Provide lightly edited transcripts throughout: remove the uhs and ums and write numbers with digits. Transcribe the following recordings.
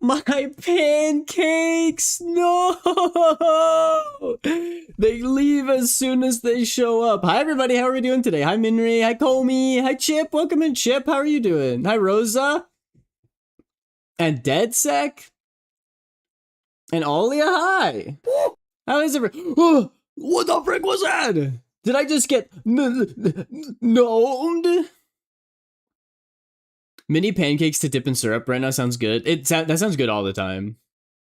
My pancakes! No! They leave as soon as they show up. Hi, everybody. How are we doing today? Hi, Minri. Hi, Comey. Hi, Chip. Welcome in, Chip. How are you doing? Hi, Rosa. And DeadSec. And Olia, hi. How is it? Oh, what the frick was that? Did I just get gnomed? Mini pancakes to dip in syrup right now sounds good. That sounds good all the time.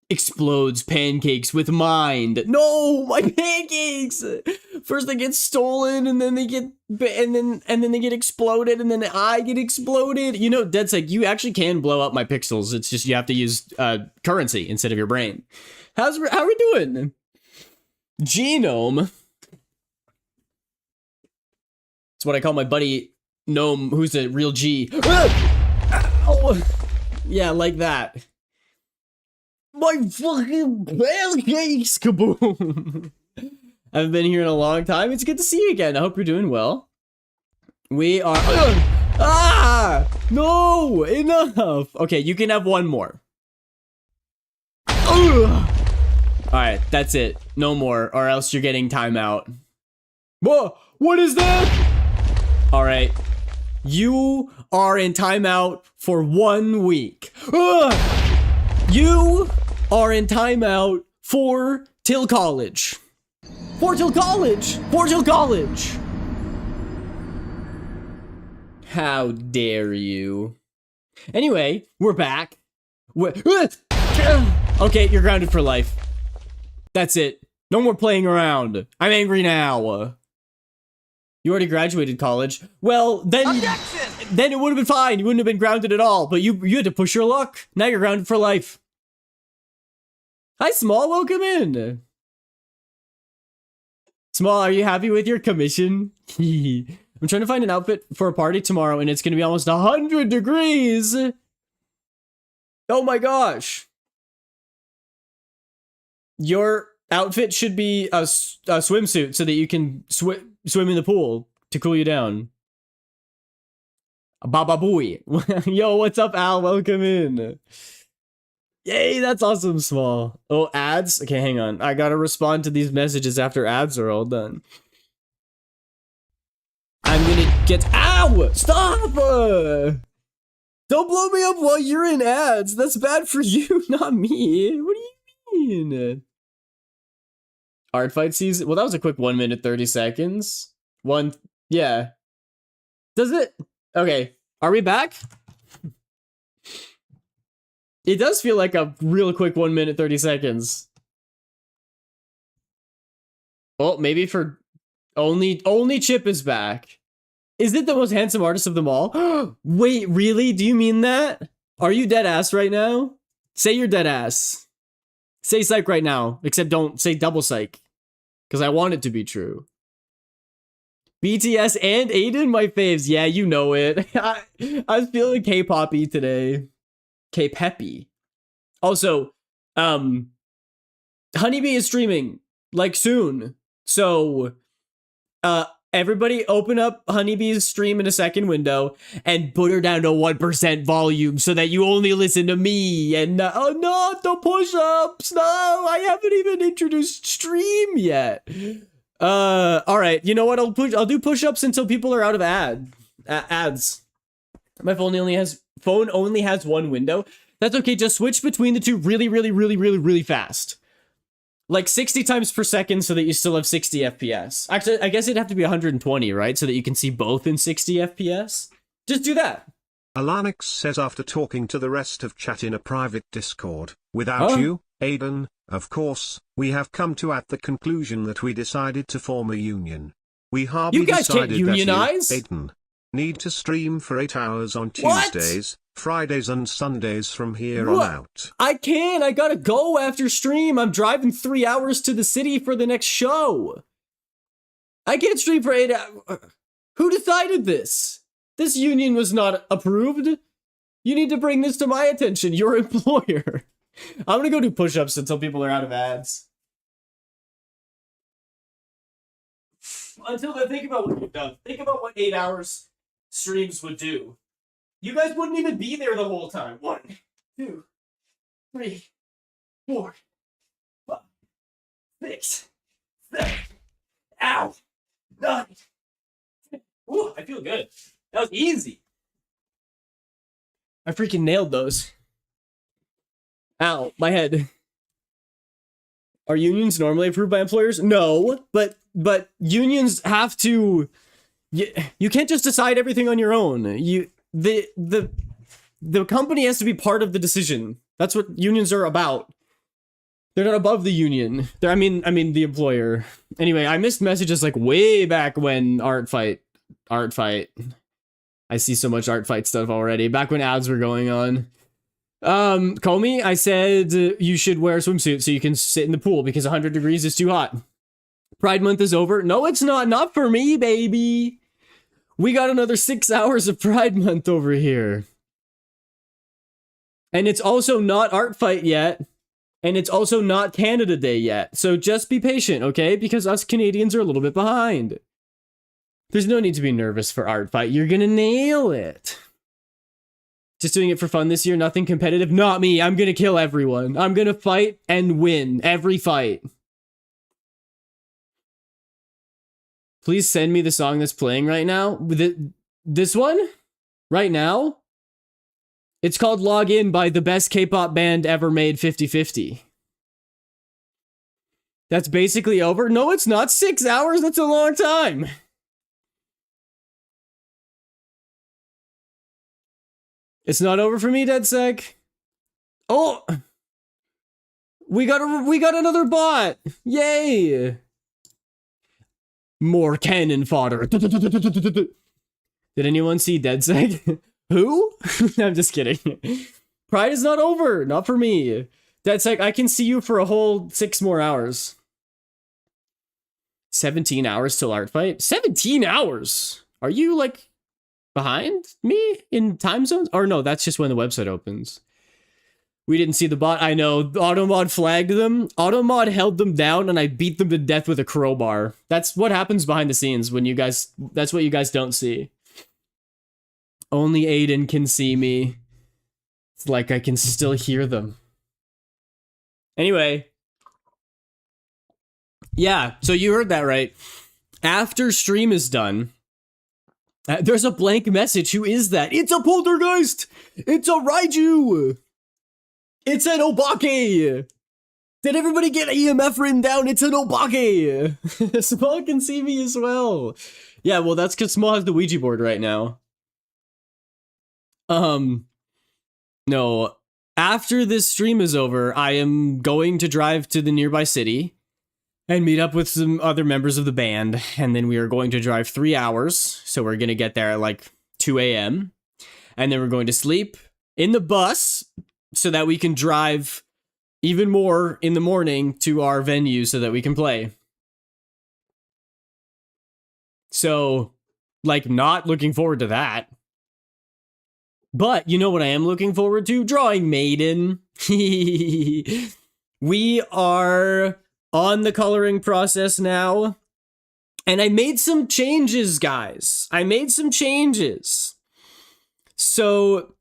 Explodes pancakes with mind. No, my pancakes. First they get stolen, and then they get and then they get exploded, and then I get exploded. You know, DeadSec, you actually can blow up my pixels. It's just you have to use currency instead of your brain. How are we doing? Genome. It's what I call my buddy Gnome, who's a real G. Ow! Yeah, like that. My fucking pancakes, kaboom! I haven't been here in a long time. It's good to see you again. I hope you're doing well. We are... Ah! No! Enough! Okay, you can have one more. Alright, that's it. No more, or else you're getting timeout. Whoa! What is that? Alright. You are in timeout for 1 week. You are in timeout for till college. For till college. For till college. How dare you? Anyway, we're back. Okay, you're grounded for life. That's it. No more playing around. I'm angry now. You already graduated college. Well, then it would have been fine. You wouldn't have been grounded at all. But you had to push your luck. Now you're grounded for life. Hi, Small. Welcome in. Small, are you happy with your commission? I'm trying to find an outfit for a party tomorrow, and it's going to be almost 100 degrees. Oh my gosh. Your outfit should be a swimsuit so that you can swim in the pool to cool you down. Baba booey. Yo, what's up, Al? Welcome in. Yay, that's awesome, Small. Oh, ads? Okay, hang on. I gotta respond to these messages after ads are all done. I'm gonna get... Ow! Stop! Don't blow me up while you're in ads. That's bad for you, not me. What do you mean? Art fight season? Well, that was a quick 1 minute, 30 seconds. Yeah. Does it? Okay. Are we back? It does feel like a real quick 1 minute, 30 seconds. Well, maybe for only Chip is back. Is it the most handsome artist of them all? Wait, really? Do you mean that? Are you dead ass right now? Say you're dead ass. Say psych right now, except don't say double psych. Because I want it to be true. BTS and Aiden, my faves. Yeah, you know it. I was feeling K-poppy today. K-peppy. Also, Honeybee is streaming, like, soon. So, everybody open up Honeybee's stream in a second window and put her down to 1% volume so that you only listen to me. And oh no, the push-ups. No, I haven't even introduced stream yet. All right. You know what? I'll do push-ups until people are out of ads. My phone only has one window. That's okay. Just switch between the two really fast. Like 60 times per second so that you still have 60 FPS. Actually, I guess it'd have to be 120, right? So that you can see both in 60 FPS. Just do that. Alanix says after talking to the rest of chat in a private Discord, without you, Aiden, of course, we have come to at the conclusion that we decided to form a union. We hardly You guys can't unionize? That you, Aiden, need to stream for 8 hours on Tuesdays, Fridays and Sundays from here on out. I can't. I gotta go after stream. I'm driving 3 hours to the city for the next show. I can't stream for 8 hours. Who decided this? This union was not approved. You need to bring this to my attention, your employer. I'm gonna go do push-ups until people are out of ads. Until then, think about what you've done. Think about what 8 hours streams would do. You guys wouldn't even be there the whole time. 1, 2, 3, 4, 5, 6, 7. Ow! 9. Ooh, I feel good. That was easy. I freaking nailed those. Ow, my head. Are unions normally approved by employers? No, but unions have to. You can't just decide everything on your own. The company has to be part of the decision. That's what unions are about. They're not above the union. I mean the employer. Anyway, I missed messages like way back when art fight. I see so much art fight stuff already. Back when ads were going on. Comey, I said you should wear a swimsuit so you can sit in the pool because 100 degrees is too hot. Pride month is over. No, it's not. Not for me, baby. We got another 6 hours of Pride month over here. And it's also not art fight yet. And it's also not Canada Day yet. So just be patient, okay? Because us Canadians are a little bit behind. There's no need to be nervous for art fight. You're gonna nail it. Just doing it for fun this year, nothing competitive. Not me. I'm gonna kill everyone. I'm gonna fight and win every fight. Please send me the song that's playing right now. This one? Right now? It's called Log In by the best K-pop band ever made, 50/50. That's basically over? No, it's not. 6 hours? That's a long time. It's not over for me, DeadSec. Oh! We got another bot! Yay! More cannon fodder. Did anyone see DeadSec? Who? I'm just kidding. Pride is not over. Not for me. DeadSec, I can see you for a whole 6 more hours. 17 hours till art fight? 17 hours? Are you, like, behind me in time zones? Or no, that's just when the website opens. We didn't see the bot. I know. Automod flagged them. Automod held them down and I beat them to death with a crowbar. That's what happens behind the scenes when you guys... That's what you guys don't see. Only Aiden can see me. It's like I can still hear them. Anyway. Yeah, so you heard that right. After stream is done... there's a blank message. Who is that? It's a poltergeist! It's a Raiju! It's an Obake! Did everybody get EMF written down? It's an Obake! Small can see me as well. Yeah, well, that's because Small has the Ouija board right now. No. After this stream is over, I am going to drive to the nearby city and meet up with some other members of the band. And then we are going to drive 3 hours. So we're going to get there at like 2 a.m. And then we're going to sleep in the bus so that we can drive even more in the morning to our venue so that we can play. So, like, not looking forward to that. But you know what I am looking forward to? Drawing Maidan. We are on the coloring process now. And I made some changes, guys. I made some changes. So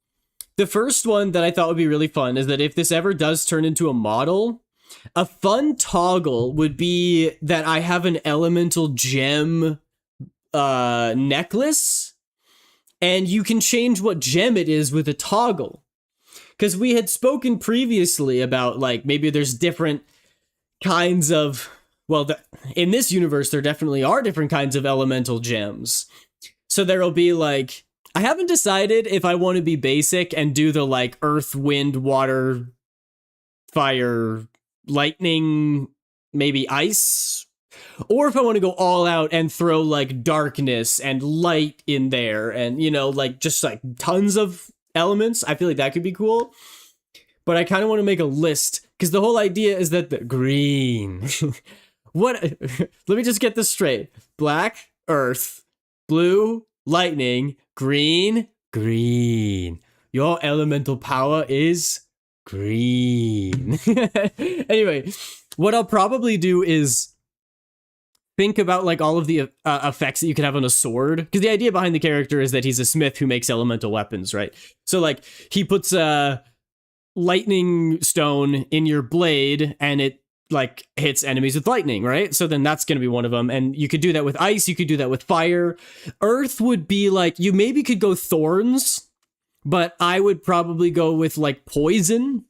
the first one that I thought would be really fun is that if this ever does turn into a model, a fun toggle would be that I have an elemental gem necklace. And you can change what gem it is with a toggle. Because we had spoken previously about, like, maybe there's different kinds of... Well, in this universe, there definitely are different kinds of elemental gems. So there'll be, like... I haven't decided if I want to be basic and do the, like, earth, wind, water, fire, lightning, maybe ice... Or if I want to go all out and throw, like, darkness and light in there and, you know, like, just, like, tons of elements. I feel like that could be cool. But I kind of want to make a list, because the whole idea is that the green... What? Let me just get this straight. Black, earth. Blue, lightning. Green, green. Your elemental power is green. Anyway, what I'll probably do is... think about, like, all of the effects that you can have on a sword. Because the idea behind the character is that he's a smith who makes elemental weapons, right? So, like, he puts lightning stone in your blade and it like hits enemies with lightning, right? So then that's going to be one of them. And you could do that with ice. You could do that with fire. Earth would be like, you maybe could go thorns, but I would probably go with like poison.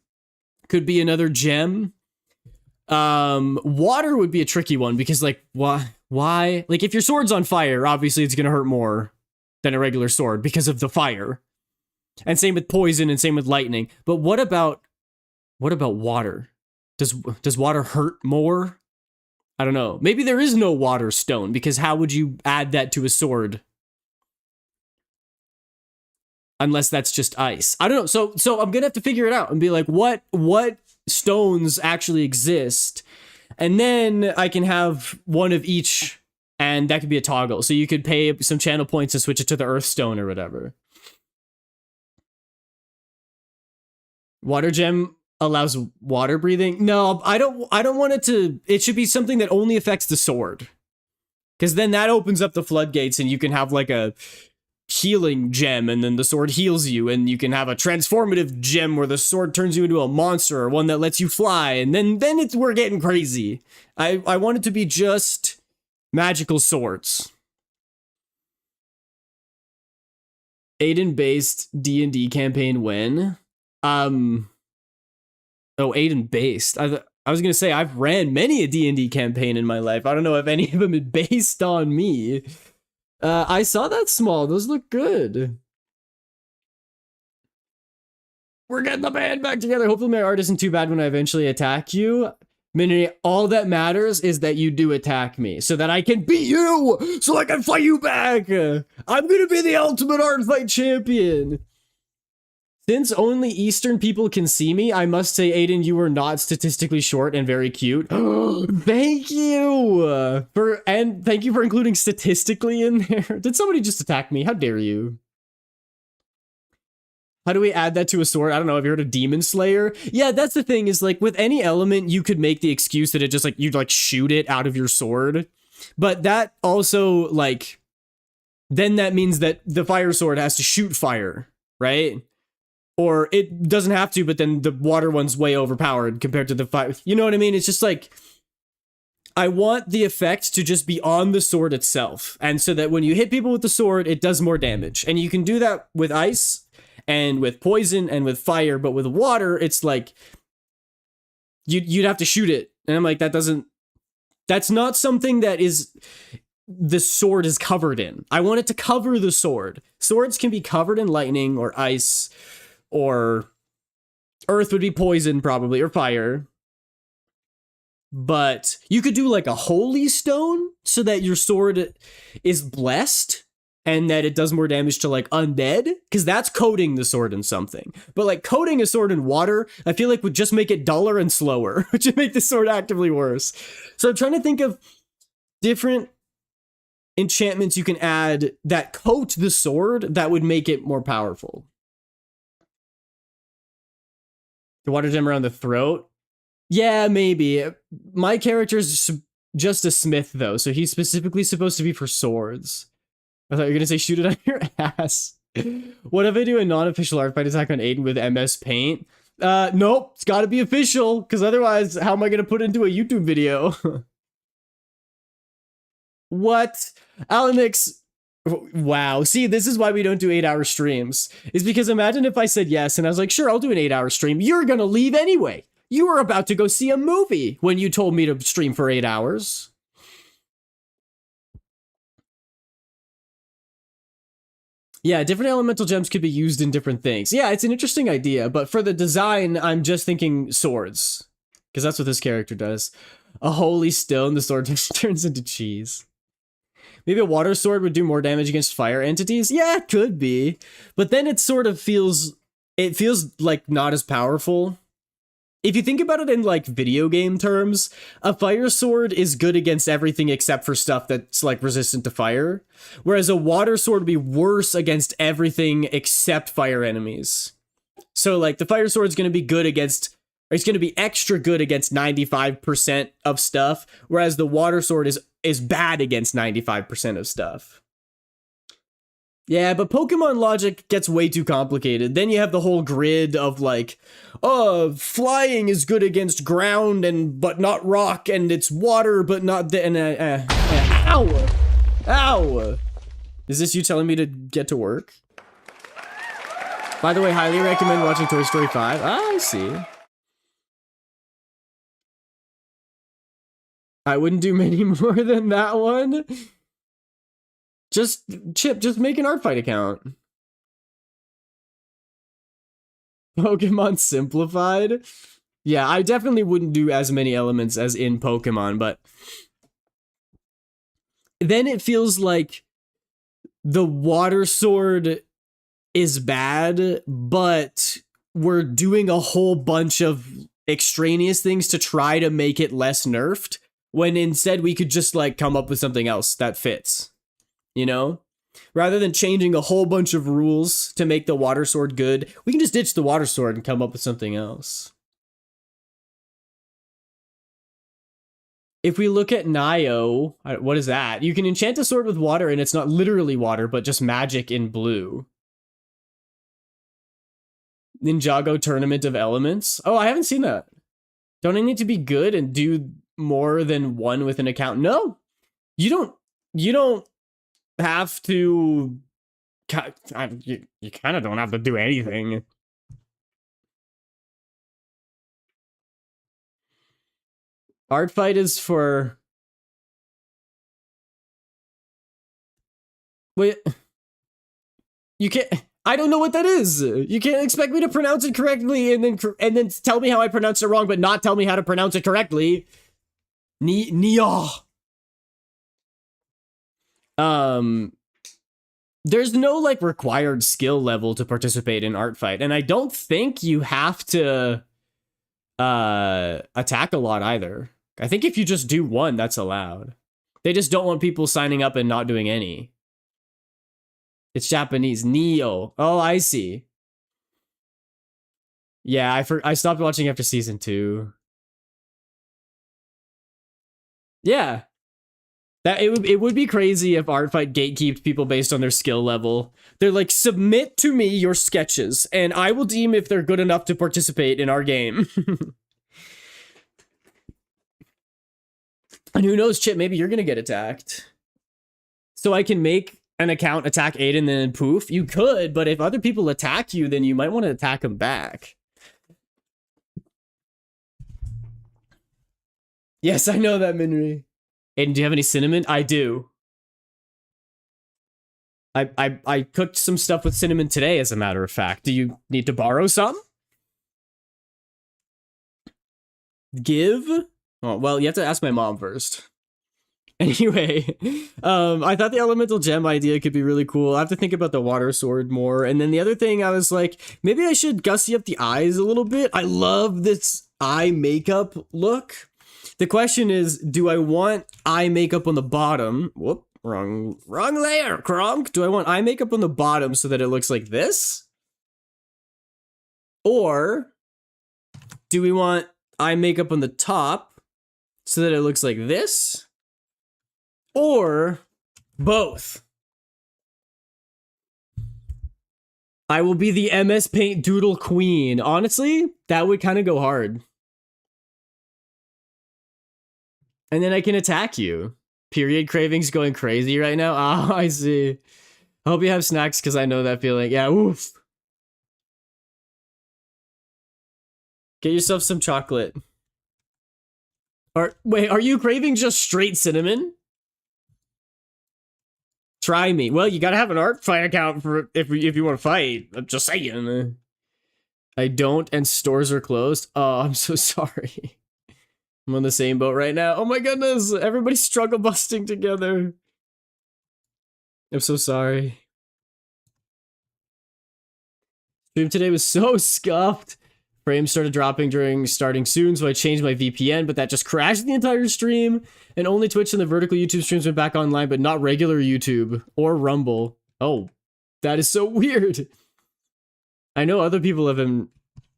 Could be another gem. Water would be a tricky one because like, why? Like if your sword's on fire, obviously it's going to hurt more than a regular sword because of the fire. And same with poison and same with lightning. But what about water? Does water hurt more? I don't know. Maybe there is no water stone because how would you add that to a sword? Unless that's just ice. I don't know. So I'm going to have to figure it out and be like, what stones actually exist? And then I can have one of each and that could be a toggle. So you could pay some channel points to switch it to the earth stone or whatever. Water gem allows water breathing. No, I don't want it to. It should be something that only affects the sword. Because then that opens up the floodgates and you can have like a healing gem and then the sword heals you, and you can have a transformative gem where the sword turns you into a monster, or one that lets you fly, and then we're getting crazy. I want it to be just magical swords. Aiden-based D&D campaign when? Aiden based. I was gonna say I've ran many a D&D campaign in my life. I don't know if any of them is based on me. I saw that small. Those look good. We're getting the band back together. Hopefully my art isn't too bad when I eventually attack you. Minnie, all that matters is that you do attack me so that I can beat you, so I can fight you back. I'm gonna be the ultimate art fight champion. Since only Eastern people can see me, I must say, Aiden, you are not statistically short and very cute. Thank you thank you for including statistically in there. Did somebody just attack me? How dare you? How do we add that to a sword? I don't know. Have you heard of Demon Slayer? Yeah, that's the thing is like with any element, you could make the excuse that it just like you'd like shoot it out of your sword. But that also like, then that means that the fire sword has to shoot fire, right? Or it doesn't have to, but then the water one's way overpowered compared to the fire. You know what I mean? It's just like, I want the effect to just be on the sword itself. And so that when you hit people with the sword, it does more damage. And you can do that with ice and with poison and with fire. But with water, it's like, you'd have to shoot it. And I'm like, that's not something that is... the sword is covered in. I want it to cover the sword. Swords can be covered in lightning or ice, or earth would be poison probably, or fire. But you could do like a holy stone so that your sword is blessed and that it does more damage to like undead, because that's coating the sword in something. But like coating a sword in water, I feel like would just make it duller and slower, which would make the sword actively worse. So I'm trying to think of different enchantments you can add that coat the sword that would make it more powerful. The water gem around the throat? Yeah, maybe. My character's just a smith, though, so he's specifically supposed to be for swords. I thought you were going to say shoot it on your ass. What if I do a non-official art fight attack on Aiden with MS Paint? Nope, it's got to be official, because otherwise, how am I going to put it into a YouTube video? What? Alanix, wow. See, this is why we don't do 8-hour streams. Is because imagine if I said yes and I was like, sure, I'll do an 8-hour stream. You're gonna leave anyway. You were about to go see a movie when you told me to stream for 8 hours. Yeah, different elemental gems could be used in different things. Yeah, it's an interesting idea, but for the design, I'm just thinking swords. Because that's what this character does. A holy stone, the sword turns into cheese. Maybe a water sword would do more damage against fire entities? Yeah, it could be. But then it sort of feels... it feels like not as powerful. If you think about it in like video game terms, a fire sword is good against everything except for stuff that's like resistant to fire. Whereas a water sword would be worse against everything except fire enemies. So like the fire sword is going to be good against... it's going to be extra good against 95% of stuff, whereas the water sword is bad against 95% of stuff. Yeah, but Pokemon logic gets way too complicated. Then you have the whole grid of like, oh, flying is good against ground but not rock, and it's water but not ow, ow. Is this you telling me to get to work? By the way, highly recommend watching Toy Story 5. Ah, I see. I wouldn't do many more than that one. Just, Chip, just make an art fight account. Pokemon Simplified? Yeah, I definitely wouldn't do as many elements as in Pokemon, but then it feels like the water sword is bad, but we're doing a whole bunch of extraneous things to try to make it less nerfed, when instead we could just like come up with something else that fits. You know, rather than changing a whole bunch of rules to make the water sword good, we can just ditch the water sword and come up with something else. If we look at Nio, what is that? You can enchant a sword with water, and it's not literally water, but just magic in blue. Ninjago Tournament of Elements. Oh, I haven't seen that. Don't I need to be good and do more than one with an account? No, you don't have to. You kind of don't have to do anything. Art fight is for. Wait. You can't. I don't know what that is. You can't expect me to pronounce it correctly and then tell me how I pronounced it wrong, but not tell me how to pronounce it correctly. Nia. There's no like required skill level to participate in art fight, and I don't think you have to attack a lot either. I think if you just do one, that's allowed. They just don't want people signing up and not doing any. It's Japanese. Neo. Oh, I see. Yeah, I stopped watching after season 2. Yeah. That it would be crazy if art fight gatekeeped people based on their skill level. They're like, submit to me your sketches, and I will deem if they're good enough to participate in our game. And who knows, Chip, maybe you're gonna get attacked. So I can make an account attack Aiden, then poof. You could, but if other people attack you, then you might want to attack them back. Yes, I know that, Minri. Aiden, do you have any cinnamon? I do. I cooked some stuff with cinnamon today, as a matter of fact. Do you need to borrow some? Give? Oh, well, you have to ask my mom first. Anyway, I thought the elemental gem idea could be really cool. I have to think about the water sword more. And then the other thing, I was like, maybe I should gussy up the eyes a little bit. I love this eye makeup look. The question is, do I want eye makeup on the bottom? Whoop, wrong layer, Kronk. Do I want eye makeup on the bottom so that it looks like this? Or do we want eye makeup on the top so that it looks like this? Or both? I will be the MS Paint Doodle Queen. Honestly, that would kind of go hard. And then I can attack you. Period cravings going crazy right now. Oh, I see. I hope you have snacks because I know that feeling. Yeah, oof. Get yourself some chocolate. Wait, are you craving just straight cinnamon? Try me. Well, you gotta have an art fight account for if you want to fight. I'm just saying. I don't, and stores are closed. Oh, I'm so sorry. I'm on the same boat right now. Oh my goodness, everybody's struggle busting together. I'm so sorry. Stream today was so scuffed. Frames started dropping during starting soon, so I changed my VPN, but that just crashed the entire stream. And only Twitch and the vertical YouTube streams went back online, but not regular YouTube or Rumble. Oh, that is so weird. I know other people have been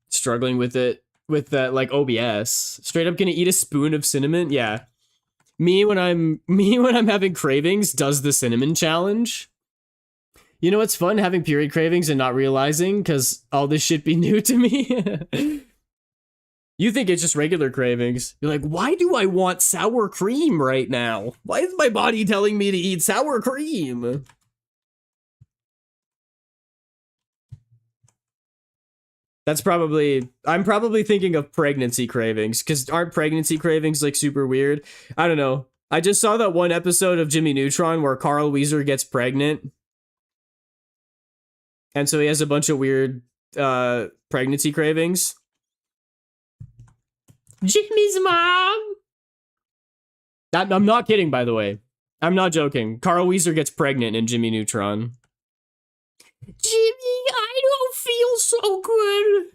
struggling with it, with that, like OBS. Straight up gonna eat a spoon of cinnamon? Yeah. Me when I'm having cravings does the cinnamon challenge. You know what's fun? Having period cravings and not realizing, because all this shit be new to me. You think it's just regular cravings. You're like, why do I want sour cream right now? Why is my body telling me to eat sour cream? I'm probably thinking of pregnancy cravings, because aren't pregnancy cravings like super weird? I don't know. I just saw that one episode of Jimmy Neutron where Carl Weezer gets pregnant. And so he has a bunch of weird pregnancy cravings. Jimmy's mom! I'm not kidding, by the way. I'm not joking. Carl Weezer gets pregnant in Jimmy Neutron. Jimmy, I don't feel so good.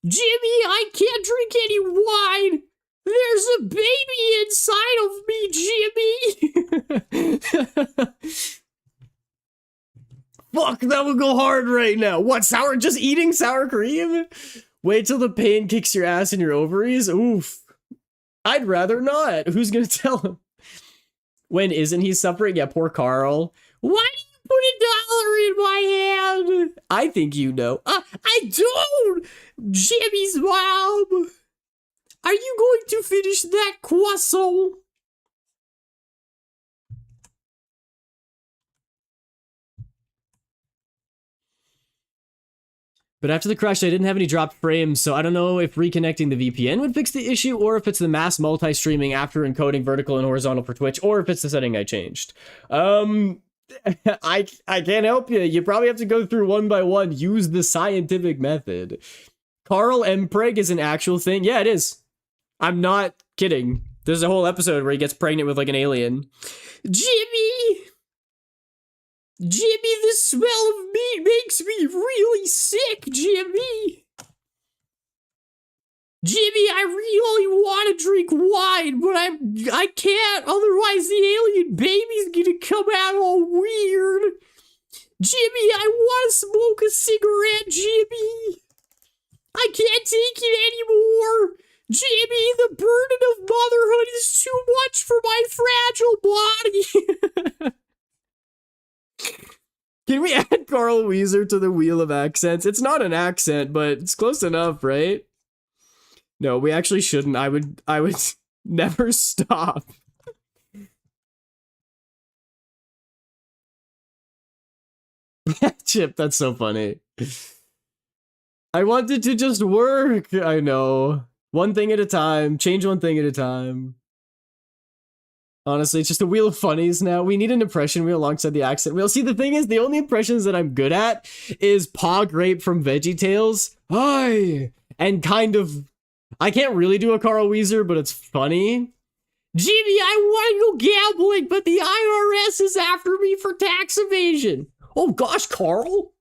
Jimmy, I can't drink any wine. There's a baby inside of me, Jimmy. Fuck, that would go hard right now. What, just eating sour cream? Wait till the pain kicks your ass in your ovaries? Oof. I'd rather not. Who's gonna tell him? When isn't he suffering? Yeah, poor Carl. Why do you put $1 in my hand? I think you know. I don't! Jimmy's mom! Are you going to finish that croissant? But after the crash, I didn't have any dropped frames, so I don't know if reconnecting the VPN would fix the issue, or if it's the mass multi-streaming after encoding vertical and horizontal for Twitch, or if it's the setting I changed. I can't help you. You probably have to go through one by one. Use the scientific method. Carl Mpreg is an actual thing. Yeah, it is. I'm not kidding. There's a whole episode where he gets pregnant with like an alien. Jimmy! Jimmy, the smell of meat makes me really sick, Jimmy! Jimmy, I really want to drink wine, but I can't, otherwise the alien baby's gonna come out all weird. Jimmy, I want to smoke a cigarette, Jimmy! I can't take it anymore! Jimmy, the burden of motherhood is too much for my fragile body! Can we add Carl Weezer to the Wheel of Accents? It's not an accent, but it's close enough, right? No, we actually shouldn't. I would never stop. Chip, that's so funny. I want it to just work. I know. One thing at a time. Change one thing at a time. Honestly, it's just a wheel of funnies now. We need an impression wheel alongside the accent wheel. See, the thing is, the only impressions that I'm good at is Paw Grape from VeggieTales. Hi! And kind of... I can't really do a Carl Weezer, but it's funny. Jimmy, I want to go gambling, but the IRS is after me for tax evasion. Oh gosh, Carl.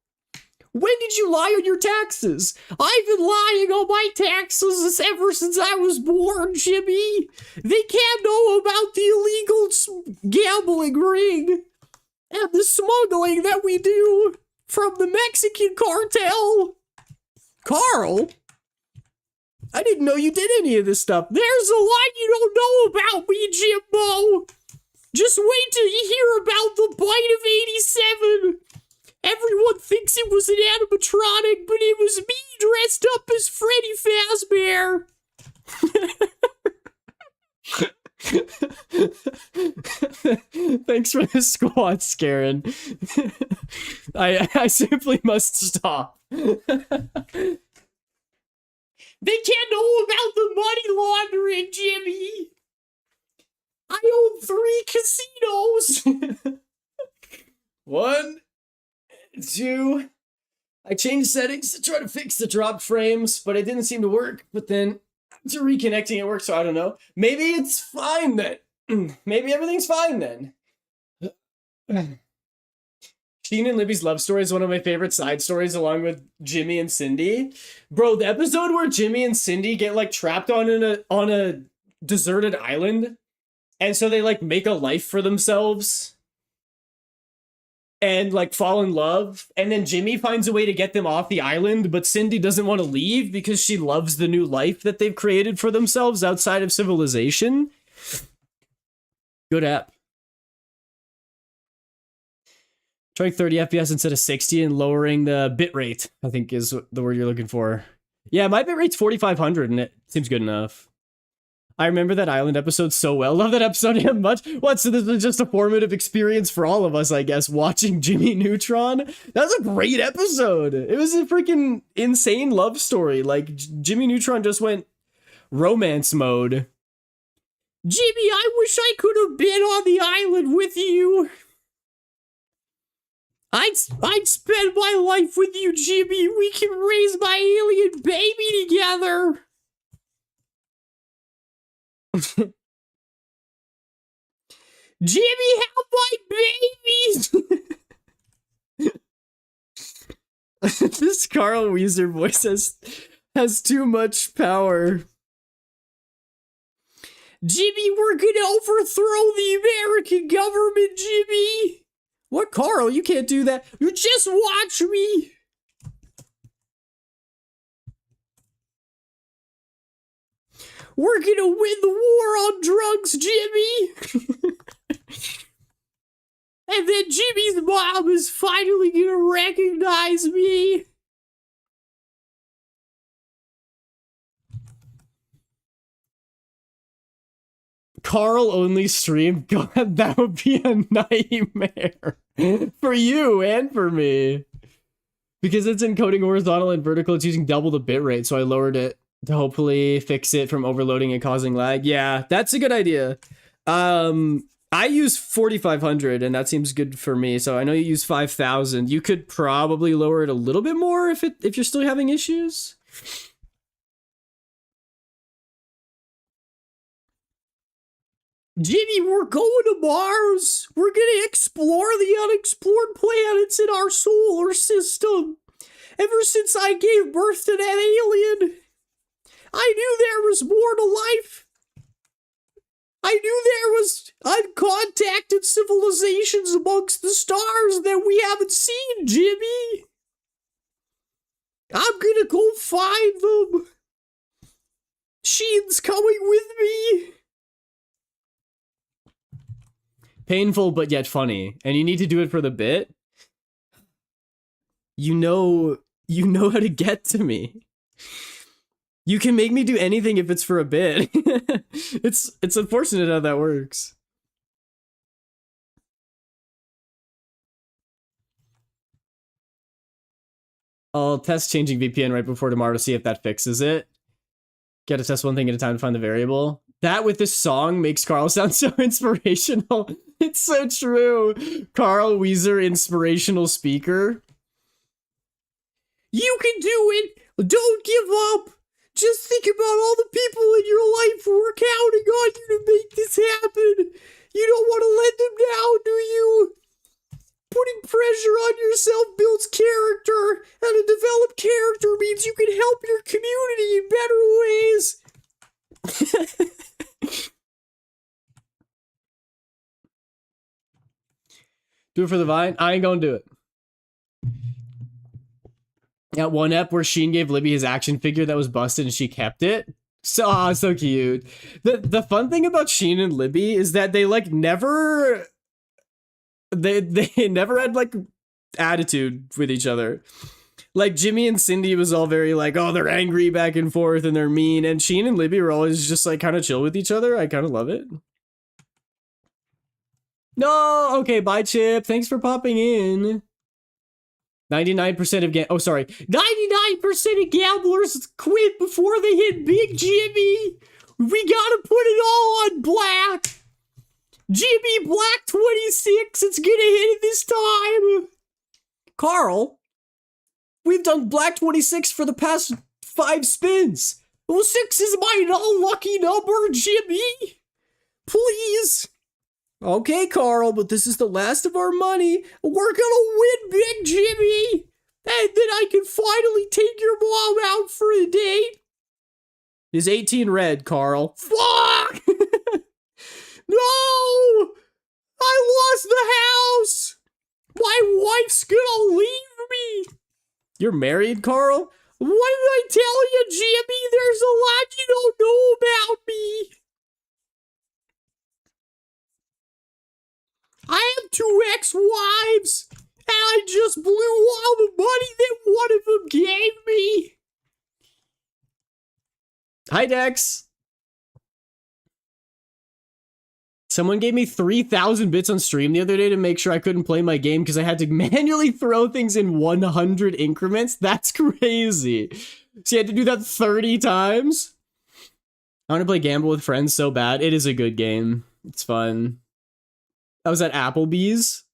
When did you lie on your taxes? I've been lying on my taxes ever since I was born, Jimmy. They can't know about the illegal gambling ring and the smuggling that we do from the Mexican cartel. Carl? I didn't know you did any of this stuff. There's a lot you don't know about me, Jimbo. Just wait till you hear about the bite of 87. Everyone thinks it was an animatronic, but it was me dressed up as Freddy Fazbear. Thanks for the squat, Scarin. I simply must stop. They can't know about the money laundering, Jimmy. I own 3 casinos. 1, 2. I changed settings to try to fix the dropped frames, but it didn't seem to work. But then to reconnecting it worked, so I don't know. Maybe it's fine then. Maybe everything's fine then. Sheen and Libby's love story is one of my favorite side stories, along with Jimmy and Cindy. Bro, the episode where Jimmy and Cindy get like trapped on a deserted island, and so they like make a life for themselves and like fall in love, and then Jimmy finds a way to get them off the island, but Cindy doesn't want to leave because she loves the new life that they've created for themselves outside of civilization. Good app. Trying 30 FPS instead of 60 and lowering the bitrate, I think is the word you're looking for. Yeah, my bitrate's 4500 and it seems good enough. I remember that island episode so well. Love that episode much. What? So this was just a formative experience for all of us, I guess, watching Jimmy Neutron. That was a great episode. It was a freaking insane love story. Like, Jimmy Neutron just went romance mode. Jimmy, I wish I could have been on the island with you. I'd spend my life with you, Jimmy. We can raise my alien baby together. Jimmy, help my babies! This Carl Weezer voice has too much power. Jimmy, we're gonna overthrow the American government, Jimmy! What, Carl? You can't do that. You just watch me! We're gonna win the war on drugs, Jimmy! And then Jimmy's mom is finally gonna recognize me! Carl only stream? God, that would be a nightmare. For you and for me. Because it's encoding horizontal and vertical, it's using double the bitrate, so I lowered it to hopefully fix it from overloading and causing lag. Yeah, that's a good idea. I use 4500 and that seems good for me. So I know you use 5000. You could probably lower it a little bit more if you're still having issues. Jimmy, we're going to Mars. We're gonna explore the unexplored planets in our solar system. Ever since I gave birth to that alien, I knew there was more to life. I knew there was uncontacted civilizations amongst the stars that we haven't seen, Jimmy. I'm gonna go find them. Sheen's coming with me. Painful, but yet funny. And you need to do it for the bit. You know how to get to me. You can make me do anything if it's for a bit. It's unfortunate how that works. I'll test changing VPN right before tomorrow to see if that fixes it. Gotta test one thing at a time to find the variable. That with this song makes Carl sound so inspirational. It's so true. Carl Weezer, inspirational speaker. You can do it. Don't give up. Just think about all the people in your life who are counting on you to make this happen. You don't want to let them down, do you? Putting pressure on yourself builds character, and a developed character means you can help your community in better ways. Do it for the Vine? I ain't gonna do it. At one ep where Sheen gave Libby his action figure that was busted and she kept it. So cute. The fun thing about Sheen and Libby is that they like never never had like attitude with each other. Like Jimmy and Cindy was all very like, oh, they're angry back and forth and they're mean, and Sheen and Libby were always just like kind of chill with each other. I kind of love it. No, okay, bye Chip. Thanks for popping in. 99% of 99% of gamblers quit before they hit Big Jimmy. We gotta put it all on black. Jimmy Black 26, it's gonna hit it this time. Carl, we've done Black 26 for the past 5 spins. Well, 6 is my unlucky number, Jimmy. Please. Okay, Carl, but this is the last of our money. We're gonna win big, Jimmy! And then I can finally take your mom out for a date. Is 18 red, Carl? Fuck! No! I lost the house! My wife's gonna leave me! You're married, Carl? What did I tell you, Jimmy? There's a lot you don't know about me. I have 2 ex-wives, and I just blew all the money that one of them gave me. Hi, Dex. Someone gave me 3,000 bits on stream the other day to make sure I couldn't play my game because I had to manually throw things in 100 increments. That's crazy. So you had to do that 30 times? I want to play Gamble with Friends so bad. It is a good game. It's fun. I was at Applebee's.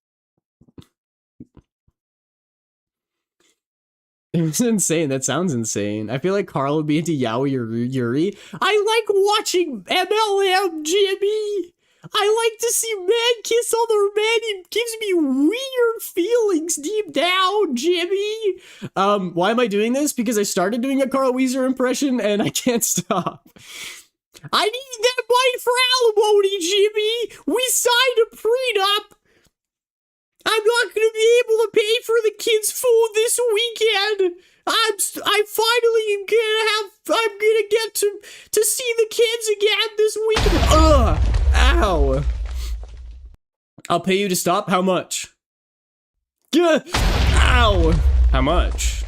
It was insane. That sounds insane. I feel like Carl would be into Yaoi or Yuri. I like watching MLM, Jimmy. I like to see men kiss other men. It gives me weird feelings deep down, Jimmy. Why am I doing this? Because I started doing a Carl Weezer impression and I can't stop. I need that money for alimony, Jimmy. We signed a prenup. I'm not gonna be able to pay for the kids' food this weekend. I finally I'm gonna get to see the kids again this weekend. Ugh. Ow. I'll pay you to stop. How much? Ow. How much?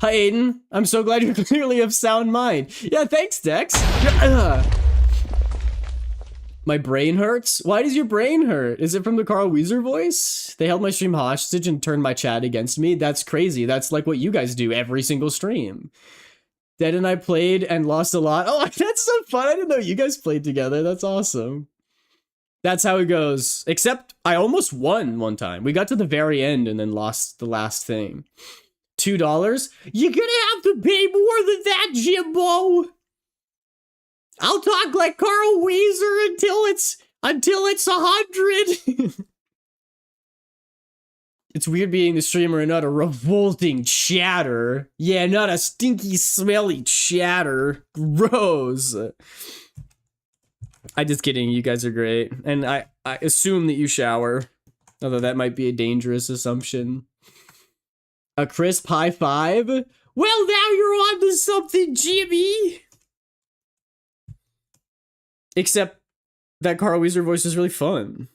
Hi, Aiden. I'm so glad you're clearly of sound mind. Yeah, thanks, Dex. My brain hurts? Why does your brain hurt? Is it from the Carl Weezer voice? They held my stream hostage and turned my chat against me. That's crazy. That's like what you guys do every single stream. Dead and I played and lost a lot. Oh, that's so fun. I didn't know you guys played together. That's awesome. That's how it goes. Except I almost won one time. We got to the very end and then lost the last thing. $2? You're gonna have to pay more than that, Jimbo. I'll talk like Carl Weezer until it's 100. It's weird being the streamer and not a revolting chatter. Yeah, not a stinky, smelly chatter. Gross. I'm just kidding. You guys are great. And I assume that you shower. Although that might be a dangerous assumption. A crisp high five? Well, now you're on to something, Jimmy. Except that Carl Weezer voice is really fun.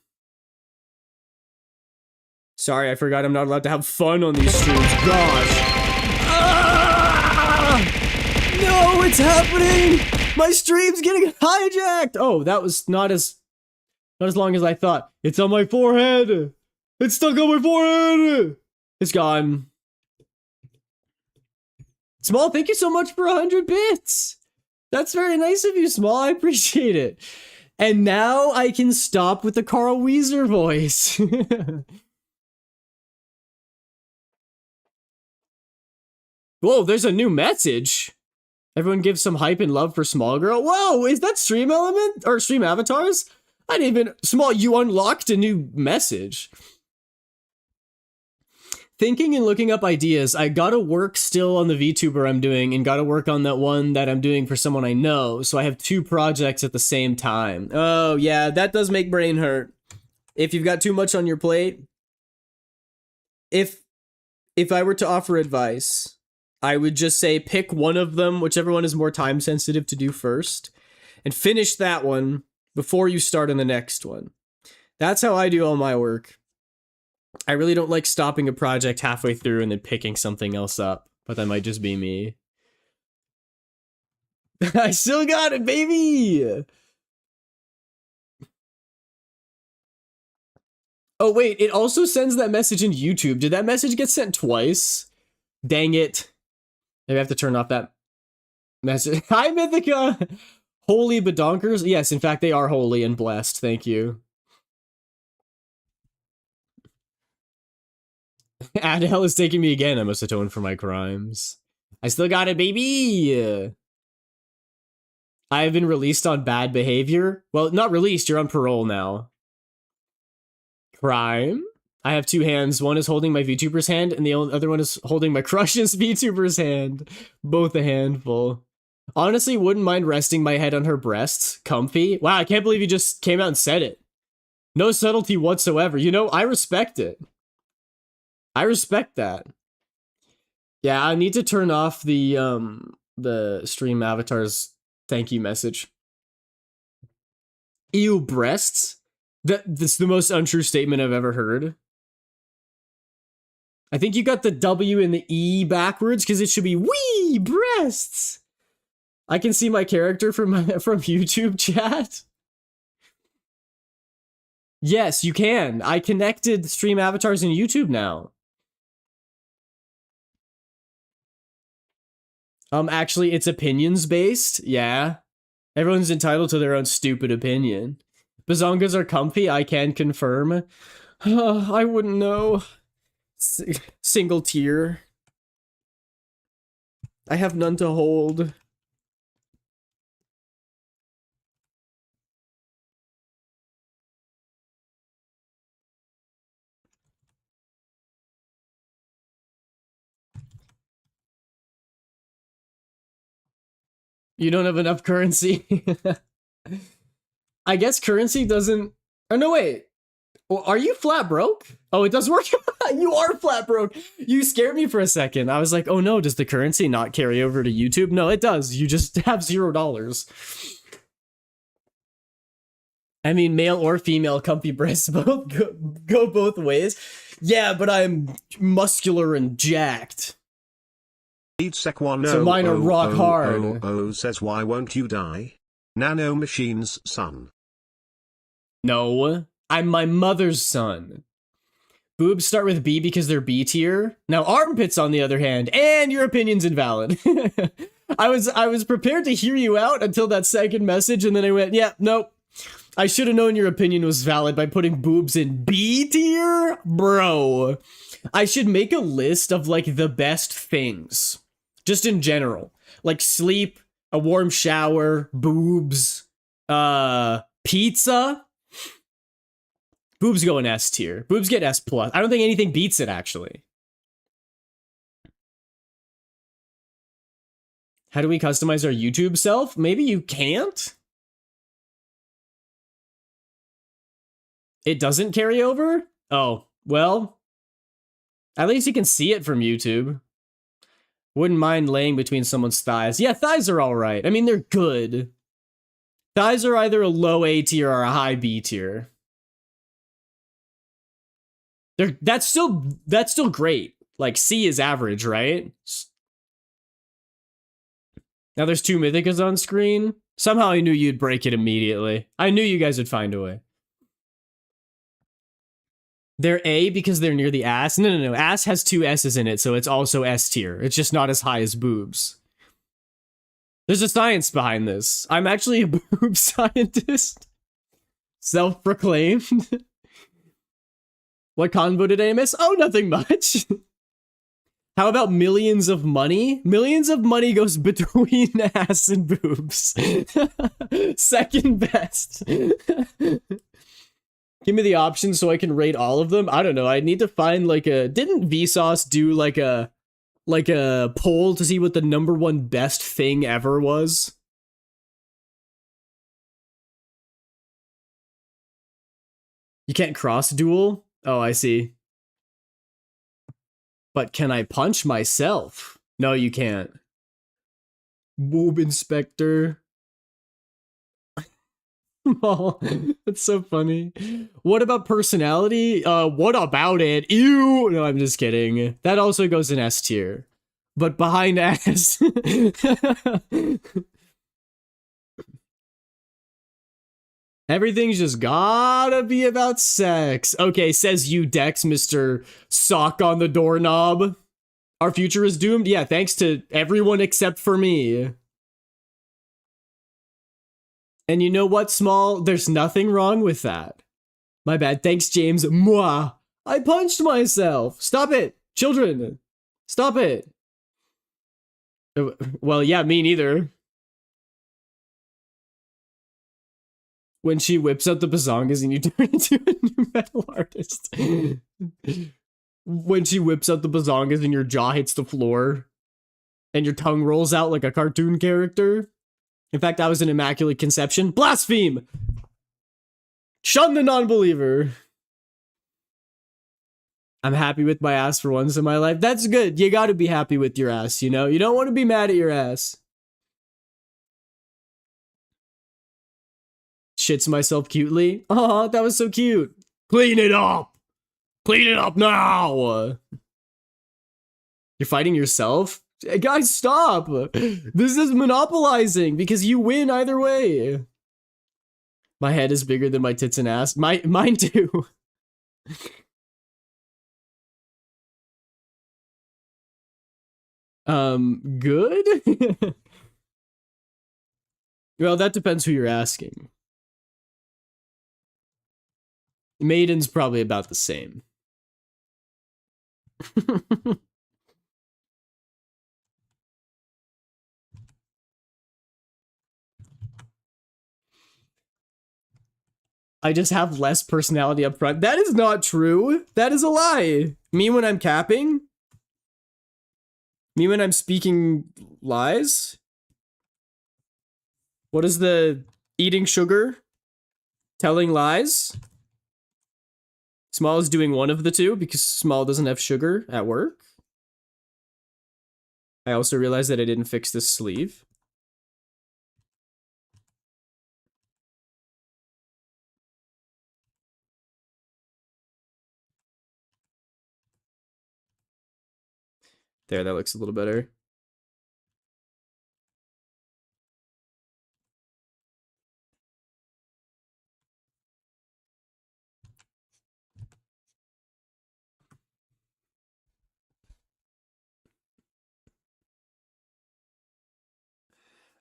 Sorry, I forgot I'm not allowed to have fun on these streams. Gosh. Ah! No, it's happening! My stream's getting hijacked! Oh, that was not as long as I thought. It's on my forehead! It's stuck on my forehead! It's gone. Small, thank you so much for 100 bits! That's very nice of you, Small. I appreciate it. And now I can stop with the Carl Weezer voice. Whoa, there's a new message. Everyone gives some hype and love for Small Girl. Whoa, is that Stream Element? Or Stream Avatars? I didn't even... Small, you unlocked a new message. Thinking and looking up ideas, I gotta work still on the VTuber I'm doing and gotta work on that one that I'm doing for someone I know, so I have 2 projects at the same time. Oh yeah, that does make brain hurt. If you've got too much on your plate, if I were to offer advice, I would just say pick one of them, whichever one is more time sensitive to do first, and finish that one before you start on the next one. That's how I do all my work. I really don't like stopping a project halfway through and then picking something else up, but that might just be me. I still got it, baby! Oh wait, it also sends that message in YouTube. Did that message get sent twice? Dang it. Maybe I have to turn off that message. Hi, Mythica! Holy badonkers? Yes, in fact, they are holy and blessed. Thank you. Adele is taking me again. I must atone for my crimes. I still got it, baby! I have been released on bad behavior. Well, not released, you're on parole now. Crime? I have 2 hands. One is holding my VTuber's hand, and the other one is holding my crush's VTuber's hand. Both a handful. Honestly, wouldn't mind resting my head on her breasts. Comfy. Wow, I can't believe you just came out and said it. No subtlety whatsoever. You know, I respect it. I respect that. Yeah, I need to turn off the stream avatars thank you message. Ew, breasts? That's the most untrue statement I've ever heard. I think you got the W and the E backwards because it should be wee breasts. I can see my character from YouTube chat. Yes, you can. I connected stream avatars in YouTube now. Actually, it's opinions based. Yeah. Everyone's entitled to their own stupid opinion. Bazongas are comfy, I can confirm. I wouldn't know. Single tier. I have none to hold. You don't have enough currency. I guess currency doesn't... Oh, no, wait. Well, are you flat broke? Oh, it does work. You are flat broke. You scared me for a second. I was like, oh no, does the currency not carry over to YouTube? No, it does. You just have $0. I mean, male or female comfy breasts both go both ways. Yeah, but I'm muscular and jacked. So mine are rock hard. Says, why won't you die? Nano Machine's son. No, I'm my mother's son. Boobs start with B because they're B tier. Now armpits, on the other hand, and your opinion's invalid. I was prepared to hear you out until that second message, and then I went, yeah, nope. I should have known your opinion was valid by putting boobs in B tier? Bro. I should make a list of, like, the best things. Just in general. Like sleep, a warm shower, boobs, pizza. Boobs go in S tier. Boobs get S+. I don't think anything beats it, actually. How do we customize our YouTube self? Maybe you can't? It doesn't carry over? Oh, well. At least you can see it from YouTube. Wouldn't mind laying between someone's thighs. Yeah, thighs are alright. I mean, they're good. Thighs are either a low A tier or a high B tier. That's still great. Like, C is average, right? Now there's 2 Mythicas on screen. Somehow I knew you'd break it immediately. I knew you guys would find a way. They're A because they're near the ass. No. Ass has 2 S's in it, so it's also S tier. It's just not as high as boobs. There's a science behind this. I'm actually a boob scientist. Self-proclaimed. What convo did I miss? Oh, nothing much. How about millions of money? Millions of money goes between ass and boobs. Second best. Give me the options so I can rate all of them. I don't know. I need to find like a... Didn't Vsauce do like a poll to see what the #1 best thing ever was? You can't cross duel? Oh, I see. But can I punch myself? No, you can't. Boob inspector. Oh, that's so funny. What about personality? What about it? Ew! No, I'm just kidding. That also goes in S tier. But behind S. Everything's just gotta be about sex. Okay, says you, Dex, Mr. Sock on the doorknob. Our future is doomed? Yeah, thanks to everyone except for me. And you know what, Small? There's nothing wrong with that. My bad. Thanks, James. Mwah. I punched myself. Stop it. Children. Stop it. Well, yeah, me neither. When she whips out the bazongas and you turn into a new metal artist. When she whips out the bazongas and your jaw hits the floor and your tongue rolls out like a cartoon character. In fact, that was an immaculate conception. Blaspheme! Shun the non-believer. I'm happy with my ass for once in my life. That's good. You gotta be happy with your ass, you know? You don't want to be mad at your ass. Shits myself cutely. Oh, that was so cute. Clean it up! Clean it up now! You're fighting yourself? Guys, stop! This is monopolizing because you win either way. My head is bigger than my tits and ass. Mine too. Good? Well, that depends who you're asking. Maiden's probably about the same. I just have less personality up front. That is not true. That is a lie. Me when I'm capping? Me when I'm speaking lies? What is the eating sugar? Telling lies? Small is doing one of the two because Small doesn't have sugar at work. I also realized that I didn't fix this sleeve. There, that looks a little better.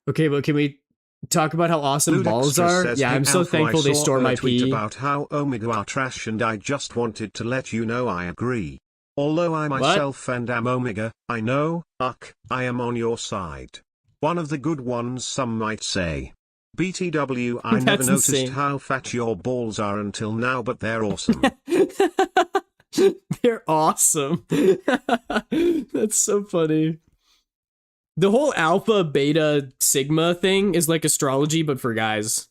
Okay, but can we talk about how awesome balls are? Says, yeah, hey, I'm so Alpha, thankful they store my tweet pee. about how Omega are trash, and I just wanted to let you know I agree. Although I myself and am Omega, I know, I am on your side. One of the good ones, some might say. BTW, I never noticed insane. how fat your balls are until now, but they're awesome. They're awesome. That's so funny. The whole alpha, beta, sigma thing is like astrology, but for guys.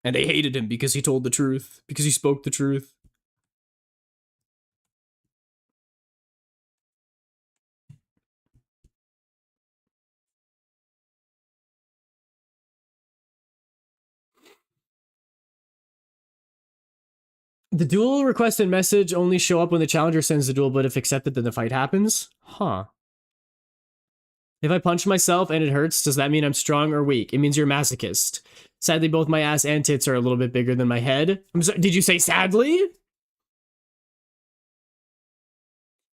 And they hated him because he told the truth, because he spoke the truth. The duel request and message only show up when the challenger sends the duel, but if accepted, then the fight happens? Huh. If I punch myself and it hurts, does that mean I'm strong or weak? It means you're a masochist. Sadly, both my ass and tits are a little bit bigger than my head. I'm sorry, did you say sadly?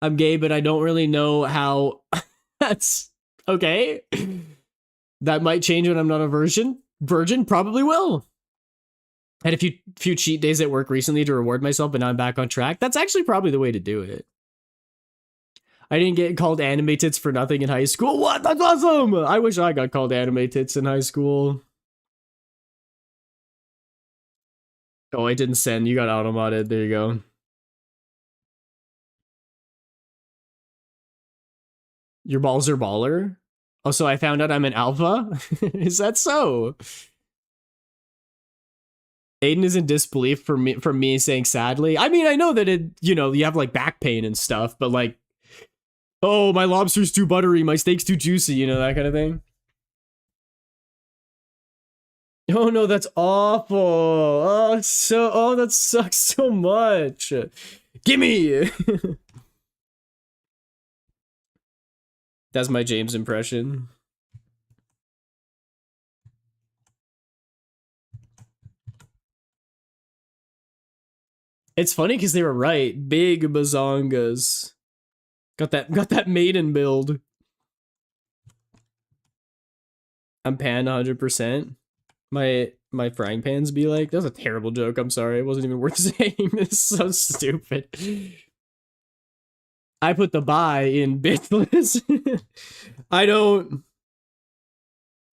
I'm gay, but I don't really know how... That's... okay. That might change when I'm not a virgin. Virgin probably will. I had a few cheat days at work recently to reward myself, but now I'm back on track. That's actually probably the way to do it. I didn't get called anime tits for nothing in high school. What? That's awesome! I wish I got called anime tits in high school. Oh, I didn't send. You got auto-modded. There you go. Your balls are baller? Oh, so I found out I'm an alpha? Is that so? Aiden is in disbelief from me saying sadly. I mean, I know that it, you know, you have like back pain and stuff, but like, oh, my lobster's too buttery, my steak's too juicy, you know, that kind of thing. Oh no, that's awful. Oh, that sucks so much. Gimme! That's my James impression. It's funny because they were right. Big bazongas. Got that maiden build. I'm pan 100%. My frying pans be like, that was a terrible joke. I'm sorry. It wasn't even worth saying. This is so stupid. I put the buy in bitless.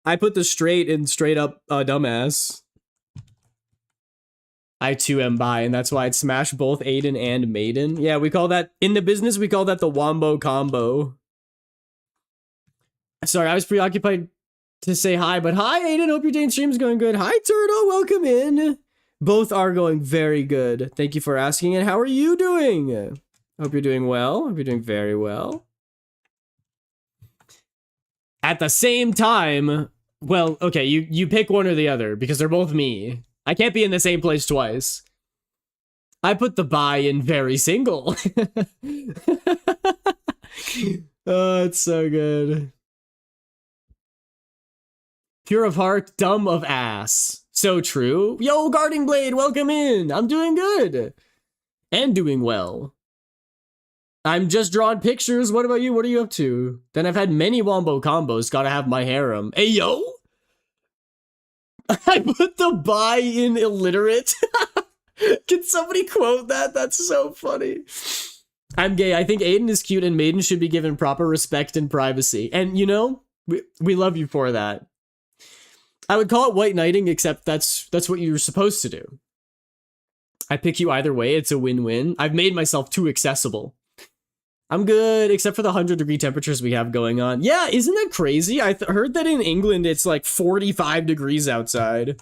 I put the straight in straight up dumbass. I too am bi, and that's why I'd smash both Aiden and Maiden. Yeah, we call that, in the business, we call that the wombo combo. Sorry, I was preoccupied to say hi, but hi, Aiden, hope your day and stream's going good. Hi, Turtle, welcome in. Both are going very good. Thank you for asking, and how are you doing? Hope you're doing well. Hope you're doing very well. At the same time, well, okay, you pick one or the other, because they're both me. I can't be in the same place twice. I put the bi in very single. Oh, it's so good. Pure of heart, dumb of ass. So true. Yo, Guarding Blade, welcome in. I'm doing good. And doing well. I'm just drawing pictures. What about you? What are you up to? Then I've had many wombo combos. Gotta have my harem. Hey, yo! I put the bi in illiterate. Can somebody quote that? That's so funny. I'm gay. I think Aiden is cute and Maidan should be given proper respect and privacy. And, you know, we love you for that. I would call it white knighting, except that's what you're supposed to do. I pick you either way. It's a win-win. I've made myself too accessible. I'm good, except for the 100-degree temperatures we have going on. Yeah, isn't that crazy? I heard that in England it's like 45 degrees outside.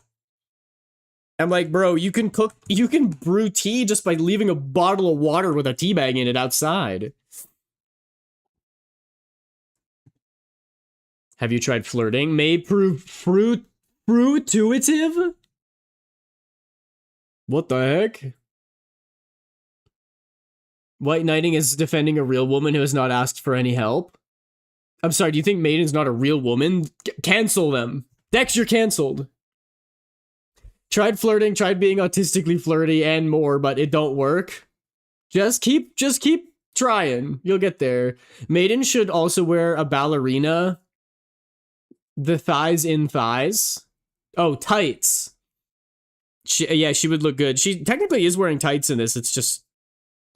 I'm like, bro, you can brew tea just by leaving a bottle of water with a tea bag in it outside. Have you tried flirting? May prove fruitive? What the heck? White knighting is defending a real woman who has not asked for any help. I'm sorry, do you think Maidan's not a real woman? Cancel them. Dex, you're canceled. Tried flirting, tried being autistically flirty and more, but it don't work. Just keep trying. You'll get there. Maidan should also wear a ballerina. The thighs in thighs. Oh, tights. She would look good. She technically is wearing tights in this. It's just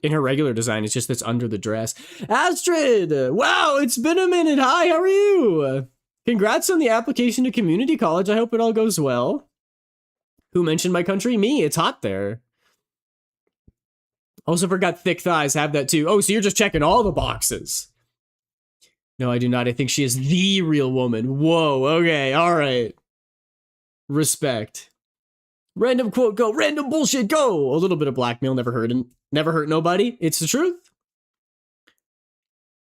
in her regular design. It's just that's under the dress. Astrid! Wow, it's been a minute. Hi, how are you? Congrats on the application to community college. I hope it all goes well. Who mentioned my country? Me. It's hot there. Also forgot thick thighs. Have that too. Oh, so you're just checking all the boxes. No, I do not. I think she is the real woman. Whoa, okay, all right. Respect. Random quote, go. Random bullshit, go. A little bit of blackmail, never hurt nobody. It's the truth.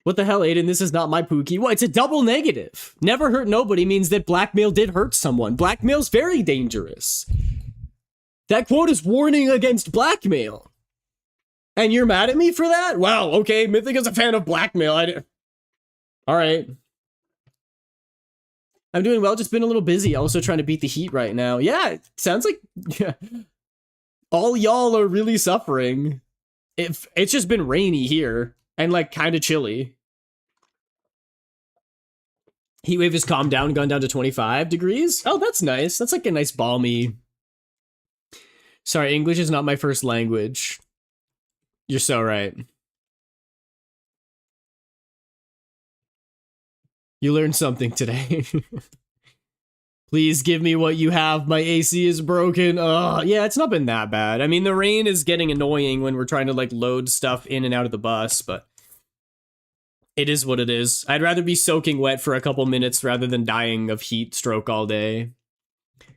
What the hell, Aiden? This is not my Pookie. What? It's a double negative. Never hurt nobody means that blackmail did hurt someone. Blackmail's very dangerous. That quote is warning against blackmail. And you're mad at me for that? Wow, okay. Mythic is a fan of blackmail. All right. I'm doing well, just been a little busy. Also trying to beat the heat right now. Yeah, it sounds like all y'all are really suffering. It's just been rainy here and like kind of chilly. Heat wave has calmed down, gone down to 25 degrees. Oh, that's nice. That's like a nice balmy. Sorry, English is not my first language. You're so right. You learned something today. Please give me what you have. My AC is broken. Yeah, it's not been that bad. I mean, the rain is getting annoying when we're trying to like load stuff in and out of the bus, but it is what it is. I'd rather be soaking wet for a couple minutes rather than dying of heat stroke all day.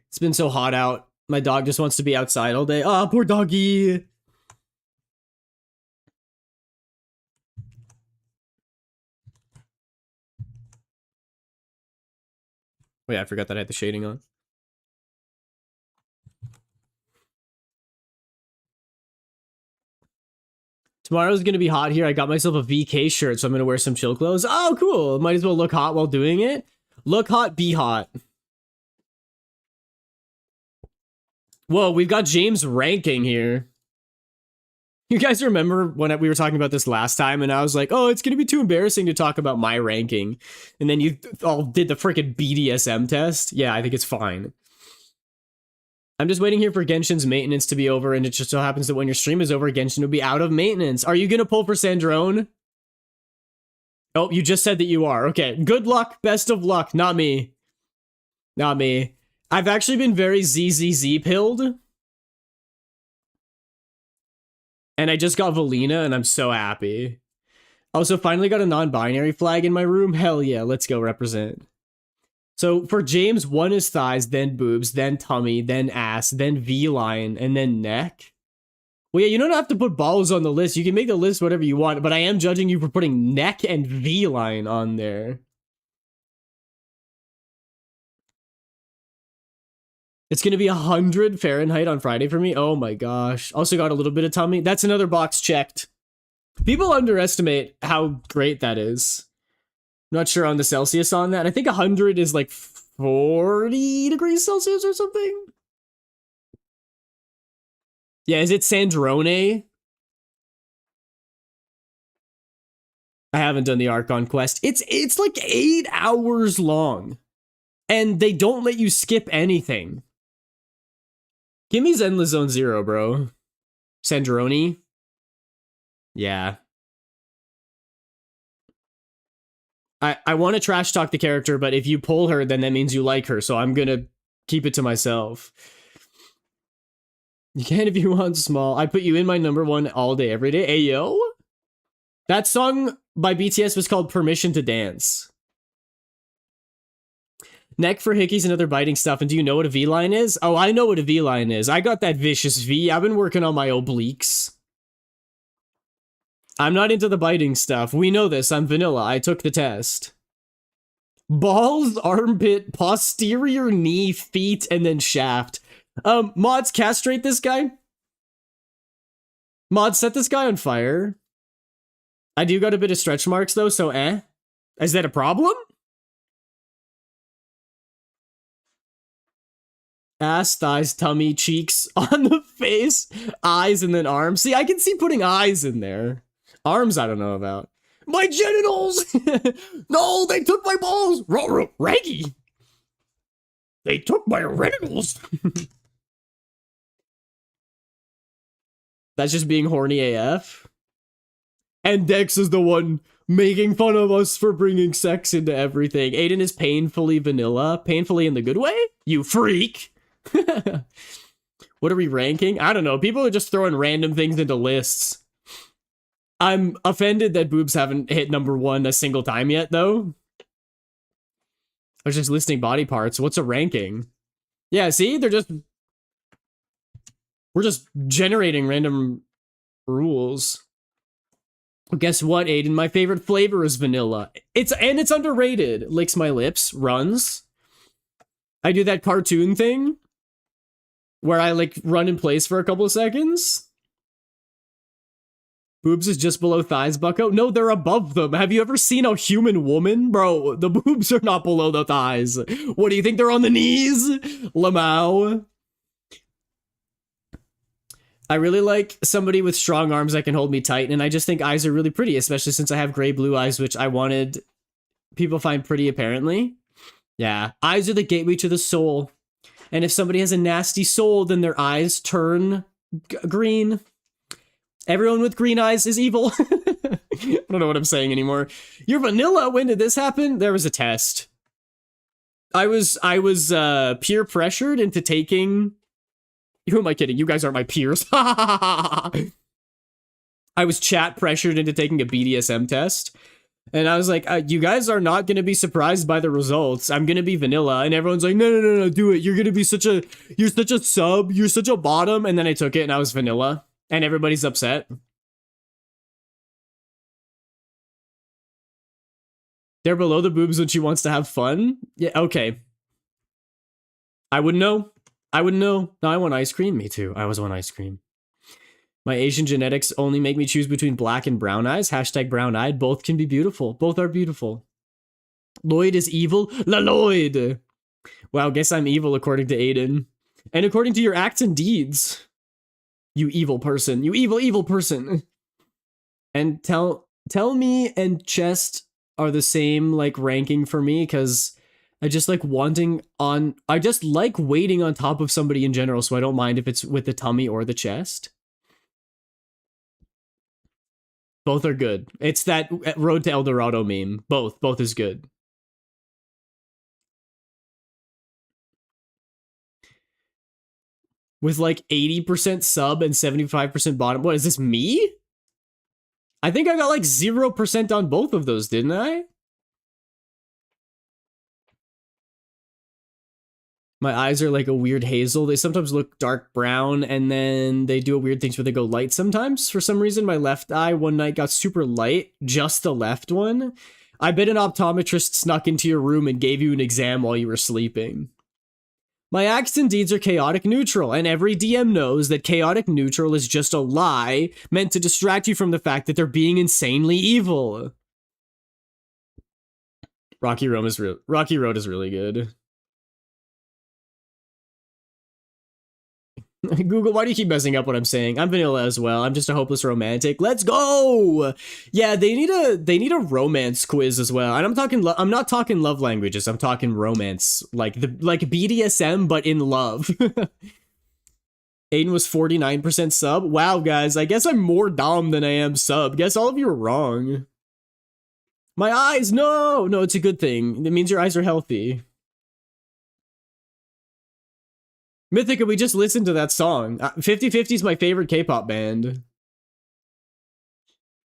It's been so hot out. My dog just wants to be outside all day. Oh, poor doggy. Oh yeah, I forgot that I had the shading on. Tomorrow's gonna be hot here. I got myself a VK shirt, so I'm gonna wear some chill clothes. Oh, cool. Might as well look hot while doing it. Look hot, be hot. Whoa, we've got James ranking here. You guys remember when we were talking about this last time and I was like, oh, it's going to be too embarrassing to talk about my ranking. And then you all did the freaking BDSM test. Yeah, I think it's fine. I'm just waiting here for Genshin's maintenance to be over, and it just so happens that when your stream is over, Genshin will be out of maintenance. Are you going to pull for Sandrone? Oh, you just said that you are. Okay, good luck, best of luck. Not me. Not me. I've actually been very ZZZ-pilled. And I just got Valina, and I'm so happy. Also, finally got a non-binary flag in my room. Hell yeah, let's go represent. So for James, 1 is thighs, then boobs, then tummy, then ass, then V-line, and then neck. Well, yeah, you don't have to put balls on the list. You can make the list whatever you want, but I am judging you for putting neck and V-line on there. It's gonna be 100 Fahrenheit on Friday for me. Oh my gosh. Also got a little bit of tummy. That's another box checked. People underestimate how great that is. Not sure on the Celsius on that. I think 100 is like 40 degrees Celsius or something. Yeah, is it Sandrone? I haven't done the Archon quest. It's like 8 hours long. And they don't let you skip anything. Give me Zenless Zone 0, bro. Sandrone? Yeah. I want to trash talk the character, but if you pull her, then that means you like her, so I'm gonna keep it to myself. You can if you want small. I put you in my #1 all day, every day. Ayo? That song by BTS was called Permission to Dance. Neck for hickeys and other biting stuff. And do you know what a V-line is? Oh, I know what a V-line is. I got that vicious V. I've been working on my obliques. I'm not into the biting stuff. We know this. I'm vanilla. I took the test. Balls, armpit, posterior knee, feet, and then shaft. Mods, castrate this guy. Mods, set this guy on fire. I do got a bit of stretch marks, though, so Is that a problem? Ass, thighs, tummy, cheeks, on the face, eyes, and then arms. See, I can see putting eyes in there. Arms, I don't know about. My genitals! No, they took my balls! Raggy! They took my genitals! That's just being horny AF. And Dex is the one making fun of us for bringing sex into everything. Aiden is painfully vanilla. Painfully in the good way? You freak! What are we ranking? I don't know. People are just throwing random things into lists. I'm offended that boobs haven't hit #1 a single time yet, though. I was just listing body parts. What's a ranking? Yeah, see? We're just generating random rules. Guess what, Aiden? My favorite flavor is vanilla. It's underrated. Licks my lips. Runs. I do that cartoon thing where I like run in place for a couple of seconds. Boobs is just below thighs, bucko. No, they're above them. Have you ever seen a human woman? Bro, the boobs are not below the thighs. What do you think? They're on the knees? Lamau. I really like somebody with strong arms that can hold me tight, and I just think eyes are really pretty, especially since I have gray-blue eyes, which I wanted people find pretty, apparently. Yeah, eyes are the gateway to the soul. And if somebody has a nasty soul, then their eyes turn green. Everyone with green eyes is evil. I don't know what I'm saying anymore. You're vanilla. When did this happen? There was a test. I was peer pressured into taking... Who am I kidding? You guys aren't my peers. I was chat pressured into taking a BDSM test. And I was like, you guys are not going to be surprised by the results. I'm going to be vanilla. And everyone's like, no, do it. You're going to be you're such a sub. You're such a bottom. And then I took it and I was vanilla. And everybody's upset. They're below the boobs when she wants to have fun? Yeah, okay. I wouldn't know. No, I want ice cream. Me too. I always want ice cream. My Asian genetics only make me choose between black and brown eyes. Hashtag brown-eyed. Both can be beautiful. Both are beautiful. Lloyd is evil. La Lloyd. Wow, guess I'm evil according to Aiden. And according to your acts and deeds. You evil person. You evil person. And tell me and chest are the same, like, ranking for me, because I just like I just like waiting on top of somebody in general, so I don't mind if it's with the tummy or the chest. Both are good. It's that Road to El Dorado meme. Both is good. With like 80% sub and 75% bottom. What, is this me? I think I got like 0% on both of those, didn't I? My eyes are like a weird hazel. They sometimes look dark brown, and then they do weird things where they go light sometimes. For some reason, my left eye one night got super light, just the left one. I bet an optometrist snuck into your room and gave you an exam while you were sleeping. My acts and deeds are chaotic neutral, and every DM knows that chaotic neutral is just a lie meant to distract you from the fact that they're being insanely evil. Rocky Road is really good. Google, why do you keep messing up what I'm saying? I'm vanilla as well. I'm just a hopeless romantic. Let's go. Yeah, they need a romance quiz as well. And I'm not talking love languages. I'm talking romance, like BDSM but in love. Aiden was 49% sub. Wow, guys, I guess I'm more dom than I am sub. Guess all of you are wrong. My eyes, no, it's a good thing. It means your eyes are healthy. Mythica, we just listened to that song. 50/50 is my favorite K-pop band.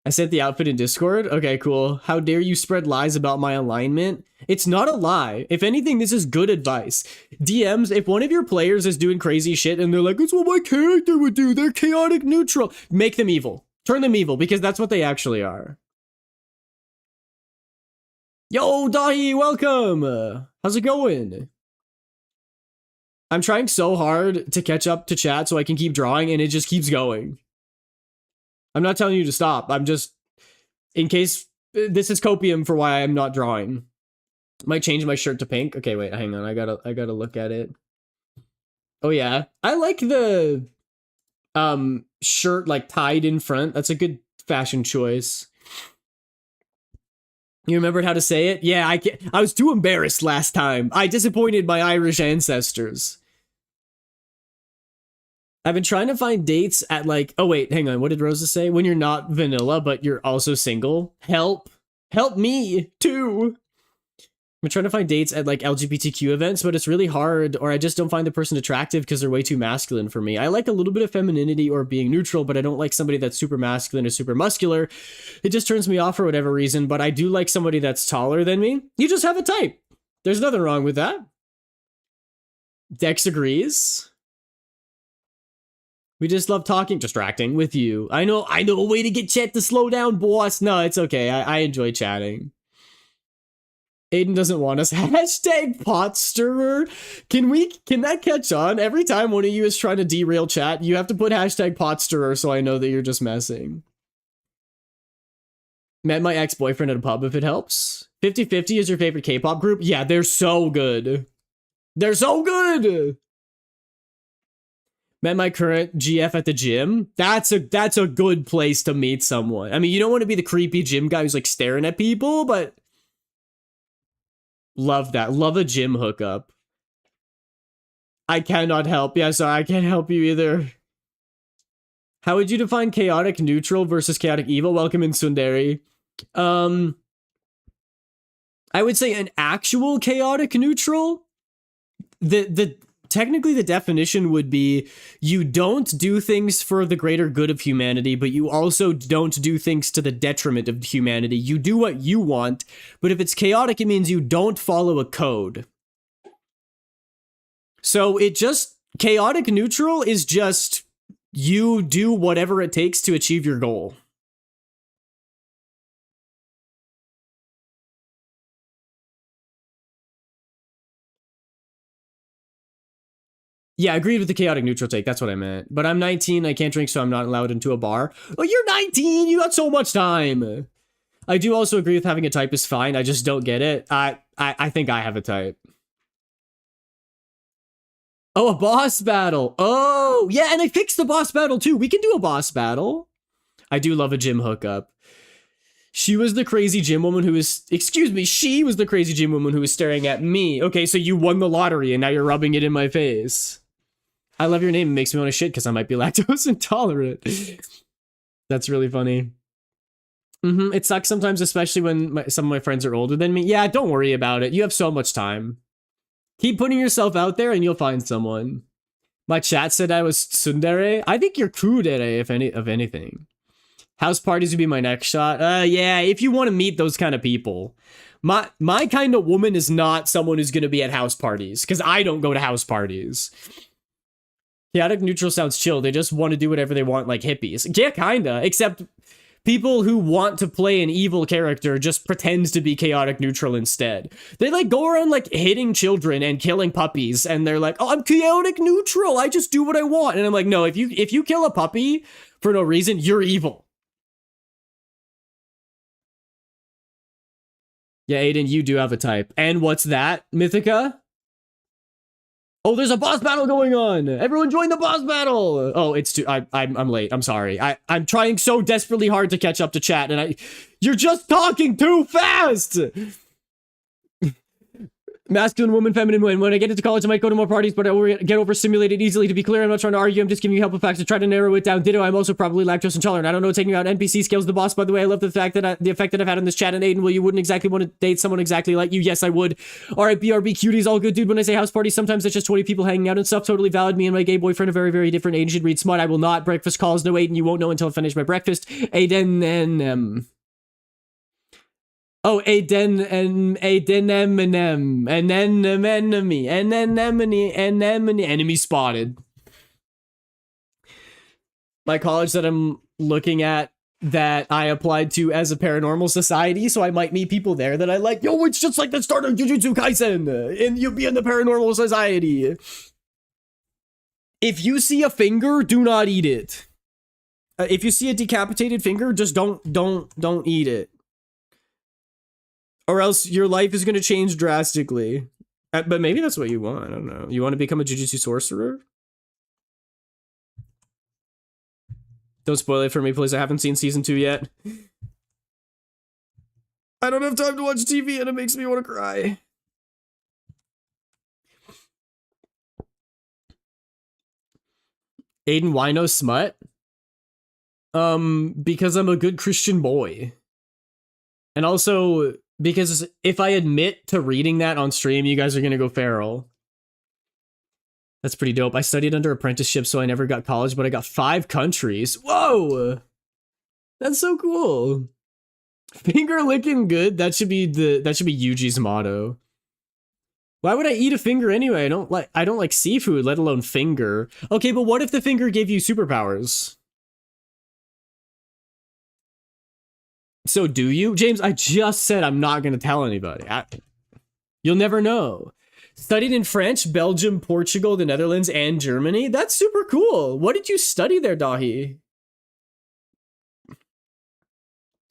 I sent the outfit in Discord. Okay, cool. How dare you spread lies about my alignment? It's not a lie. If anything, this is good advice. DMs, if one of your players is doing crazy shit and they're like, it's what my character would do, they're chaotic neutral, make them evil. Turn them evil, because that's what they actually are. Yo, Dahi, welcome! How's it going? I'm trying so hard to catch up to chat so I can keep drawing, and it just keeps going. I'm not telling you to stop. I'm just, in case this is copium for why I'm not drawing. Might change my shirt to pink. Okay, wait, hang on. I gotta look at it. Oh yeah, I like the shirt like tied in front. That's a good fashion choice. You remembered how to say it? Yeah, I was too embarrassed last time. I disappointed my Irish ancestors. I've been trying to find dates at like, oh wait, hang on. What did Rosa say? When you're not vanilla, but you're also single. Help me too. I'm trying to find dates at like LGBTQ events, but it's really hard, or I just don't find the person attractive because they're way too masculine for me. I like a little bit of femininity or being neutral, but I don't like somebody that's super masculine or super muscular. It just turns me off for whatever reason, but I do like somebody that's taller than me. You just have a type. There's nothing wrong with that. Dex agrees. We just love talking, distracting with you. I know a way to get chat to slow down, boss. No, it's okay. I enjoy chatting. Aiden doesn't want us. Hashtag pot stirrer. Can that catch on? Every time one of you is trying to derail chat, you have to put hashtag pot stirrer so I know that you're just messing. Met my ex-boyfriend at a pub if it helps. 50/50 is your favorite K-pop group? Yeah, they're so good. They're so good! Met my current GF at the gym. That's a good place to meet someone. I mean, you don't want to be the creepy gym guy who's like staring at people, but love that. Love a gym hookup. I cannot help. Yeah, sorry, I can't help you either. How would you define chaotic neutral versus chaotic evil? Welcome in, Sundari. I would say an actual chaotic neutral. Technically the definition would be you don't do things for the greater good of humanity, but you also don't do things to the detriment of humanity. You do what you want, but if it's chaotic, it means you don't follow a code. So chaotic neutral is just you do whatever it takes to achieve your goal. Yeah, agreed with the chaotic neutral take. That's what I meant. But I'm 19. I can't drink, so I'm not allowed into a bar. Oh, you're 19. You got so much time. I do also agree with having a type is fine. I just don't get it. I think I have a type. Oh, a boss battle. Oh, yeah, and I fixed the boss battle too. We can do a boss battle. I do love a gym hookup. She was the crazy gym woman who was, she was the crazy gym woman who was staring at me. Okay, so you won the lottery and now you're rubbing it in my face. I love your name. It makes me want to shit because I might be lactose intolerant. That's really funny. It sucks sometimes, especially when some of my friends are older than me. Yeah, don't worry about it. You have so much time. Keep putting yourself out there and you'll find someone. My chat said I was tsundere. I think you're kudere, if anything. House parties would be my next shot. Yeah, if you want to meet those kind of people. My kind of woman is not someone who's going to be at house parties, because I don't go to house parties. Chaotic neutral sounds chill. They just want to do whatever they want, like hippies. Yeah, kinda. Except people who want to play an evil character just pretend to be chaotic neutral instead. They like go around like hitting children and killing puppies, and they're like, "Oh, I'm chaotic neutral. I just do what I want." And I'm like, "No, if you kill a puppy for no reason, you're evil." Yeah, Aiden, you do have a type. And what's that, Mythica? Oh, there's a boss battle going on. Everyone join the boss battle. Oh, it's too. I'm late. I'm sorry. I'm trying so desperately hard to catch up to chat, and you're just talking too fast. Masculine, woman, feminine, when I get into college, I might go to more parties, but I will get overstimulated easily. To be clear, I'm not trying to argue. I'm just giving you helpful facts to try to narrow it down. Ditto, I'm also probably lactose intolerant. I don't know taking out NPC skills the boss, by the way. I love the fact that the effect that I've had on this chat. And Aiden, well, you wouldn't exactly want to date someone exactly like you. Yes, I would. All right, BRB cuties, all good, dude. When I say house parties, sometimes it's just 20 people hanging out and stuff. Totally valid. Me and my gay boyfriend are very, very different. Aiden should read smut. I will not. Breakfast calls. No, Aiden, you won't know until I finish my breakfast. Aiden and Oh, Aiden Eminem, and then enemy, and then enemy spotted. My college that I'm looking at that I applied to as a paranormal society, so I might meet people there that I like. Yo, it's just like the start of Jujutsu Kaisen, and you'll be in the paranormal society. If you see a finger, do not eat it. If you see a decapitated finger, just don't eat it. Or else your life is going to change drastically. But maybe that's what you want. I don't know. You want to become a Jujutsu sorcerer? Don't spoil it for me, please. I haven't seen season 2 yet. I don't have time to watch TV and it makes me want to cry. Aiden, why no smut? Because I'm a good Christian boy. And also, because if I admit to reading that on stream, you guys are gonna go feral. That's pretty dope. I studied under apprenticeship, so I never got college, but I got 5 countries. Whoa! That's so cool. Finger licking good. That should be Yuji's motto. Why would I eat a finger anyway? I don't like seafood, let alone finger. Okay, but what if the finger gave you superpowers? So do you? James, I just said I'm not going to tell anybody. You'll never know. Studied in French, Belgium, Portugal, the Netherlands, and Germany. That's super cool. What did you study there, Dahi?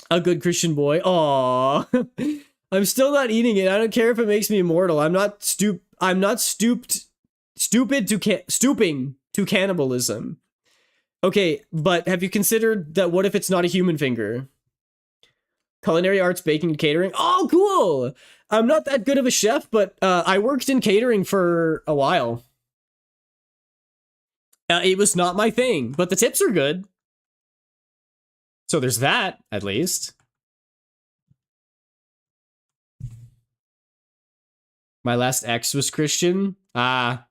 A good Christian boy. Aww. I'm still not eating it. I don't care if it makes me immortal. I'm not stooping to cannibalism. Okay, but have you considered that what if it's not a human finger? Culinary arts, baking, and catering. Oh, cool! I'm not that good of a chef, but I worked in catering for a while. It was not my thing, but the tips are good. So there's that, at least. My last ex was Christian. Ah.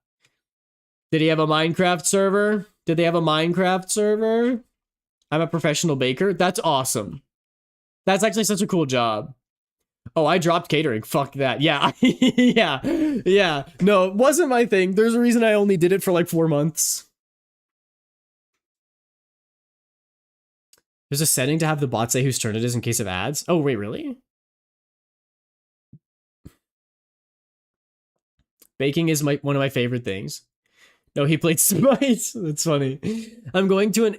Did he have a Minecraft server? Did they have a Minecraft server? I'm a professional baker. That's awesome. That's actually such a cool job. Oh, I dropped catering. Fuck that. Yeah. yeah. No, it wasn't my thing. There's a reason I only did it for like 4 months. There's a setting to have the bot say whose turn it is in case of ads. Oh, wait, really? Baking is one of my favorite things. No, he played Smite. That's funny. I'm going to an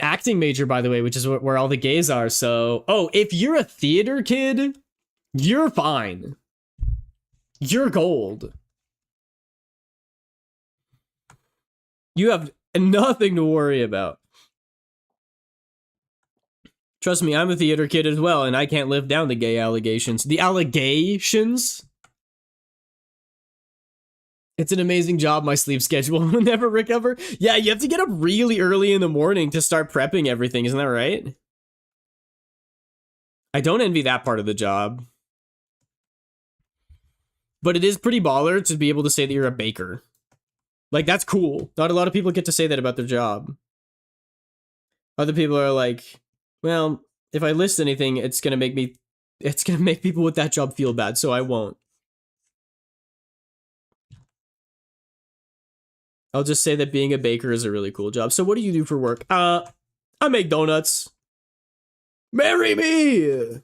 acting major, by the way, which is where all the gays are. So, oh, if you're a theater kid, you're fine. You're gold. You have nothing to worry about. Trust me, I'm a theater kid as well, and I can't live down the gay allegations. The allegations? It's an amazing job, my sleep schedule will never recover. Yeah, you have to get up really early in the morning to start prepping everything, isn't that right? I don't envy that part of the job. But it is pretty baller to be able to say that you're a baker. Like, that's cool. Not a lot of people get to say that about their job. Other people are like, well, if I list anything, it's gonna make people with that job feel bad, so I won't. I'll just say that being a baker is a really cool job. So what do you do for work? I make donuts. Marry me!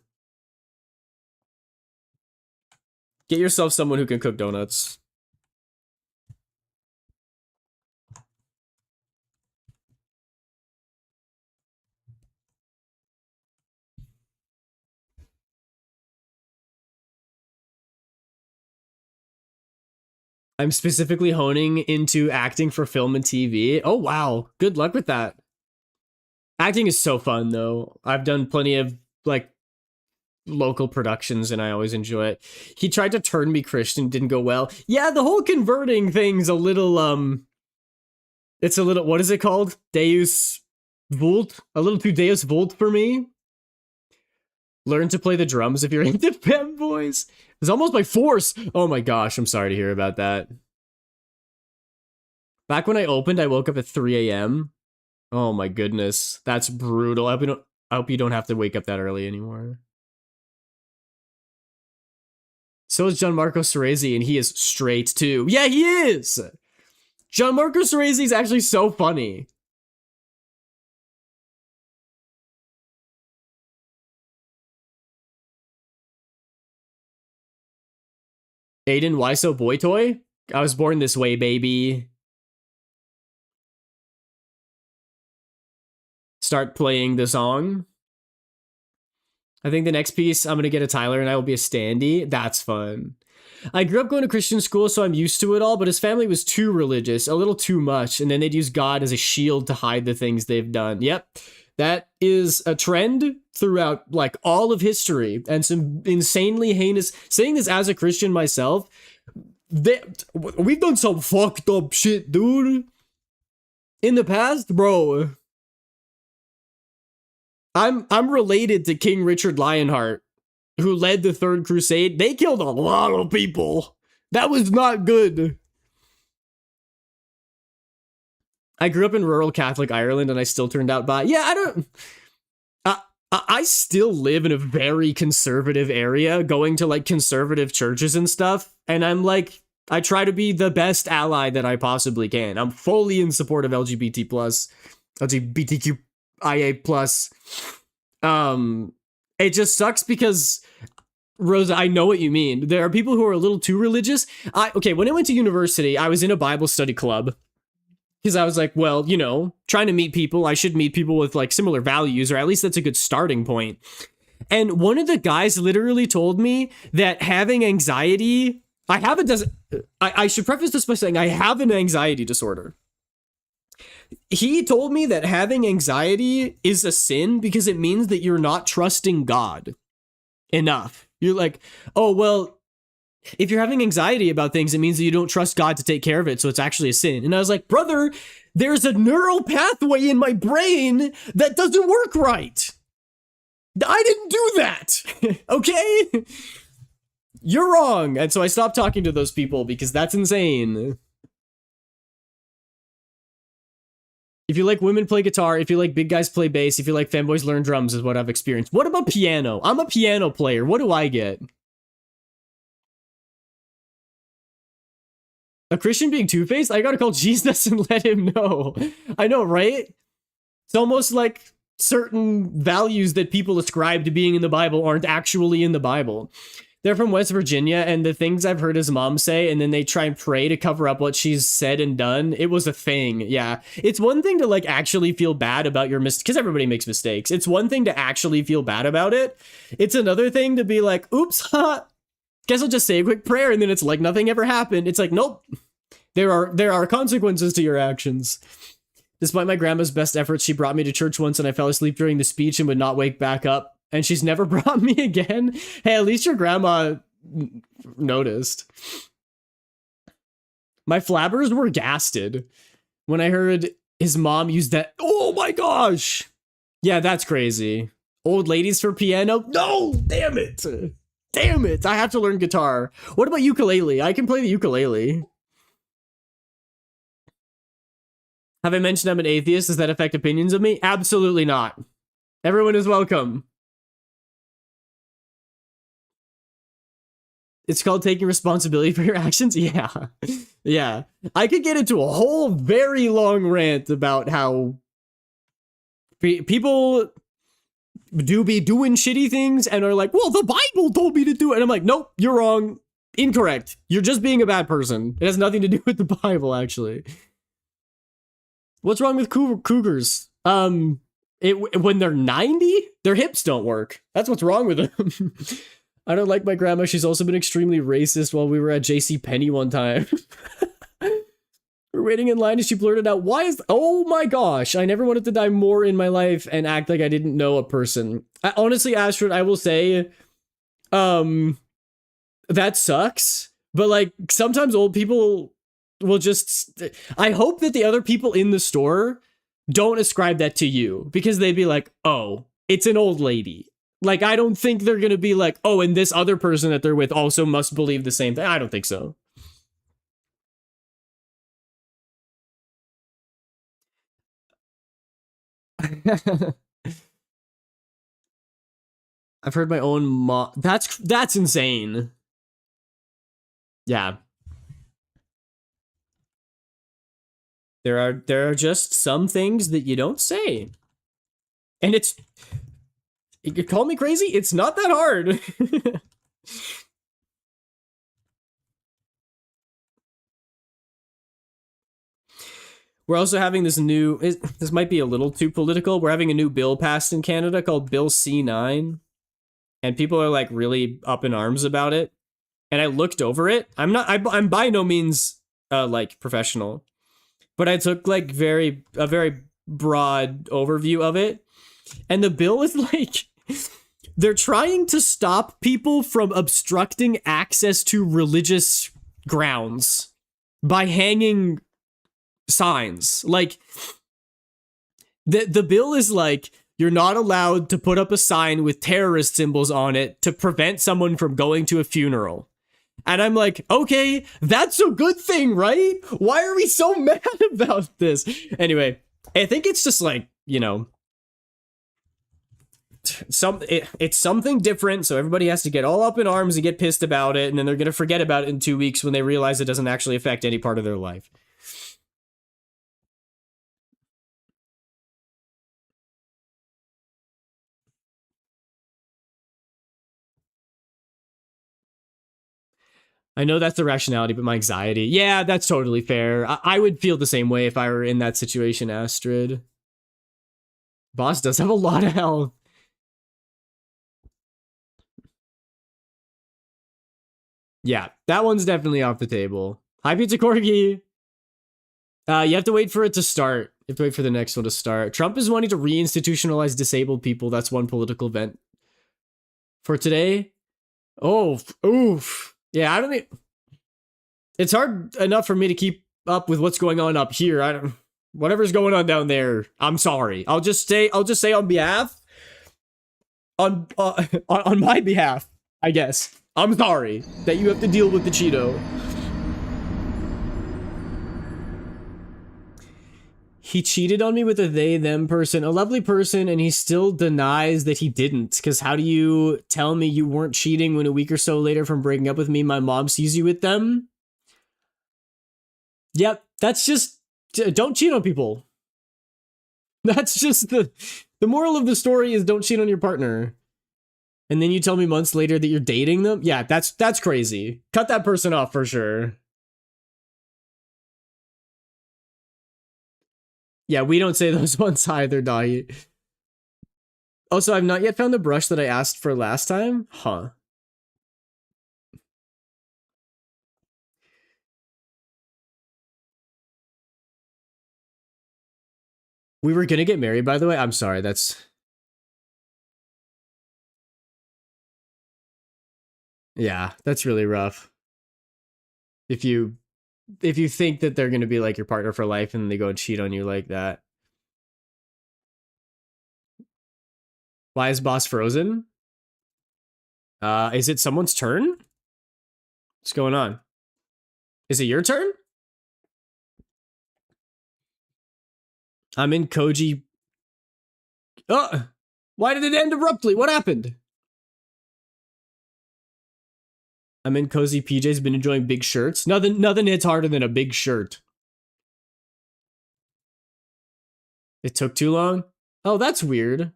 Get yourself someone who can cook donuts. I'm specifically honing into acting for film and TV. Oh, wow. Good luck with that. Acting is so fun, though. I've done plenty of, like, local productions, and I always enjoy it. He tried to turn me Christian, didn't go well. Yeah, the whole converting thing's a little, it's a little, what is it called? Deus Vult? A little too Deus Vult for me. Learn to play the drums if you're into femboys. It's almost by force. Oh my gosh, I'm sorry to hear about that. Back when I opened, I woke up at 3 a.m. Oh my goodness, that's brutal. I hope you don't have to wake up that early anymore. So is Gianmarco Cerezi, and he is straight too. Yeah, he is! Gianmarco Cerezi is actually so funny. Aiden, why so boy toy? I was born this way, baby. Start playing the song. I think the next piece, I'm gonna get a Tyler and I will be a standee. That's fun. I grew up going to Christian school, so I'm used to it all, but his family was too religious, a little too much, and then they'd use God as a shield to hide the things they've done. Yep, that is a trend throughout, like, all of history, and some insanely heinous, saying this as a Christian myself, we've done some fucked up shit, dude. In the past, bro. I'm related to King Richard Lionheart, who led the Third Crusade. They killed a lot of people. That was not good. I grew up in rural Catholic Ireland, and I still turned out bi. Yeah, I still live in a very conservative area, going to, like, conservative churches and stuff, and I'm like, I try to be the best ally that I possibly can. I'm fully in support of LGBTQIA+. It just sucks because, Rosa, I know what you mean. There are people who are a little too religious. Okay, when I went to university, I was in a Bible study club because I was like, well, you know, trying to meet people, I should meet people with, like, similar values, or at least that's a good starting point. And one of the guys literally told me that having anxiety, I should preface this by saying I have an anxiety disorder. He told me that having anxiety is a sin because it means that you're not trusting God enough. You're like, oh, well, if you're having anxiety about things, it means that you don't trust God to take care of it, so it's actually a sin. And I was like, brother, there's a neural pathway in my brain that doesn't work right. I didn't do that, okay? You're wrong. And so I stopped talking to those people because that's insane. If you like women play guitar, if you like big guys play bass, if you like fanboys learn drums is what I've experienced. What about piano? I'm a piano player. What do I get? A Christian being two-faced? I gotta call Jesus and let him know. I know, right? It's almost like certain values that people ascribe to being in the Bible aren't actually in the Bible. They're from West Virginia, and the things I've heard his mom say, and then they try and pray to cover up what she's said and done, it was a thing, yeah. It's one thing to, like, actually feel bad about your mistakes, because everybody makes mistakes. It's one thing to actually feel bad about it. It's another thing to be like, oops, ha, guess I'll just say a quick prayer, and then it's like nothing ever happened. It's like, nope, there are consequences to your actions. Despite my grandma's best efforts, she brought me to church once, and I fell asleep during the speech and would not wake back up. And she's never brought me again. Hey, at least your grandma noticed. My flabbers were gasted when I heard his mom use that. Oh my gosh. Yeah, that's crazy. Old ladies for piano? No, damn it. Damn it. I have to learn guitar. What about ukulele? I can play the ukulele. Have I mentioned I'm an atheist? Does that affect opinions of me? Absolutely not. Everyone is welcome. It's called taking responsibility for your actions? Yeah. Yeah. I could get into a whole very long rant about how people do be doing shitty things and are like, well, the Bible told me to do it. And I'm like, nope, you're wrong. Incorrect. You're just being a bad person. It has nothing to do with the Bible, actually. What's wrong with cougars? When they're 90, their hips don't work. That's what's wrong with them. I don't like my grandma. She's also been extremely racist while we were at JCPenney one time. We're waiting in line and she blurted out, oh my gosh, I never wanted to die more in my life and act like I didn't know a person. Honestly, Astrid, I will say, that sucks. But like, sometimes old people will just, I hope that the other people in the store don't ascribe that to you, because they'd be like, oh, it's an old lady. Like, I don't think they're going to be like, oh, and this other person that they're with also must believe the same thing. I don't think so. I've heard my own mom. That's insane. Yeah. There are just some things that you don't say. And you could call me crazy, it's not that hard. We're also having this might be a little too political. We're having a new bill passed in Canada called Bill C9. And people are like really up in arms about it. And I looked over it. I'm by no means like professional, but I took like a very broad overview of it. And the bill is like, they're trying to stop people from obstructing access to religious grounds by hanging signs. Like, the bill is like, you're not allowed to put up a sign with terrorist symbols on it to prevent someone from going to a funeral. And I'm like, okay, that's a good thing, right? Why are we so mad about this? Anyway, I think it's just like, you know, it's something different, so everybody has to get all up in arms and get pissed about it, and then they're going to forget about it in 2 weeks when they realize it doesn't actually affect any part of their life. I know that's the rationality, but my anxiety. Yeah, that's totally fair. I would feel the same way if I were in that situation, Astrid. Boss does have a lot of health. Yeah, that one's definitely off the table. Hi, Pizza Corgi. You have to wait for it to start. You have to wait for the next one to start. Trump is wanting to reinstitutionalize disabled people. That's one political event. For today? Oh, oof. Yeah, I don't think... It's hard enough for me to keep up with what's going on up here. I don't... Whatever's going on down there, I'm sorry. I'll just say on behalf... on my behalf, I guess. I'm sorry that you have to deal with the Cheeto. He cheated on me with a they-them person, a lovely person, and he still denies that he didn't. Because how do you tell me you weren't cheating when a week or so later from breaking up with me, my mom sees you with them? Yep, that's just... Don't cheat on people. That's just the moral of the story is don't cheat on your partner. And then you tell me months later that you're dating them? Yeah, that's crazy. Cut that person off for sure. Yeah, we don't say those ones either, Dahi. Also, I've not yet found the brush that I asked for last time. Huh. We were gonna get married, by the way. I'm sorry, that's... Yeah, that's really rough. If you think that they're gonna be like your partner for life and they go and cheat on you like that. Why is boss frozen? Is it someone's turn? What's going on? Is it your turn? I'm in Koji. Oh, why did it end abruptly? What happened? I'm in cozy PJs, been enjoying big shirts. Nothing hits harder than a big shirt. It took too long? Oh, that's weird.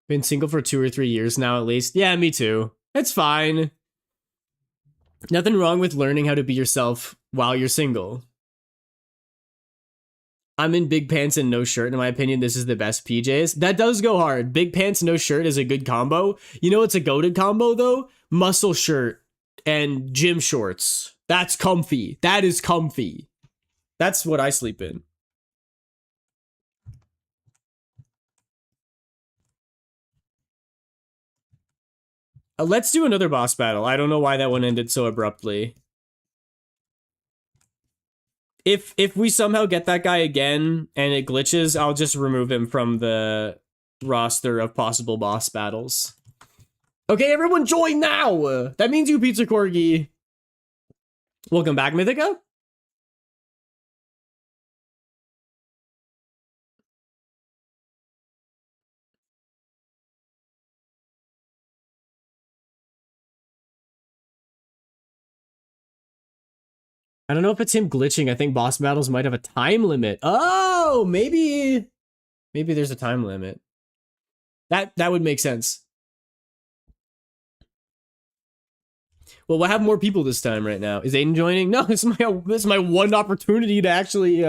Been single for 2 or 3 years now, at least. Yeah, me too. It's fine. Nothing wrong with learning how to be yourself while you're single. I'm in big pants and no shirt. In my opinion, this is the best PJs. That does go hard. Big pants, no shirt is a good combo. You know what's a goated combo, though? Muscle shirt and gym shorts. That's comfy. That is comfy. That's what I sleep in. Let's do another boss battle. I don't know why that one ended so abruptly. If we somehow get that guy again and it glitches, I'll just remove him from the roster of possible boss battles. Okay, everyone join now! That means you, Pizza Corgi. Welcome back, Mythica. I don't know if it's him glitching. I think boss battles might have a time limit. Oh, maybe there's a time limit. That would make sense. Well, we'll have more people this time right now. Is Aiden joining? No, this is my one opportunity to actually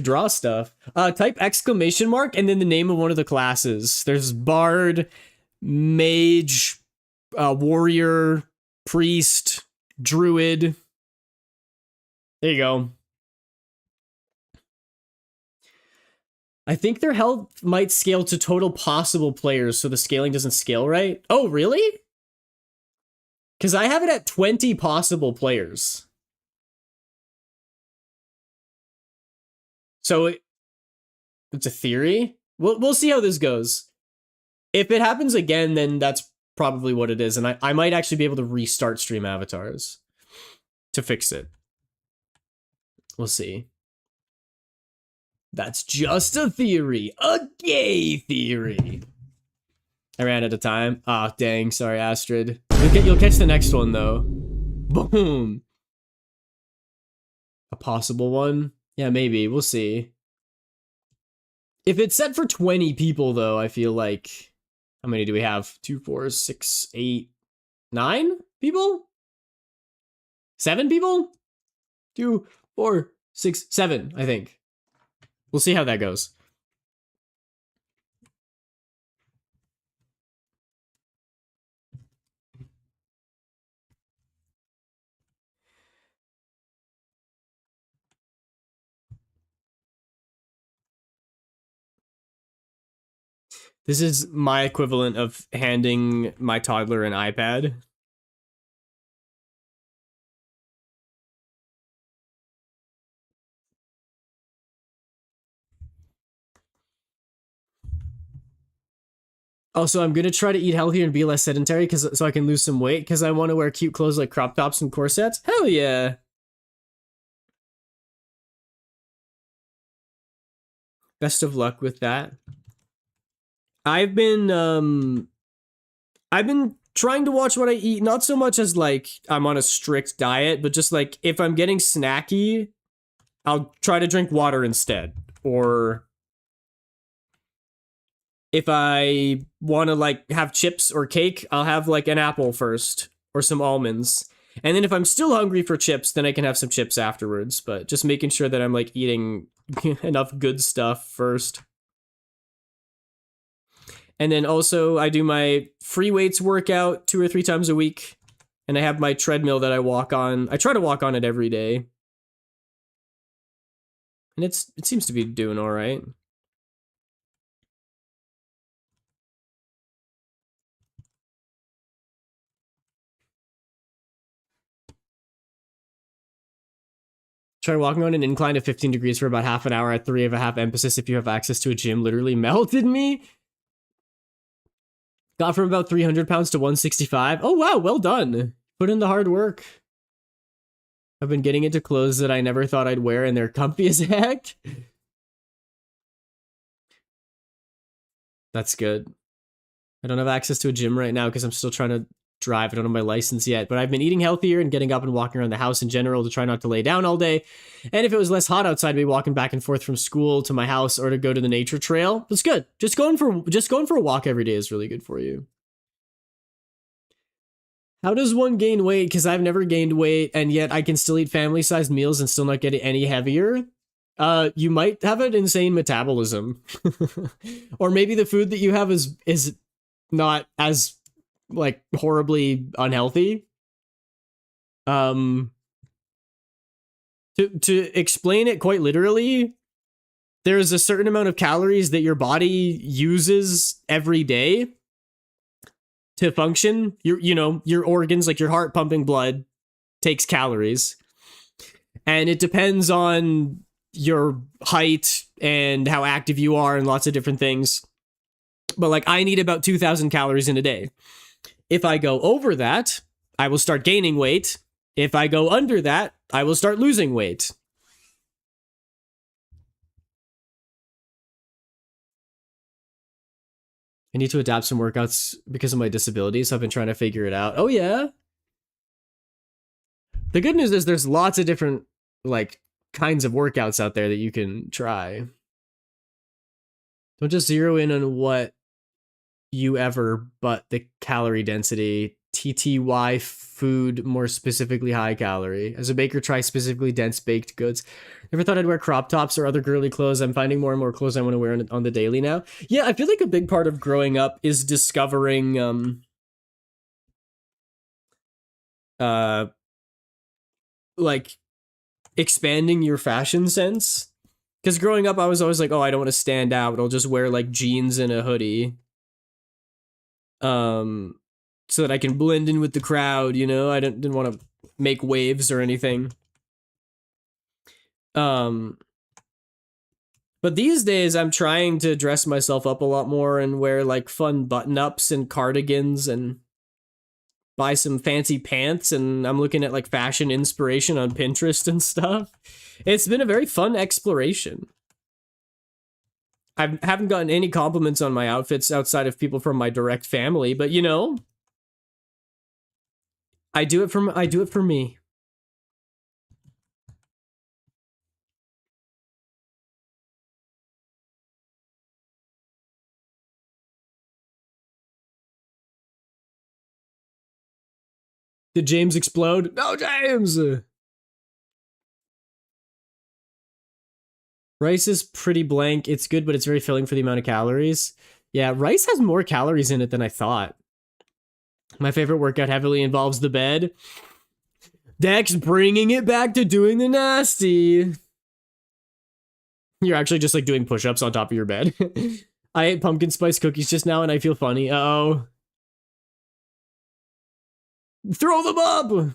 draw stuff. Type exclamation mark and then the name of one of the classes. There's Bard, Mage, Warrior, Priest, Druid. There you go. I think their health might scale to total possible players, so the scaling doesn't scale right. Oh, really? Because I have it at 20 possible players. So it's a theory. We'll see how this goes. If it happens again, then that's probably what it is, and I might actually be able to restart stream avatars to fix it. We'll see. That's just a theory. A gay theory. I ran out of time. Ah, dang. Sorry, Astrid. You'll catch the next one, though. Boom. A possible one? Yeah, maybe. We'll see. If it's set for 20 people, though, I feel like... How many do we have? 2, 4, 6, 8, 9 people? 7 people? 2, 4, 6, 7, I think. We'll see how that goes. This is my equivalent of handing my toddler an iPad. Also, I'm gonna try to eat healthier and be less sedentary so I can lose some weight because I want to wear cute clothes like crop tops and corsets. Hell yeah! Best of luck with that. I've been trying to watch what I eat, not so much as like I'm on a strict diet, but just like if I'm getting snacky, I'll try to drink water instead. Or if I want to like have chips or cake, I'll have like an apple first or some almonds. And then if I'm still hungry for chips, then I can have some chips afterwards, but just making sure that I'm like eating enough good stuff first. And then also I do my free weights workout 2 or 3 times a week. And I have my treadmill that I walk on. I try to walk on it every day. And it seems to be doing all right. Try walking on an incline of 15 degrees for about half an hour at 3.5 emphasis if you have access to a gym. Literally melted me. Got from about 300 pounds to 165. Oh, wow. Well done. Put in the hard work. I've been getting into clothes that I never thought I'd wear, and they're comfy as heck. That's good. I don't have access to a gym right now because I'm still trying to drive. I don't have my license yet, but I've been eating healthier and getting up and walking around the house in general to try not to lay down all day. And if it was less hot outside, I'd be walking back and forth from school to my house or to go to the nature trail. It's good. Just going for a walk every day is really good for you. How does one gain weight? Because I've never gained weight, and yet I can still eat family-sized meals and still not get any heavier. You might have an insane metabolism. Or maybe the food that you have is not as, like, horribly unhealthy. To explain it quite literally, there's a certain amount of calories that your body uses every day to function. Your organs, like your heart pumping blood, takes calories. And it depends on your height and how active you are and lots of different things. But like, I need about 2,000 calories in a day. If I go over that, I will start gaining weight. If I go under that, I will start losing weight. I need to adapt some workouts because of my disability, so I've been trying to figure it out. Oh, yeah? The good news is there's lots of different, like, kinds of workouts out there that you can try. Don't just zero in on what you ever, but the calorie density. TTY food, more specifically high calorie. As a baker, try specifically dense baked goods. Never thought I'd wear crop tops or other girly clothes. I'm finding more and more clothes I want to wear on the daily now. Yeah, I feel like a big part of growing up is discovering like expanding your fashion sense. Because growing up, I was always like, oh, I don't want to stand out. I'll just wear like jeans and a hoodie. So that I can blend in with the crowd, you know? I didn't want to make waves or anything. But these days, I'm trying to dress myself up a lot more and wear like fun button-ups and cardigans and buy some fancy pants, and I'm looking at like fashion inspiration on Pinterest and stuff. It's been a very fun exploration. I haven't gotten any compliments on my outfits outside of people from my direct family, but you know, I do it for me. Did James explode? No, James! Rice is pretty blank. It's good, but it's very filling for the amount of calories. Yeah, rice has more calories in it than I thought. My favorite workout heavily involves the bed. Dex bringing it back to doing the nasty. You're actually just like doing push-ups on top of your bed. I ate pumpkin spice cookies just now and I feel funny. Uh-oh. Throw them up!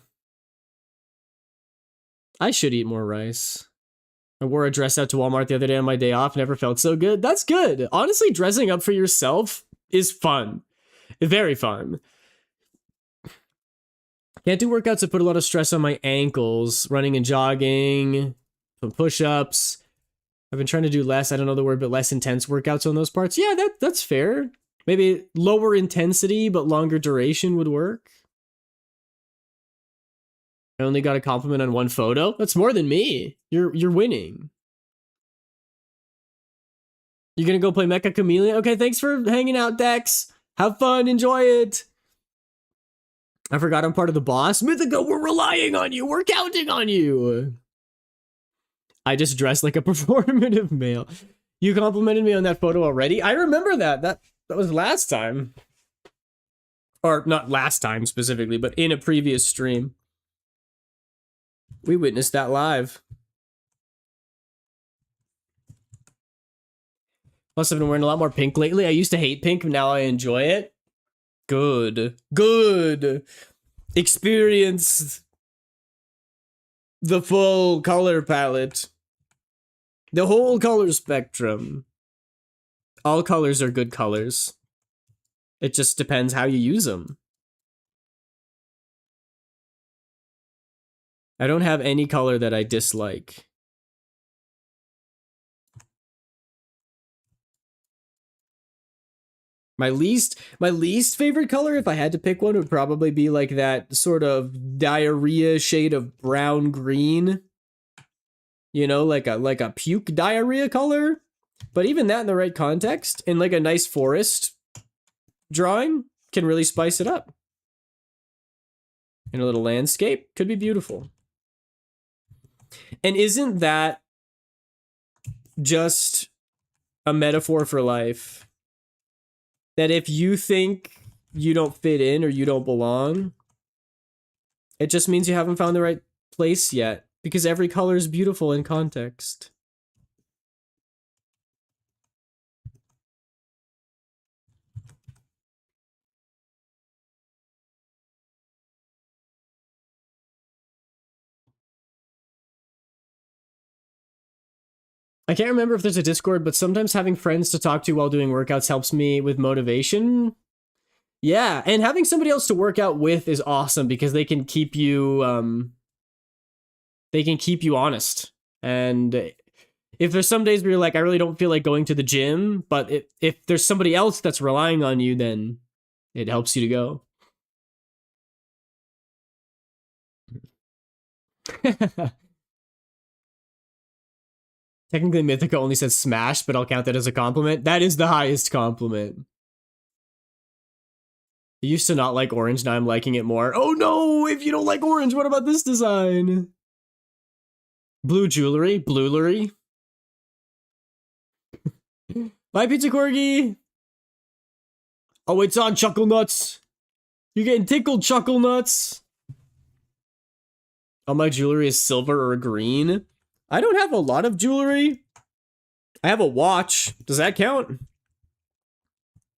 I should eat more rice. I wore a dress out to Walmart the other day on my day off. Never felt so good. That's good. Honestly, dressing up for yourself is fun. Very fun. Can't do workouts that put a lot of stress on my ankles. Running and jogging, some push-ups. I've been trying to do less, I don't know the word, but less intense workouts on those parts. Yeah, that's fair. Maybe lower intensity, but longer duration would work. I only got a compliment on one photo. That's more than me. You're winning. You're gonna go play Mecha Chameleon? Okay, thanks for hanging out, Dex. Have fun, enjoy it. I forgot I'm part of the boss. Mythica, we're relying on you. We're counting on you. I just dressed like a performative male. You complimented me on that photo already? I remember that. That was last time. Or not last time specifically, but in a previous stream. We witnessed that live. Plus, I've been wearing a lot more pink lately. I used to hate pink, but now I enjoy it. Good. Good. Experience the full color palette. The whole color spectrum. All colors are good colors. It just depends how you use them. I don't have any color that I dislike. My least favorite color, if I had to pick one, would probably be like that sort of diarrhea shade of brown green. You know, like a puke diarrhea color. But even that in the right context, in like a nice forest drawing, can really spice it up. In a little landscape, could be beautiful. And isn't that just a metaphor for life? That if you think you don't fit in or you don't belong, it just means you haven't found the right place yet, because every color is beautiful in context. I can't remember if there's a Discord, but sometimes having friends to talk to while doing workouts helps me with motivation. Yeah, and having somebody else to work out with is awesome because they can keep you honest. And if there's some days where you're like, I really don't feel like going to the gym, but if there's somebody else that's relying on you, then it helps you to go. Technically, Mythica only says smash, but I'll count that as a compliment. That is the highest compliment. I used to not like orange, now I'm liking it more. Oh no, if you don't like orange, what about this design? Blue jewelry, bluelery. Bye, Pizza Corgi. Oh, it's on Chuckle Nuts. You're getting tickled, Chuckle Nuts. All my jewelry is silver or green. I don't have a lot of jewelry. I have a watch. Does that count?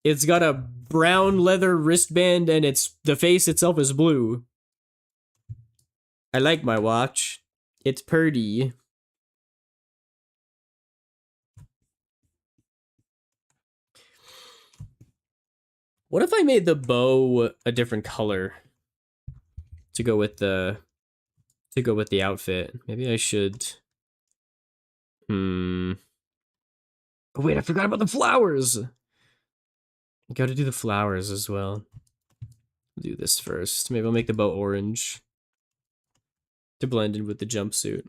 It's got a brown leather wristband and the face itself is blue. I like my watch. It's pretty. What if I made the bow a different color to go with the outfit? Maybe I should. Oh wait, I forgot about the flowers. Got to do the flowers as well. Do this first. Maybe I'll make the bow orange to blend in with the jumpsuit.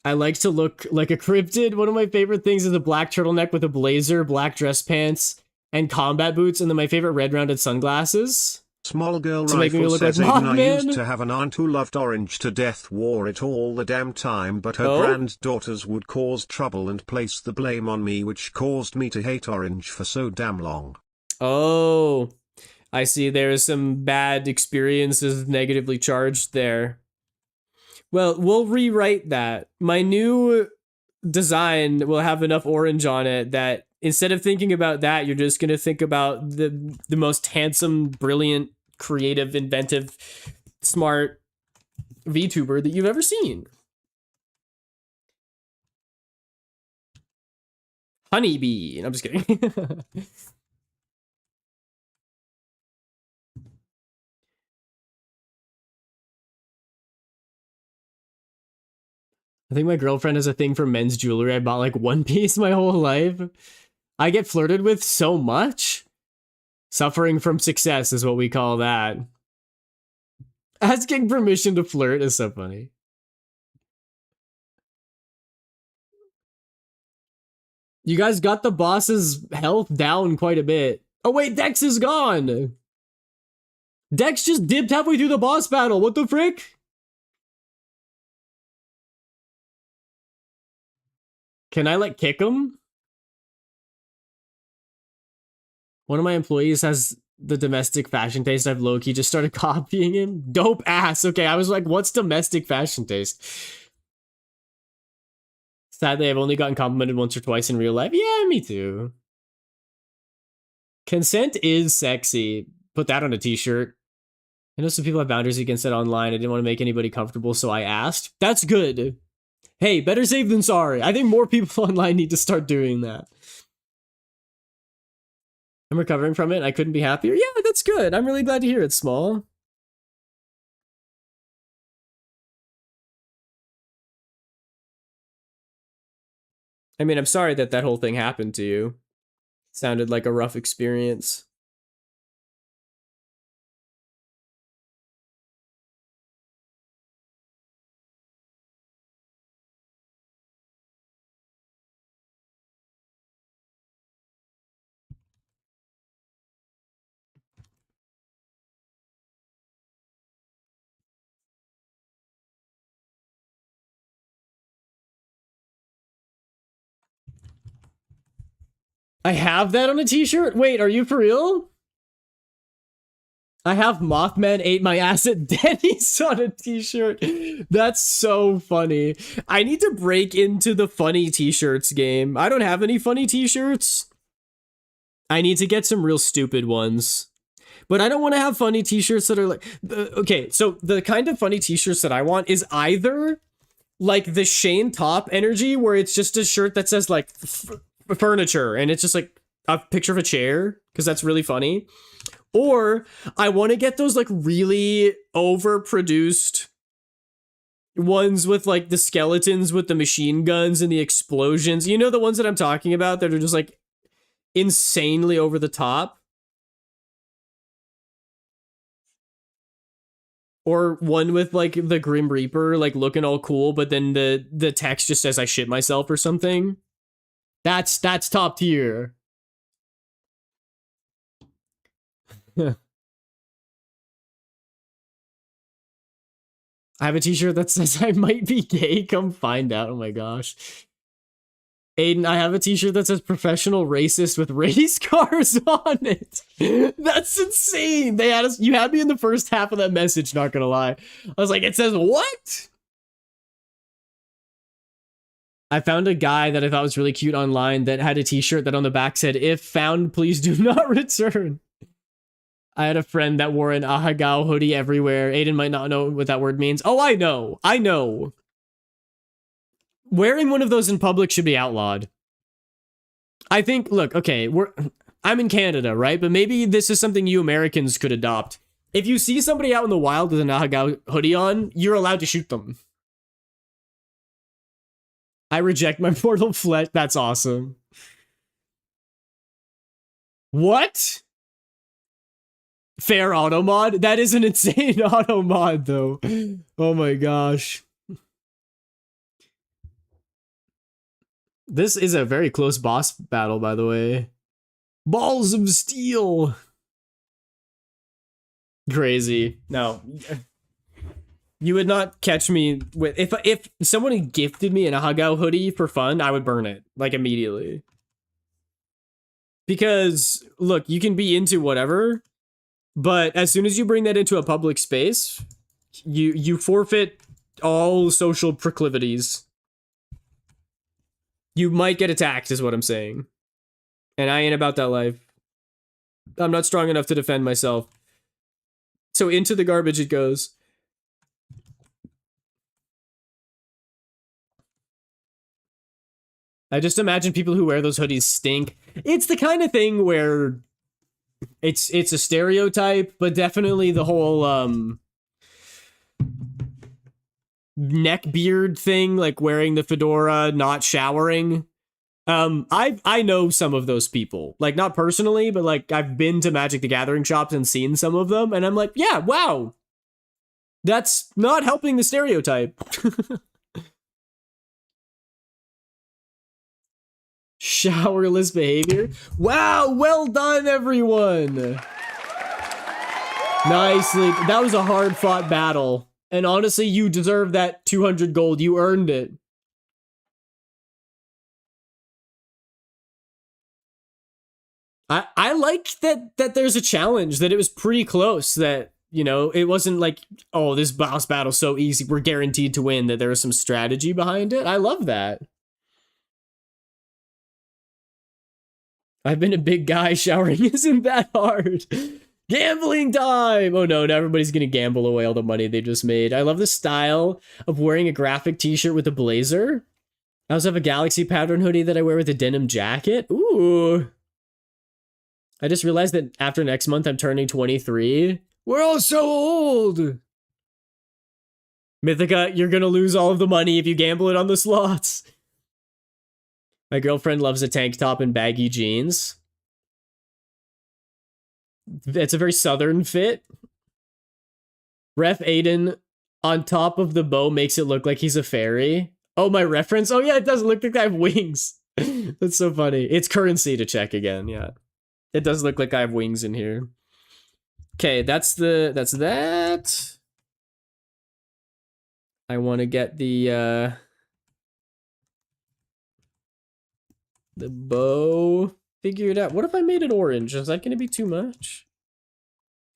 I like to look like a cryptid. One of my favorite things is a black turtleneck with a blazer, black dress pants, and combat boots, and then my favorite red rounded sunglasses. Small girl To make me rifle look says like Aiden, I Mothman. used to have an aunt who loved orange to death, wore it all the damn time, but her Oh? granddaughters would cause trouble and place the blame on me, which caused me to hate orange for so damn long. Oh, I see. There's some bad experiences negatively charged there. Well, we'll rewrite that. My new design will have enough orange on it that instead of thinking about that, you're just going to think about the most handsome, brilliant, creative, inventive, smart VTuber that you've ever seen. Honeybee. I'm just kidding. I think my girlfriend has a thing for men's jewelry. I bought like one piece my whole life. I get flirted with so much. Suffering from success is what we call that. Asking permission to flirt is so funny. You guys got the boss's health down quite a bit. Oh wait, Dex is gone. Dex just dipped halfway through the boss battle. What the frick? Can I like kick him? One of my employees has the domestic fashion taste. I've low-key just started copying him. Dope ass. Okay, I was like, what's domestic fashion taste? Sadly, I've only gotten complimented once or twice in real life. Yeah, me too. Consent is sexy. Put that on a t-shirt. I know some people have boundaries against it online. I didn't want to make anybody comfortable, so I asked. That's good. Hey, better safe than sorry. I think more people online need to start doing that. I'm recovering from it. I couldn't be happier. Yeah, that's good. I'm really glad to hear it, Small. I mean, I'm sorry that that whole thing happened to you. Sounded like a rough experience. I have that on a t-shirt? Wait, are you for real? I have Mothman ate my ass at Denny's on a t-shirt. That's so funny. I need to break into the funny t-shirts game. I don't have any funny t-shirts. I need to get some real stupid ones. But I don't want to have funny t-shirts that are like... Okay, so the kind of funny t-shirts that I want is either like the Shane Top energy, where it's just a shirt that says like furniture, and it's just like a picture of a chair, because that's really funny. Or I want to get those like really overproduced ones with like the skeletons with the machine guns and the explosions. You know, the ones that I'm talking about that are just like insanely over the top. Or one with like the Grim Reaper like looking all cool, but then the text just says I shit myself or something. That's top tier. I have a t-shirt that says I might be gay, come find out. Oh my gosh. Aiden, I have a t-shirt that says professional racist with race cars on it. That's insane. They had us, you had me in the first half of that message, not gonna lie. I was like, it says what? I found a guy that I thought was really cute online that had a t-shirt that on the back said, if found, please do not return. I had a friend that wore an Ahagao hoodie everywhere. Aiden might not know what that word means. Oh, I know. I know. Wearing one of those in public should be outlawed. I think, look, okay, I'm in Canada, right? But maybe this is something you Americans could adopt. If you see somebody out in the wild with an Ahagao hoodie on, you're allowed to shoot them. I reject my mortal flesh. That's awesome. What? Fair auto mod? That is an insane auto mod, though. Oh my gosh. This is a very close boss battle, by the way. Balls of steel. Crazy. No. You would not catch me with... If someone gifted me an Ahagao hoodie for fun, I would burn it. Like, immediately. Because, look, you can be into whatever... But as soon as you bring that into a public space, you forfeit all social proclivities. You might get attacked, is what I'm saying. And I ain't about that life. I'm not strong enough to defend myself. So into the garbage it goes. I just imagine people who wear those hoodies stink. It's the kind of thing where... It's a stereotype, but definitely the whole neck beard thing, like wearing the fedora, not showering. I know some of those people, like not personally, but like I've been to Magic the Gathering shops and seen some of them, and I'm like, yeah, wow, that's not helping the stereotype. Showerless behavior. Wow, well done, everyone. Nicely. That was a hard-fought battle. And honestly, you deserve that 200 gold. You earned it. I like that there's a challenge, that it was pretty close, that, you know, it wasn't like, oh, this boss battle's so easy, we're guaranteed to win, that there was some strategy behind it. I love that. I've been a big guy, showering isn't that hard. Gambling time! Oh no, now everybody's gonna gamble away all the money they just made. I love the style of wearing a graphic t-shirt with a blazer. I also have a galaxy pattern hoodie that I wear with a denim jacket. Ooh. I just realized that after next month I'm turning 23. We're all so old! Mythica, you're gonna lose all of the money if you gamble it on the slots. My girlfriend loves a tank top and baggy jeans. It's a very southern fit. Ref Aiden on top of the bow makes it look like he's a fairy. Oh, my reference? Oh, yeah, it does look like I have wings. That's so funny. It's currency to check again, yeah. It does look like I have wings in here. Okay, that's that. I want to get the bow figured out. What if I made it orange? Is that going to be too much?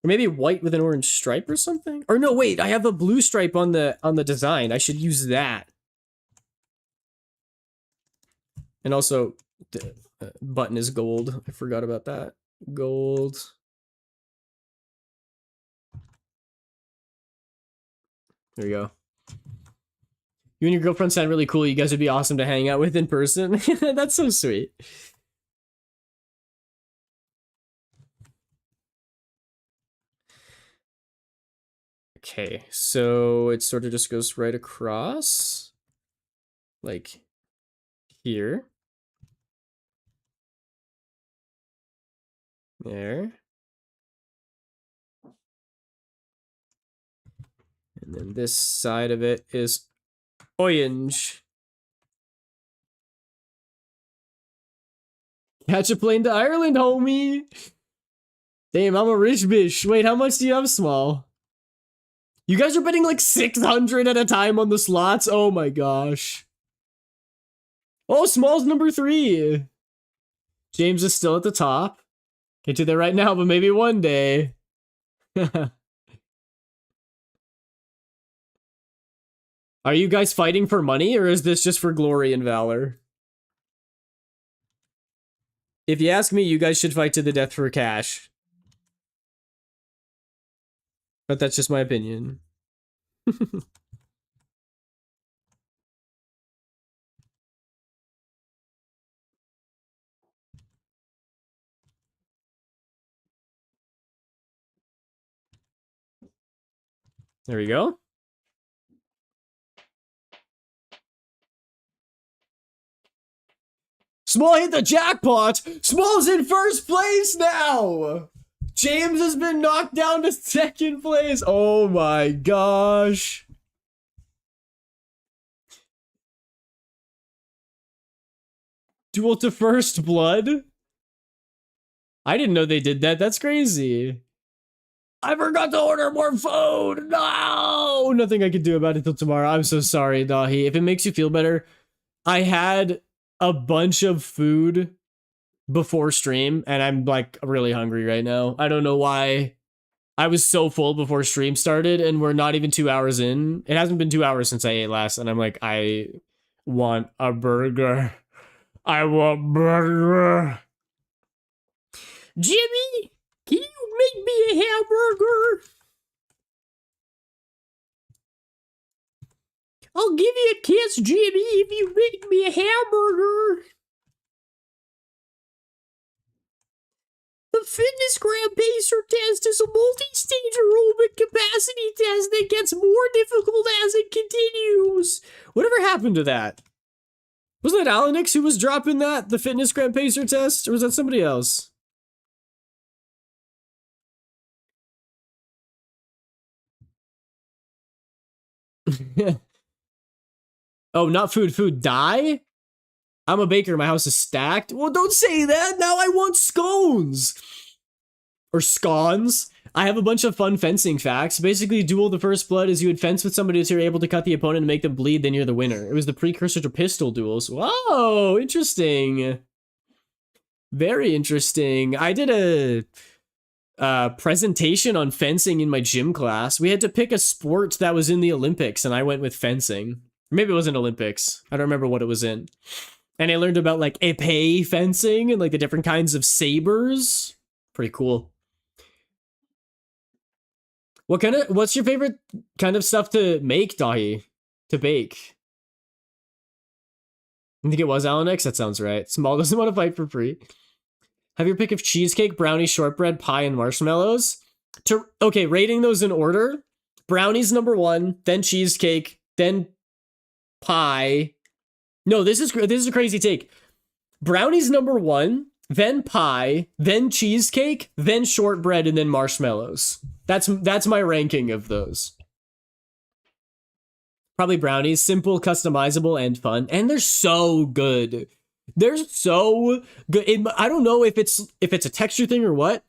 Or maybe white with an orange stripe or something? Or no, wait, I have a blue stripe on the design. I should use that. And also, the button is gold. I forgot about that. Gold. There you go. You and your girlfriend sound really cool. You guys would be awesome to hang out with in person. That's so sweet. Okay, so it sort of just goes right across. Like here. There. And then this side of it is orange. Catch a plane to Ireland, homie. Damn, I'm a rich bitch. Wait, how much do you have, Small? You guys are betting like 600 at a time on the slots? Oh my gosh. Oh, Small's number 3. James is still at the top. Can't do that right now, but maybe one day. Are you guys fighting for money, or is this just for glory and valor? If you ask me, you guys should fight to the death for cash. But that's just my opinion. There we go. Small hit the jackpot! Small's in first place now! James has been knocked down to second place! Oh my gosh. Duel to first blood? I didn't know they did that. That's crazy. I forgot to order more food! No! Nothing I can do about it till tomorrow. I'm so sorry, Dahi. If it makes you feel better, I had a bunch of food before stream, and I'm like really hungry right now. I don't know why. I was so full before stream started, and we're not even 2 hours in. It hasn't been 2 hours since I ate last, and I'm like, I want a burger. I want burger. Jimmy, can you make me a hamburger? I'll give you a kiss, Jimmy, if you make me a hamburger. The Fitness Gram Pacer test is a multi-stage aerobic capacity test that gets more difficult as it continues. Whatever happened to that? Was that Alanix who was dropping that, the Fitness Gram Pacer test, or was that somebody else? Oh, not food, food. Die? I'm a baker. My house is stacked. Well, don't say that. Now I want scones. Or scones. I have a bunch of fun fencing facts. Basically, Duel the First Blood is you would fence with somebody until you're able to cut the opponent and make them bleed, then you're the winner. It was the precursor to pistol duels. Whoa, interesting. Very interesting. I did a presentation on fencing in my gym class. We had to pick a sport that was in the Olympics, and I went with fencing. Maybe it wasn't Olympics. I don't remember what it was in. And I learned about like épée fencing and like the different kinds of sabers. Pretty cool. What's your favorite kind of stuff to make, Dahi? To bake? I think it was Alanix? That sounds right. Small doesn't want to fight for free. Have your pick of cheesecake, brownie, shortbread, pie, and marshmallows. Okay, rating those in order. Brownies number 1, then cheesecake, then pie. No, this is a crazy take. Brownies number one, then pie, then cheesecake, then shortbread, and then marshmallows. That's my ranking of those. Probably brownies, simple, customizable, and fun, and they're so good. They're so good. I don't know if it's a texture thing or what,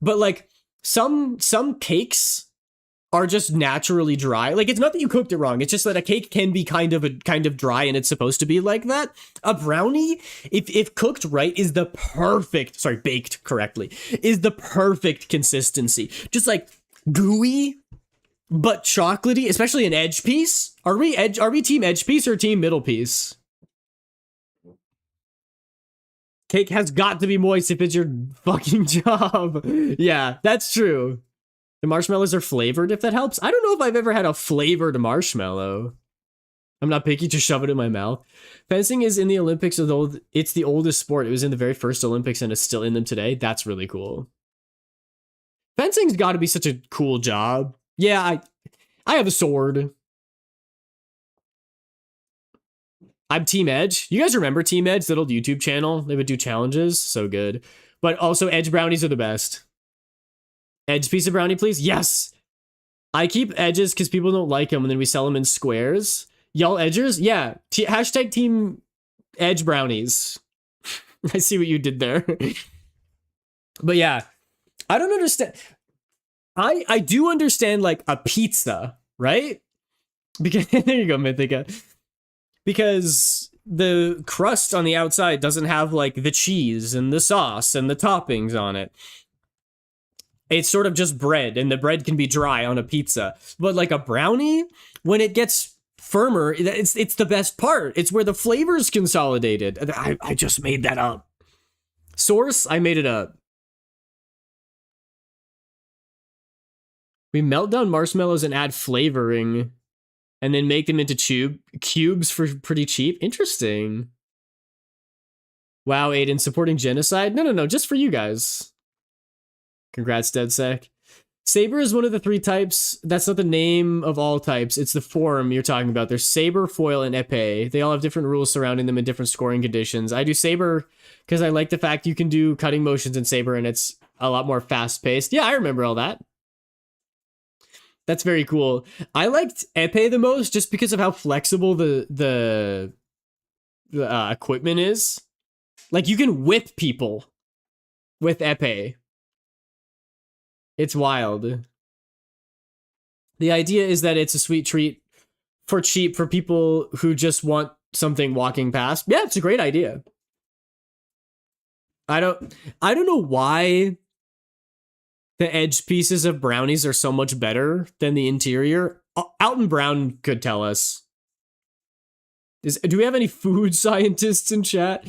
but like some cakes are just naturally dry. Like, it's not that you cooked it wrong. It's just that a cake can be kind of dry, and it's supposed to be like that. A brownie, if cooked right, is the perfect, sorry, baked correctly, is the perfect consistency. Just like gooey, but chocolatey, especially an edge piece. Are we team edge piece or team middle piece? Cake has got to be moist if it's your fucking job. Yeah, that's true. The marshmallows are flavored, if that helps. I don't know if I've ever had a flavored marshmallow. I'm not picky, just shove it in my mouth. Fencing is in the Olympics, although it's the oldest sport. It was in the very first Olympics and it's still in them today. That's really cool. Fencing's got to be such a cool job. Yeah, I have a sword. I'm Team Edge. You guys remember Team Edge, that old YouTube channel? They would do challenges. So good. But also, Edge brownies are the best. Edge piece of brownie, please? Yes! I keep edges because people don't like them, and then we sell them in squares. Y'all edgers? Yeah. Hashtag Team Edge brownies. I see what you did there. But yeah, I don't understand. I do understand, like, a pizza, right? Because there you go, Mythica. Because the crust on the outside doesn't have, like, the cheese and the sauce and the toppings on it. It's sort of just bread, and the bread can be dry on a pizza. But like a brownie, when it gets firmer, it's the best part. It's where the flavor's consolidated. I just made that up. Source, I made it up. We melt down marshmallows and add flavoring, and then make them into cubes for pretty cheap. Interesting. Wow, Aiden, supporting genocide? No, just for you guys. Congrats, DeadSec. Saber is one of the three types. That's not the name of all types. It's the form you're talking about. There's Saber, Foil, and Epee. They all have different rules surrounding them and different scoring conditions. I do Saber because I like the fact you can do cutting motions in Saber and it's a lot more fast-paced. Yeah, I remember all that. That's very cool. I liked Epee the most just because of how flexible the equipment is. Like, you can whip people with Epee. It's wild. The idea is that it's a sweet treat for cheap for people who just want something walking past. Yeah, it's a great idea. I don't know why the edge pieces of brownies are so much better than the interior. Alton Brown could tell us. Do we have any food scientists in chat?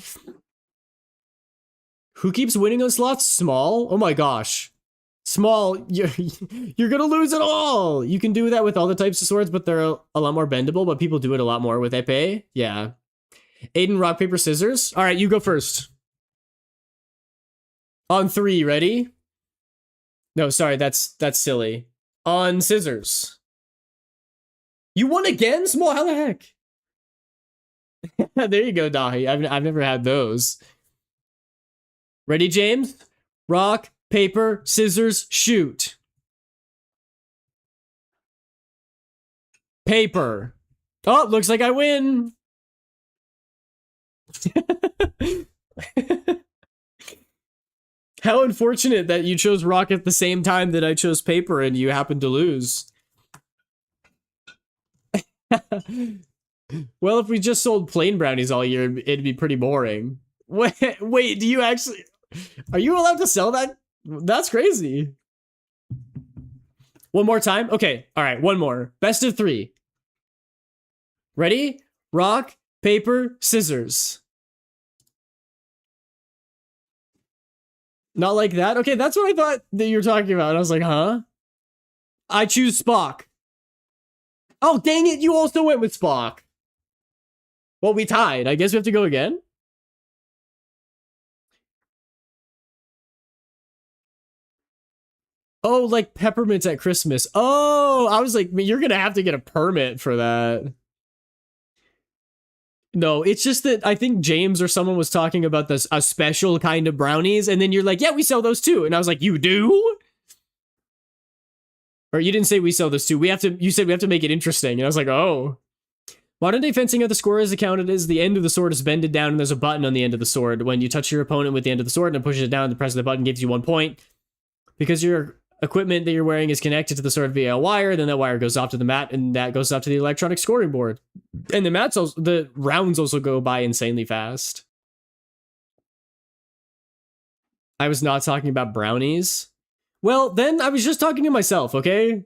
Who keeps winning on slots? Small? Oh my gosh. Small, you're gonna lose it all. You can do that with all the types of swords, but they're a lot more bendable, but people do it a lot more with epee. Yeah. Aiden, rock, paper, scissors. All right, you go first. On 3, ready? No, sorry, that's silly. On scissors. You won again, Small? How the heck? There you go, Dahi. I've never had those. Ready, James? Rock, paper, scissors, shoot. Paper. Oh, looks like I win. How unfortunate that you chose rock at the same time that I chose paper and you happened to lose. Well, if we just sold plain brownies all year, it'd be pretty boring. Wait, do you actually... Are you allowed to sell that? That's crazy. One more time? Okay, all right, one more. Best of 3. Ready? Rock, paper, scissors. Not like that? Okay, that's what I thought that you were talking about. I was like, huh? I choose Spock. Oh, dang it, you also went with Spock. Well, we tied. I guess we have to go again? Oh, like peppermints at Christmas. Oh, I was like, you're gonna have to get a permit for that. No, it's just that I think James or someone was talking about this a special kind of brownies, and then you're like, yeah, we sell those too. And I was like, you do? Or you didn't say we sell those too. You said we have to make it interesting. And I was like, oh. Modern day fencing, how the score is accounted is the end of the sword is bended down and there's a button on the end of the sword. When you touch your opponent with the end of the sword and pushes it down, the press of the button gives you 1 point. Because your equipment that you're wearing is connected to the sword via a wire, then that wire goes off to the mat, and that goes off to the electronic scoring board. And the rounds also go by insanely fast. I was not talking about brownies. Well, then I was just talking to myself, okay?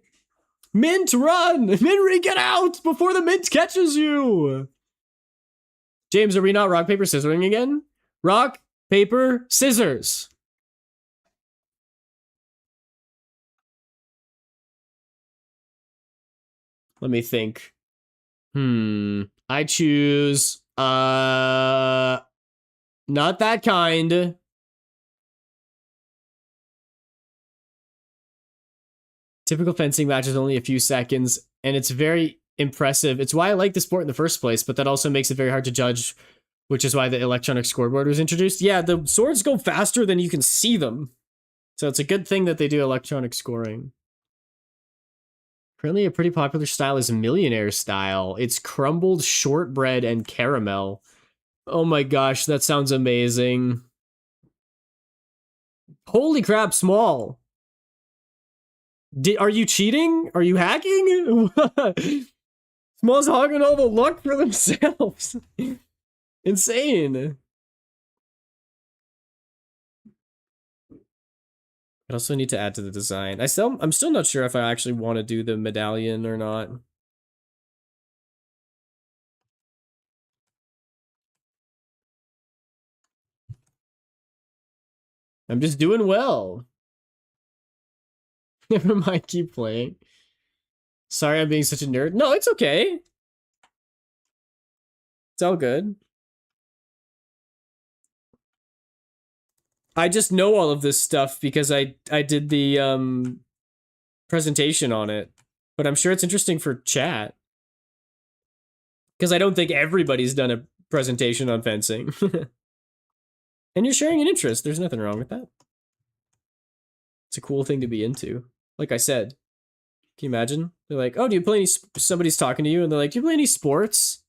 Mint, run! Minry, get out before the mint catches you! James, are we not rock, paper, scissoring again? Rock, paper, scissors. Let me think. I choose, not that kind. Typical fencing match is only a few seconds, and it's very impressive. It's why I like the sport in the first place, but that also makes it very hard to judge, which is why the electronic scoreboard was introduced. Yeah, the swords go faster than you can see them. So it's a good thing that they do electronic scoring. Currently a pretty popular style is millionaire style. It's crumbled shortbread and caramel. Oh my gosh, that sounds amazing. Holy crap, Small. Are you cheating? Are you hacking? Small's hogging all the luck for themselves. Insane. I also need to add to the design. I'm still not sure if I actually want to do the medallion or not. I'm just doing well. Never mind, keep playing. Sorry I'm being such a nerd. No, it's okay. It's all good. I just know all of this stuff because I did the presentation on it. But I'm sure it's interesting for chat. Because I don't think everybody's done a presentation on fencing. And you're sharing an interest. There's nothing wrong with that. It's a cool thing to be into. Like I said. Can you imagine? They're like, oh, do you play any... Somebody's talking to you and they're like, do you play any sports?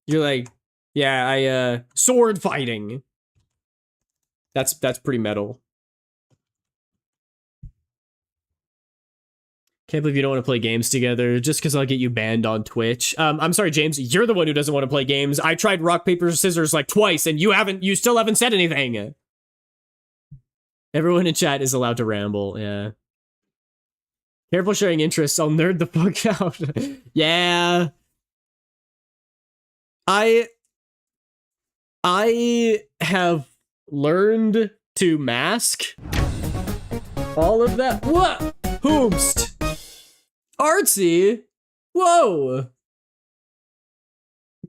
You're like, yeah, sword fighting. That's pretty metal. Can't believe you don't want to play games together just because I'll get you banned on Twitch. I'm sorry, James. You're the one who doesn't want to play games. I tried rock, paper, scissors like twice, and you still haven't said anything. Everyone in chat is allowed to ramble, yeah. Careful sharing interests, I'll nerd the fuck out. Yeah. I have learned to mask all of that. What? Hoomst. Artsy? Whoa.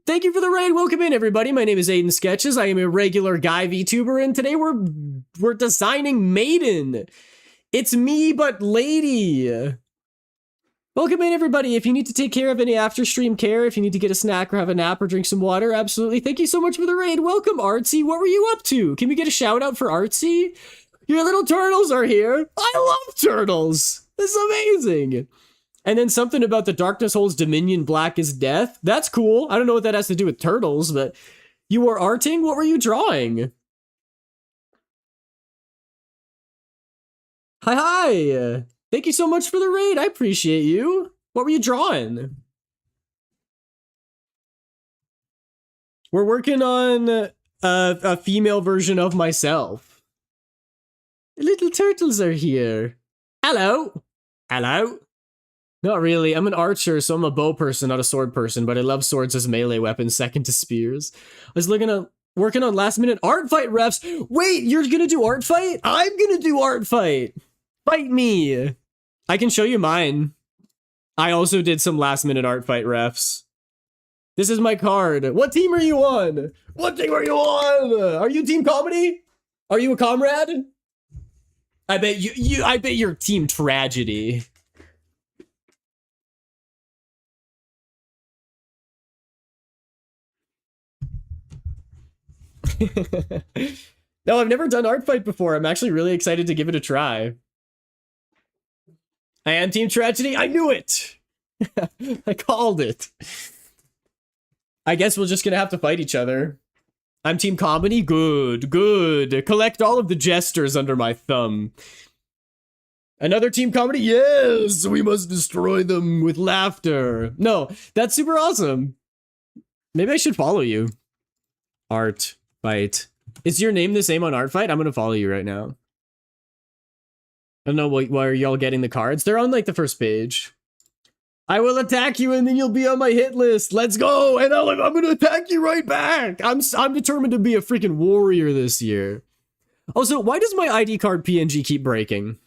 Thank you for the raid. Welcome in, everybody. My name is Aiden Sketches. I am a regular guy VTuber, and today we're designing Maidan. It's me, but lady. Welcome in, everybody. If you need to take care of any after-stream care, if you need to get a snack or have a nap or drink some water, absolutely. Thank you so much for the raid. Welcome, Artsy. What were you up to? Can we get a shout-out for Artsy? Your little turtles are here. I love turtles. This is amazing. And then something about the darkness holds dominion, black is death. That's cool. I don't know what that has to do with turtles, but you were arting? What were you drawing? Hi. Thank you so much for the raid. I appreciate you. What were you drawing? We're working on a female version of myself. Little turtles are here. Hello. Hello. Not really. I'm an archer, so I'm a bow person, not a sword person, but I love swords as melee weapons, second to spears. I was working on last minute art fight refs. Wait, you're gonna do art fight? I'm gonna do art fight. Fight me. I can show you mine. I also did some last minute art fight refs. This is my card. What team are you on? What team are you on? Are you team comedy? Are you a comrade? I bet I bet you're team tragedy. No, I've never done art fight before. I'm actually really excited to give it a try. I am Team Tragedy. I knew it. I called it. I guess we're just gonna have to fight each other. I'm Team Comedy. Good, good. Collect all of the jesters under my thumb. Another Team Comedy. Yes, we must destroy them with laughter. No, that's super awesome. Maybe I should follow you. Art Fight. Is your name the same on Art Fight? I'm gonna follow you right now. I don't know why are y'all getting the cards. They're on like the first page. I will attack you and then you'll be on my hit list. Let's go. And I'm going to attack you right back. I'm determined to be a freaking warrior this year. Also, why does my ID card PNG keep breaking?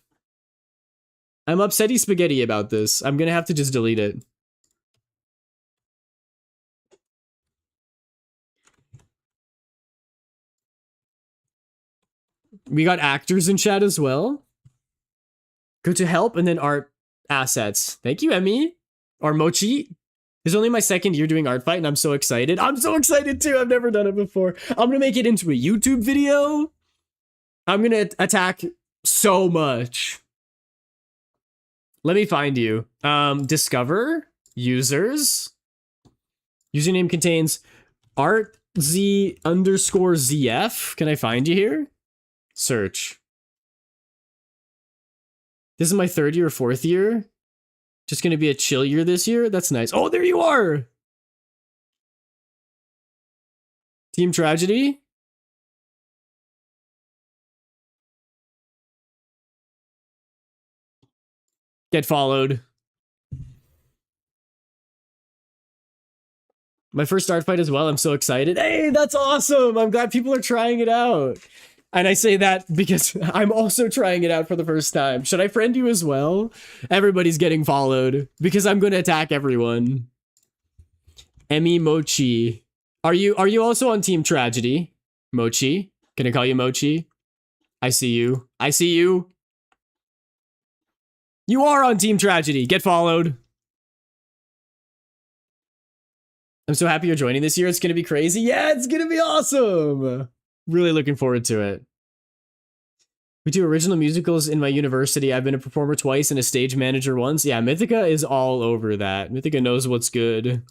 I'm upsetty spaghetti about this. I'm going to have to just delete it. We got actors in chat as well. Go to help and then art assets. Thank you, Emmy. Or Mochi. It's only my second year doing art fight and I'm so excited. I'm so excited too. I've never done it before. I'm gonna make it into a YouTube video. I'm gonna attack so much. Let me find you. Discover users. Username contains artz_zf. Can I find you here? Search. This is my third year or fourth year. Just gonna be a chill year this year? That's nice. Oh, there you are! Team Tragedy? Get followed. My first art fight as well. I'm so excited. Hey, that's awesome! I'm glad people are trying it out. And I say that because I'm also trying it out for the first time. Should I friend you as well? Everybody's getting followed because I'm going to attack everyone. Emmy Mochi. Are you also on Team Tragedy? Mochi? Can I call you Mochi? I see you. I see you. You are on Team Tragedy. Get followed. I'm so happy you're joining this year. It's going to be crazy. Yeah, it's going to be awesome. Really looking forward to it. We do original musicals in my university. I've been a performer twice and a stage manager once. Yeah, Mythica is all over that. Mythica knows what's good.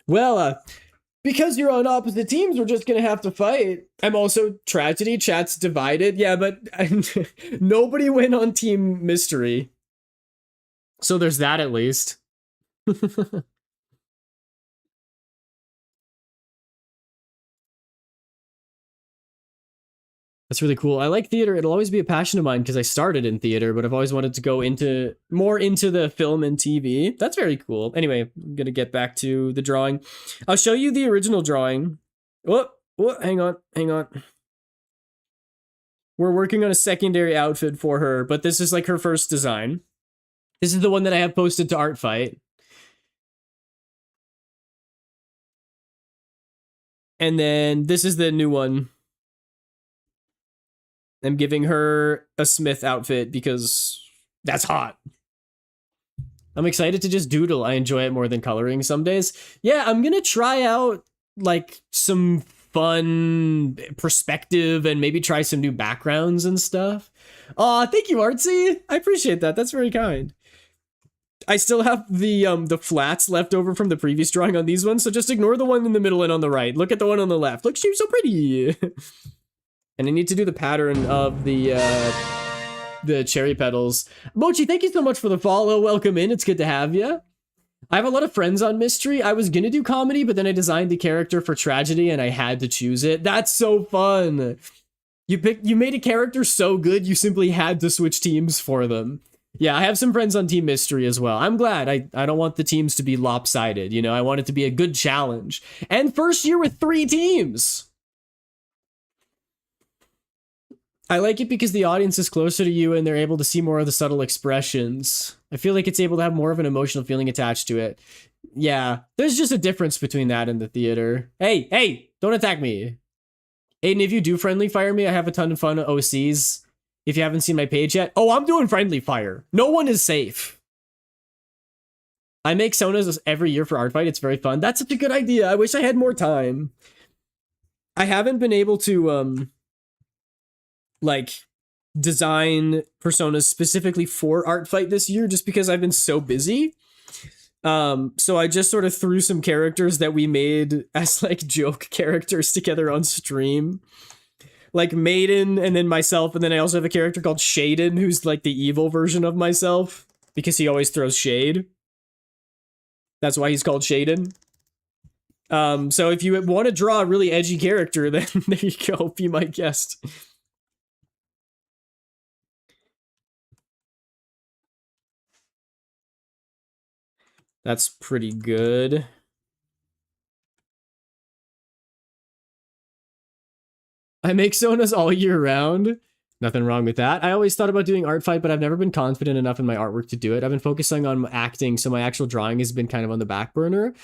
Well, because you're on opposite teams, we're just gonna have to fight. I'm also Tragedy. Chat's divided. Yeah, but nobody went on Team Mystery. So there's that at least. That's really cool. I like theater. It'll always be a passion of mine because I started in theater, but I've always wanted to go more into the film and TV. That's very cool. Anyway, I'm going to get back to the drawing. I'll show you the original drawing. What? Hang on. We're working on a secondary outfit for her, but this is like her first design. This is the one that I have posted to Art Fight. And then this is the new one. I'm giving her a Smith outfit because that's hot. I'm excited to just doodle. I enjoy it more than coloring some days. Yeah, I'm gonna try out like some fun perspective and maybe try some new backgrounds and stuff. Aw, thank you, Artsy. I appreciate that. That's very kind. I still have the flats left over from the previous drawing on these ones, so just ignore the one in the middle and on the right. Look at the one on the left. Look, she's so pretty. And I need to do the pattern of the cherry petals. Mochi, thank you so much for the follow. Welcome in. It's good to have you. I have a lot of friends on Mystery. I was gonna do comedy, but then I designed the character for Tragedy and I had to choose it. That's so fun. You made a character so good, you simply had to switch teams for them. Yeah, I have some friends on Team Mystery as well. I'm glad. I don't want the teams to be lopsided, you know? I want it to be a good challenge. And first year with 3 teams. I like it because the audience is closer to you and they're able to see more of the subtle expressions. I feel like it's able to have more of an emotional feeling attached to it. Yeah, there's just a difference between that and the theater. Hey, don't attack me. Aiden, if you do friendly fire me, I have a ton of fun OCs. If you haven't seen my page yet. Oh, I'm doing friendly fire. No one is safe. I make sonas every year for art fight. It's very fun. That's such a good idea. I wish I had more time. I haven't been able to like design personas specifically for art fight this year just because I've been so busy. So I just sort of threw some characters that we made as like joke characters together on stream. Like Maidan and then myself, and then I also have a character called Shaden who's like the evil version of myself because he always throws shade. That's why he's called Shaden. So if you want to draw a really edgy character, then there you go, be my guest. That's pretty good. I make sonas all year round. Nothing wrong with that. I always thought about doing art fight, but I've never been confident enough in my artwork to do it. I've been focusing on acting, so my actual drawing has been kind of on the back burner.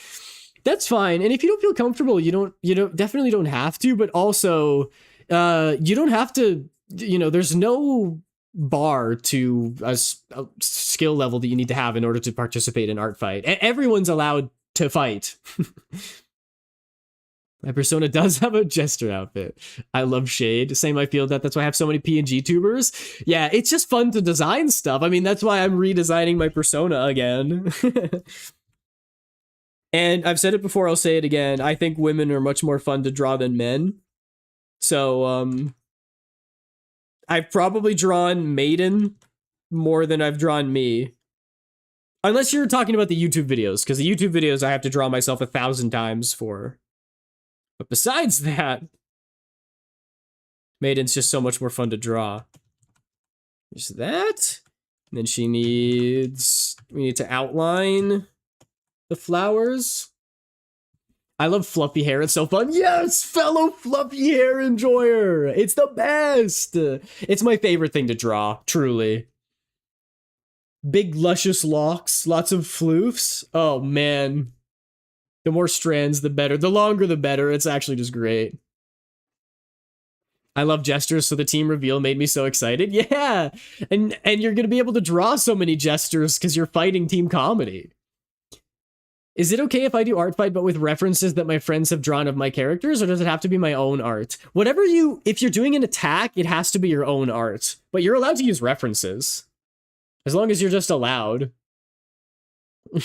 That's fine. And if you don't feel comfortable, you don't definitely don't have to, but also you don't have to, there's no bar to a skill level that you need to have in order to participate in art fight. Everyone's allowed to fight. My persona does have a jester outfit. I love shade. Same, I feel that. That's why I have so many PNG tubers. Yeah, it's just fun to design stuff. I mean, that's why I'm redesigning my persona again. And I've said it before, I'll say it again. I think women are much more fun to draw than men. So, I've probably drawn Maidan more than I've drawn me. Unless you're talking about the YouTube videos, because the YouTube videos I have to draw myself 1,000 times for. But besides that, Maidan's just so much more fun to draw. There's that. And then we need to outline the flowers. I love fluffy hair. It's so fun. Yes, fellow fluffy hair enjoyer. It's the best. It's my favorite thing to draw, truly. Big luscious locks, lots of floofs. Oh man. The more strands, the better. The longer, the better. It's actually just great. I love gestures, so the team reveal made me so excited. Yeah, and you're going to be able to draw so many gestures because you're fighting team comedy. Is it okay if I do art fight but with references that my friends have drawn of my characters, or does it have to be my own art? If you're doing an attack, it has to be your own art, but you're allowed to use references. As long as you're just allowed.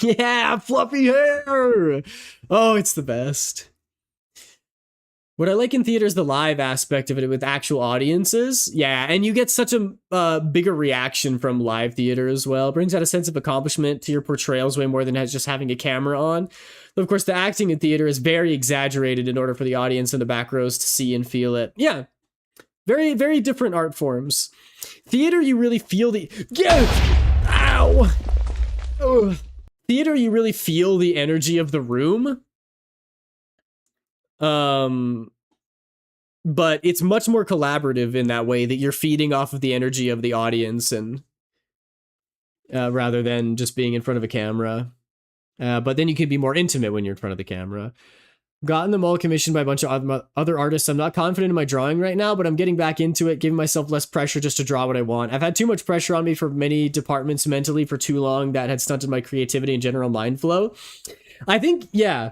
Yeah, fluffy hair! Oh, it's the best. What I like in theater is the live aspect of it with actual audiences. Yeah, and you get such a bigger reaction from live theater as well. It brings out a sense of accomplishment to your portrayals way more than just having a camera on. But of course, the acting in theater is very exaggerated in order for the audience in the back rows to see and feel it. Yeah, very, very different art forms. Theater, you really feel the... Yeah! Ow! Ugh. Theater, you really feel the energy of the room. But it's much more collaborative in that way that you're feeding off of the energy of the audience and rather than just being in front of a camera. But then you can be more intimate when you're in front of the camera. Gotten them all commissioned by a bunch of other artists. I'm not confident in my drawing right now, but I'm getting back into it, giving myself less pressure just to draw what I want. I've had too much pressure on me for many departments mentally for too long that had stunted my creativity and general mind flow. I think, yeah,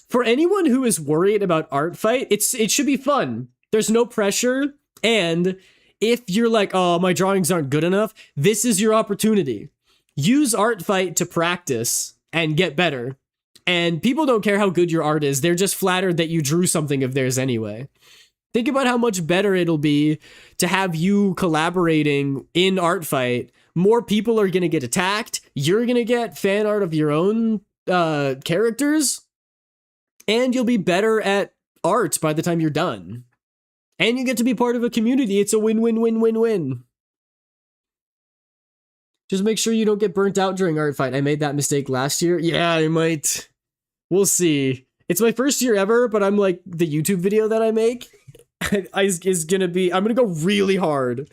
for anyone who is worried about art fight, it should be fun. There's no pressure. And if you're like, oh, my drawings aren't good enough, this is your opportunity. Use art fight to practice and get better. And people don't care how good your art is. They're just flattered that you drew something of theirs anyway. Think about how much better it'll be to have you collaborating in art fight. More people are going to get attacked. You're going to get fan art of your own characters. And you'll be better at art by the time you're done. And you get to be part of a community. It's a win-win-win-win-win. Just make sure you don't get burnt out during art fight. I made that mistake last year. Yeah, I might. We'll see. It's my first year ever, but I'm like, the YouTube video that I make is gonna be, I'm gonna go really hard.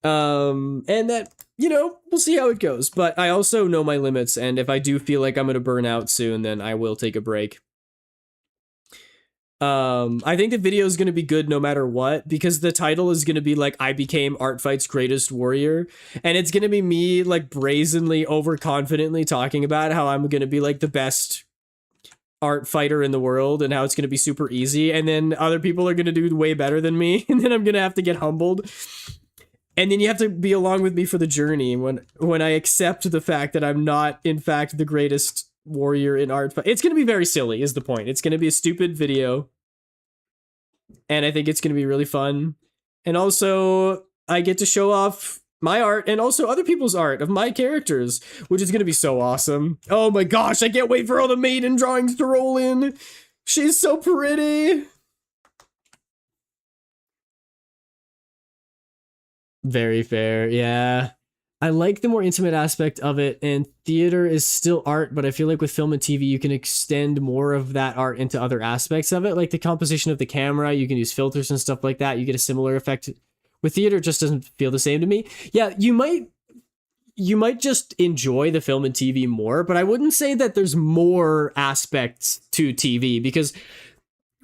And that, we'll see how it goes. But I also know my limits, and if I do feel like I'm gonna burn out soon, then I will take a break. I think the video is going to be good no matter what, because the title is going to be like, I became Art Fight's greatest warrior. And it's going to be me like brazenly, overconfidently talking about how I'm going to be like the best art fighter in the world and how it's going to be super easy. And then other people are going to do way better than me. And then I'm going to have to get humbled. And then you have to be along with me for the journey when I accept the fact that I'm not, in fact, the greatest warrior in art. It's going to be very silly is the point. It's going to be a stupid video. And I think it's going to be really fun. And also, I get to show off my art and also other people's art of my characters, which is going to be so awesome. Oh my gosh, I can't wait for all the Maidan drawings to roll in. She's so pretty. Very fair, yeah. I like the more intimate aspect of it, and theater is still art, but I feel like with film and TV, you can extend more of that art into other aspects of it, like the composition of the camera. You can use filters and stuff like that. You get a similar effect. With theater, it just doesn't feel the same to me. Yeah, you might just enjoy the film and TV more, but I wouldn't say that there's more aspects to TV, because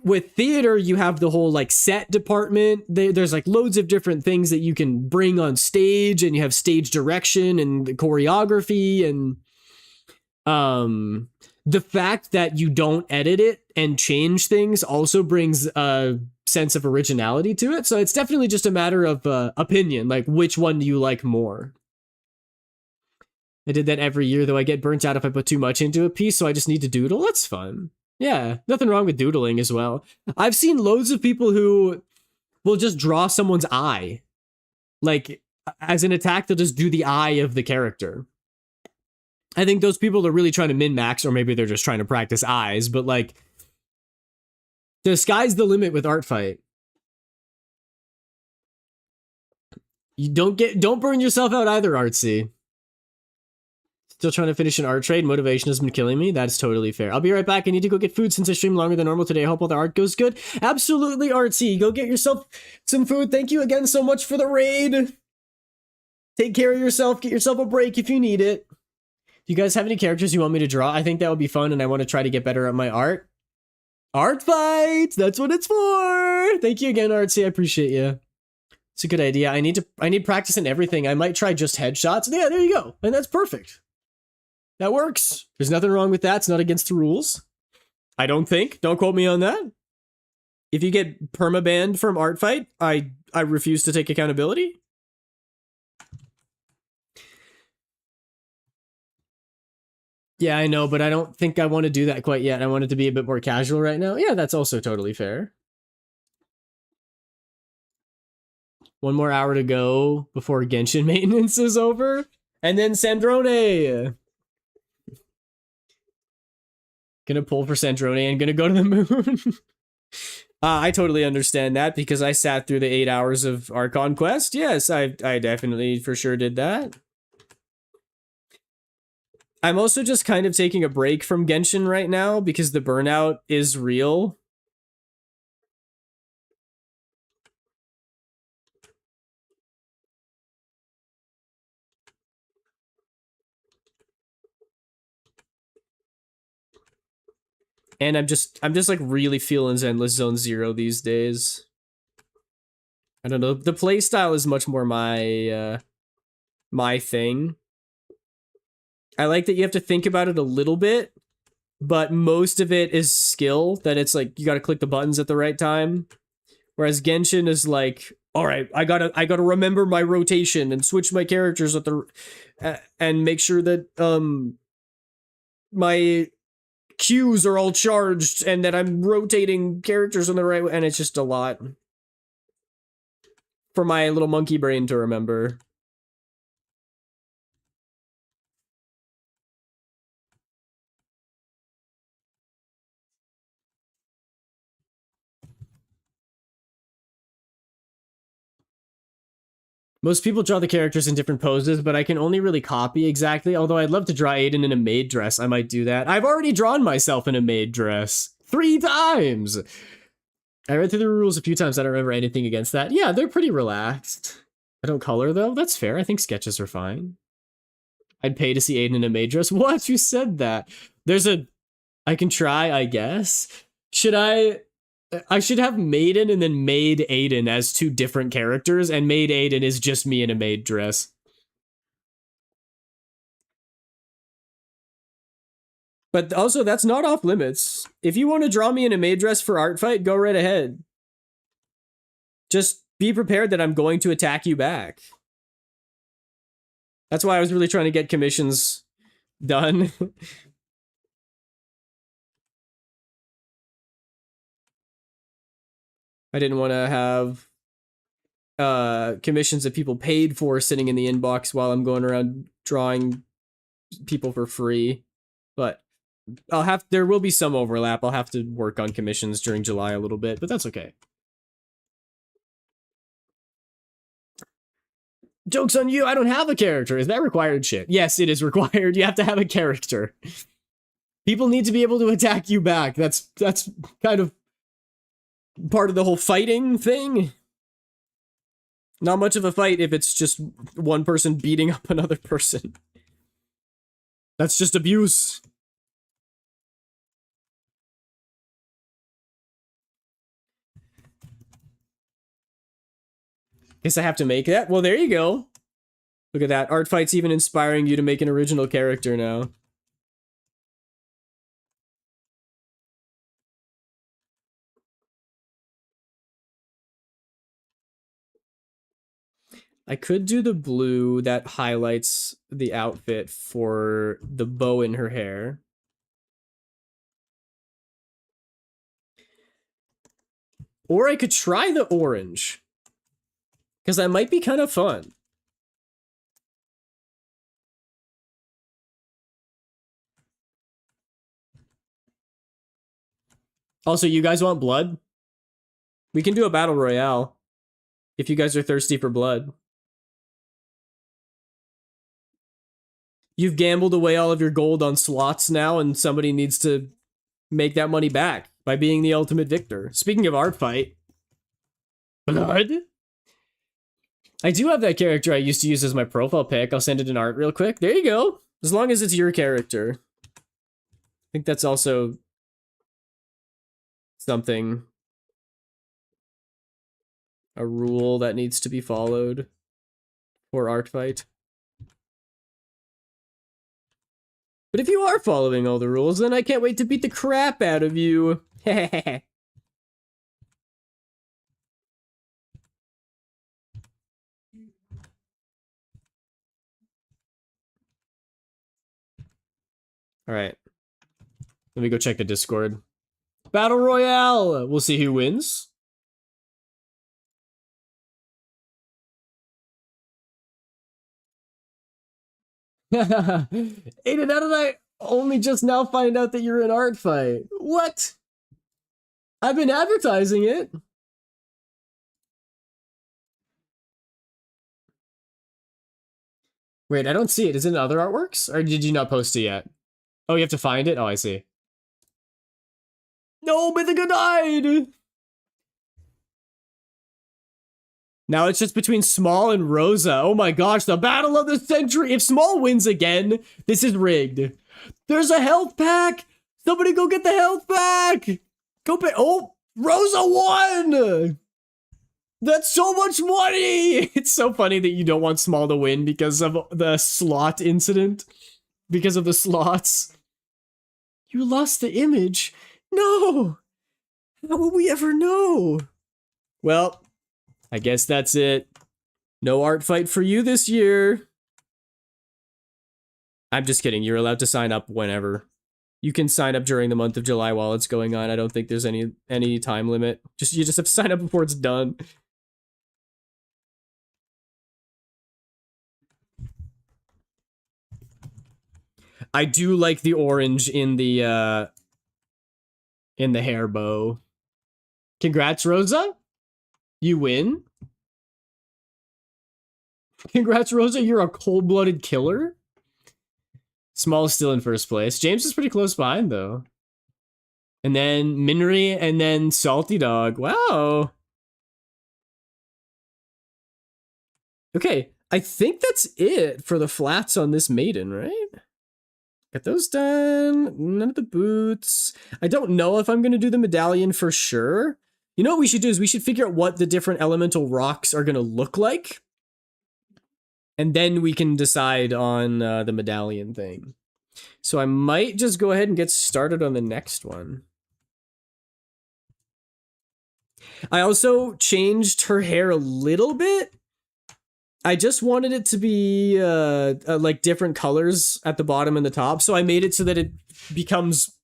with theater, you have the whole like set department. There's like loads of different things that you can bring on stage, and you have stage direction and choreography, and the fact that you don't edit it and change things also brings a sense of originality to it. So it's definitely just a matter of opinion, like which one do you like more. I did that every year, though I get burnt out if I put too much into a piece, so I just need to doodle. That's fun. Yeah, nothing wrong with doodling as well. I've seen loads of people who will just draw someone's eye. Like, as an attack, they'll just do the eye of the character. I think those people are really trying to min-max, or maybe they're just trying to practice eyes, but like, the sky's the limit with Art Fight. You don't burn yourself out either, Artsy. Still trying to finish an art trade. Motivation has been killing me. That's totally fair. I'll be right back. I need to go get food since I streamed longer than normal today. I hope all the art goes good. Absolutely, Artsy. Go get yourself some food. Thank you again so much for the raid. Take care of yourself. Get yourself a break if you need it. Do you guys have any characters you want me to draw? I think that would be fun, and I want to try to get better at my art. Art Fight! That's what it's for! Thank you again, Artsy. I appreciate you. It's a good idea. I need practice in everything. I might try just headshots. Yeah, there you go. And that's perfect. That works. There's nothing wrong with that. It's not against the rules. I don't think. Don't quote me on that. If you get permabanned from Art Fight, I refuse to take accountability. Yeah, I know, but I don't think I want to do that quite yet. I want it to be a bit more casual right now. Yeah, that's also totally fair. One more hour to go before Genshin maintenance is over. And then Sandrone. Gonna pull for Sandrone and gonna go to the moon. I totally understand that because I sat through the 8 hours of Archon Quest. Yes, I definitely for sure did that. I'm also just kind of taking a break from Genshin right now because the burnout is real. And I'm just like really feeling Zenless Zone Zero these days. I don't know. The playstyle is much more my my thing. I like that you have to think about it a little bit, but most of it is skill, that it's like you gotta click the buttons at the right time. Whereas Genshin is like, all right, I gotta remember my rotation and switch my characters at the and make sure that my Qs are all charged and that I'm rotating characters in the right way, and it's just a lot for my little monkey brain to remember. Most people draw the characters in different poses, but I can only really copy exactly, although I'd love to draw Aiden in a maid dress. I might do that. I've already drawn myself in a maid dress 3 times. I read through the rules a few times. I don't remember anything against that. Yeah, they're pretty relaxed. I don't color, though. That's fair. I think sketches are fine. I'd pay to see Aiden in a maid dress. What? You said that. I can try, I guess. Should I... I should have Maidan and then Maid Aiden as two different characters, and Maid Aiden is just me in a maid dress. But also, that's not off limits. If you want to draw me in a maid dress for art fight, go right ahead. Just be prepared that I'm going to attack you back. That's why I was really trying to get commissions done. I didn't want to have commissions that people paid for sitting in the inbox while I'm going around drawing people for free. But there will be some overlap. I'll have to work on commissions during July a little bit, but that's okay. Joke's on you, I don't have a character. Is that required shit? Yes, it is required. You have to have a character. People need to be able to attack you back. That's kind of part of the whole fighting thing. Not much of a fight if it's just one person beating up another person. That's just abuse. Guess I have to make that? Well, there you go. Look at that. Art Fight's even inspiring you to make an original character now. I could do the blue that highlights the outfit for the bow in her hair. Or I could try the orange. Because that might be kind of fun. Also, you guys want blood? We can do a battle royale. If you guys are thirsty for blood. You've gambled away all of your gold on slots now, and somebody needs to make that money back by being the ultimate victor. Speaking of art fight. Blood? I do have that character I used to use as my profile pic. I'll send it in art real quick. There you go. As long as it's your character. I think that's also something. A rule that needs to be followed for art fight. But if you are following all the rules, then I can't wait to beat the crap out of you. All right. Let me go check the Discord. Battle Royale! We'll see who wins. Aiden, how did I only just now find out that you're in art fight? What? I've been advertising it. Wait, I don't see it. Is it in other artworks? Or did you not post it yet? Oh, you have to find it? Oh, I see. No, Mythica died! Now it's just between Small and Rosa. Oh my gosh, the battle of the century. If Small wins again, this is rigged. There's a health pack! Somebody go get the health pack! Go pay. Oh, Rosa won! That's so much money! It's so funny that you don't want Small to win because of the slot incident. Because of the slots. You lost the image. No! How will we ever know? Well, I guess that's it. No art fight for you this year. I'm just kidding. You're allowed to sign up whenever. You can sign up during the month of July while it's going on. I don't think there's any time limit. You just have to sign up before it's done. I do like the orange in the hair bow. Congrats, Rosa. You win. Congrats, Rosa. You're a cold-blooded killer. Small is still in first place. James is pretty close behind, though. And then Minri, and then Salty Dog. Wow. Okay, I think that's it for the flats on this Maiden, right? Get those done. None of the boots. I don't know if I'm going to do the medallion for sure. You know what we should do is we should figure out what the different elemental rocks are going to look like. And then we can decide on the medallion thing. So I might just go ahead and get started on the next one. I also changed her hair a little bit. I just wanted it to be like different colors at the bottom and the top. So I made it so that it becomes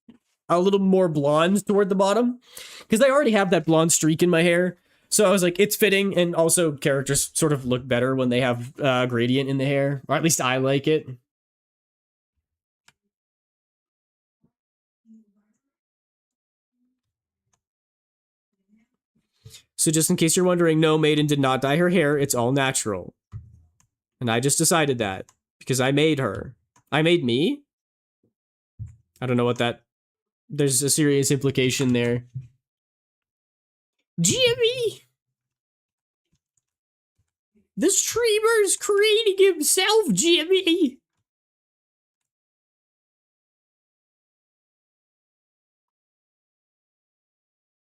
a little more blonde toward the bottom. Because I already have that blonde streak in my hair. So I was like, it's fitting. And also characters sort of look better when they have gradient in the hair. Or at least I like it. So just in case you're wondering, no, Maidan did not dye her hair. It's all natural. And I just decided that because I made her. I made me? I don't know what that... There's a serious implication there. Jimmy! The streamer's creating himself, Jimmy!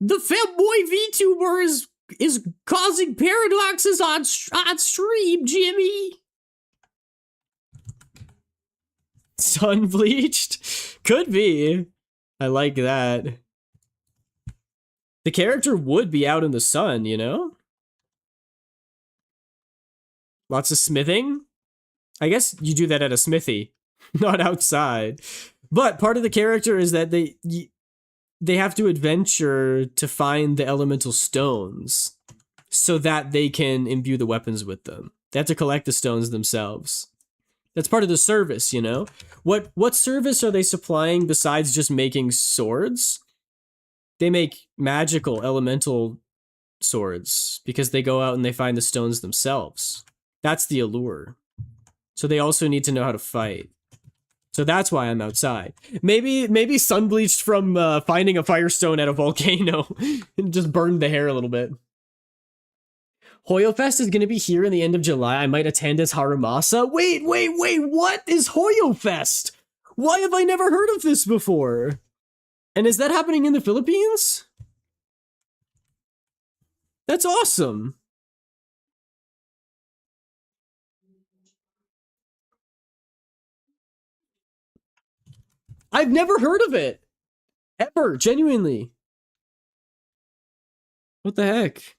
The femboy VTuber is causing paradoxes on stream, Jimmy! Sun bleached? Could be. I like that. The character would be out in the sun, you know? Lots of smithing? I guess you do that at a smithy, not outside. But part of the character is that they have to adventure to find the elemental stones so that they can imbue the weapons with them. They have to collect the stones themselves. That's part of the service, you know? What service are they supplying besides just making swords? They make magical elemental swords because they go out and they find the stones themselves. That's the allure. So they also need to know how to fight. So that's why I'm outside. Maybe sunbleached from finding a firestone at a volcano and just burned the hair a little bit. Hoyofest is going to be here in the end of July. I might attend as Harumasa. Wait, what is Hoyofest? Why have I never heard of this before? And is that happening in the Philippines? That's awesome. I've never heard of it. Ever, genuinely. What the heck?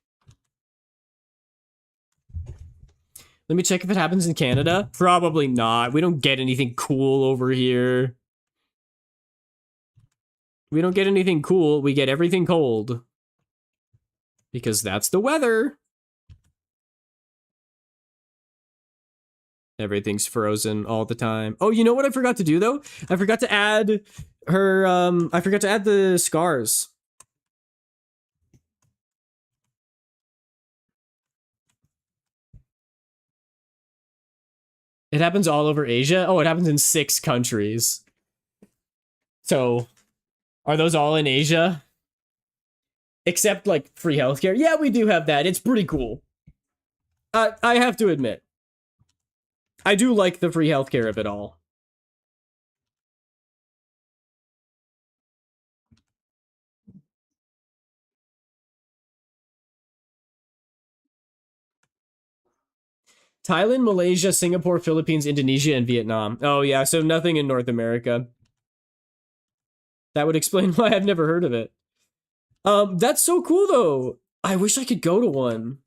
Let me check if it happens in Canada. Probably not. We don't get anything cool over here. We don't get anything cool. We get everything cold. Because that's the weather. Everything's frozen all the time. Oh, you know what I forgot to do, though? I forgot to add her, I forgot to add the scars. It happens all over Asia? Oh, it happens in 6 countries. So, are those all in Asia? Except, like, free healthcare? Yeah, we do have that. It's pretty cool. I have to admit. I do like the free healthcare of it all. Thailand, Malaysia, Singapore, Philippines, Indonesia, and Vietnam. Oh, yeah, so nothing in North America. That would explain why I've never heard of it. That's so cool, though. I wish I could go to one.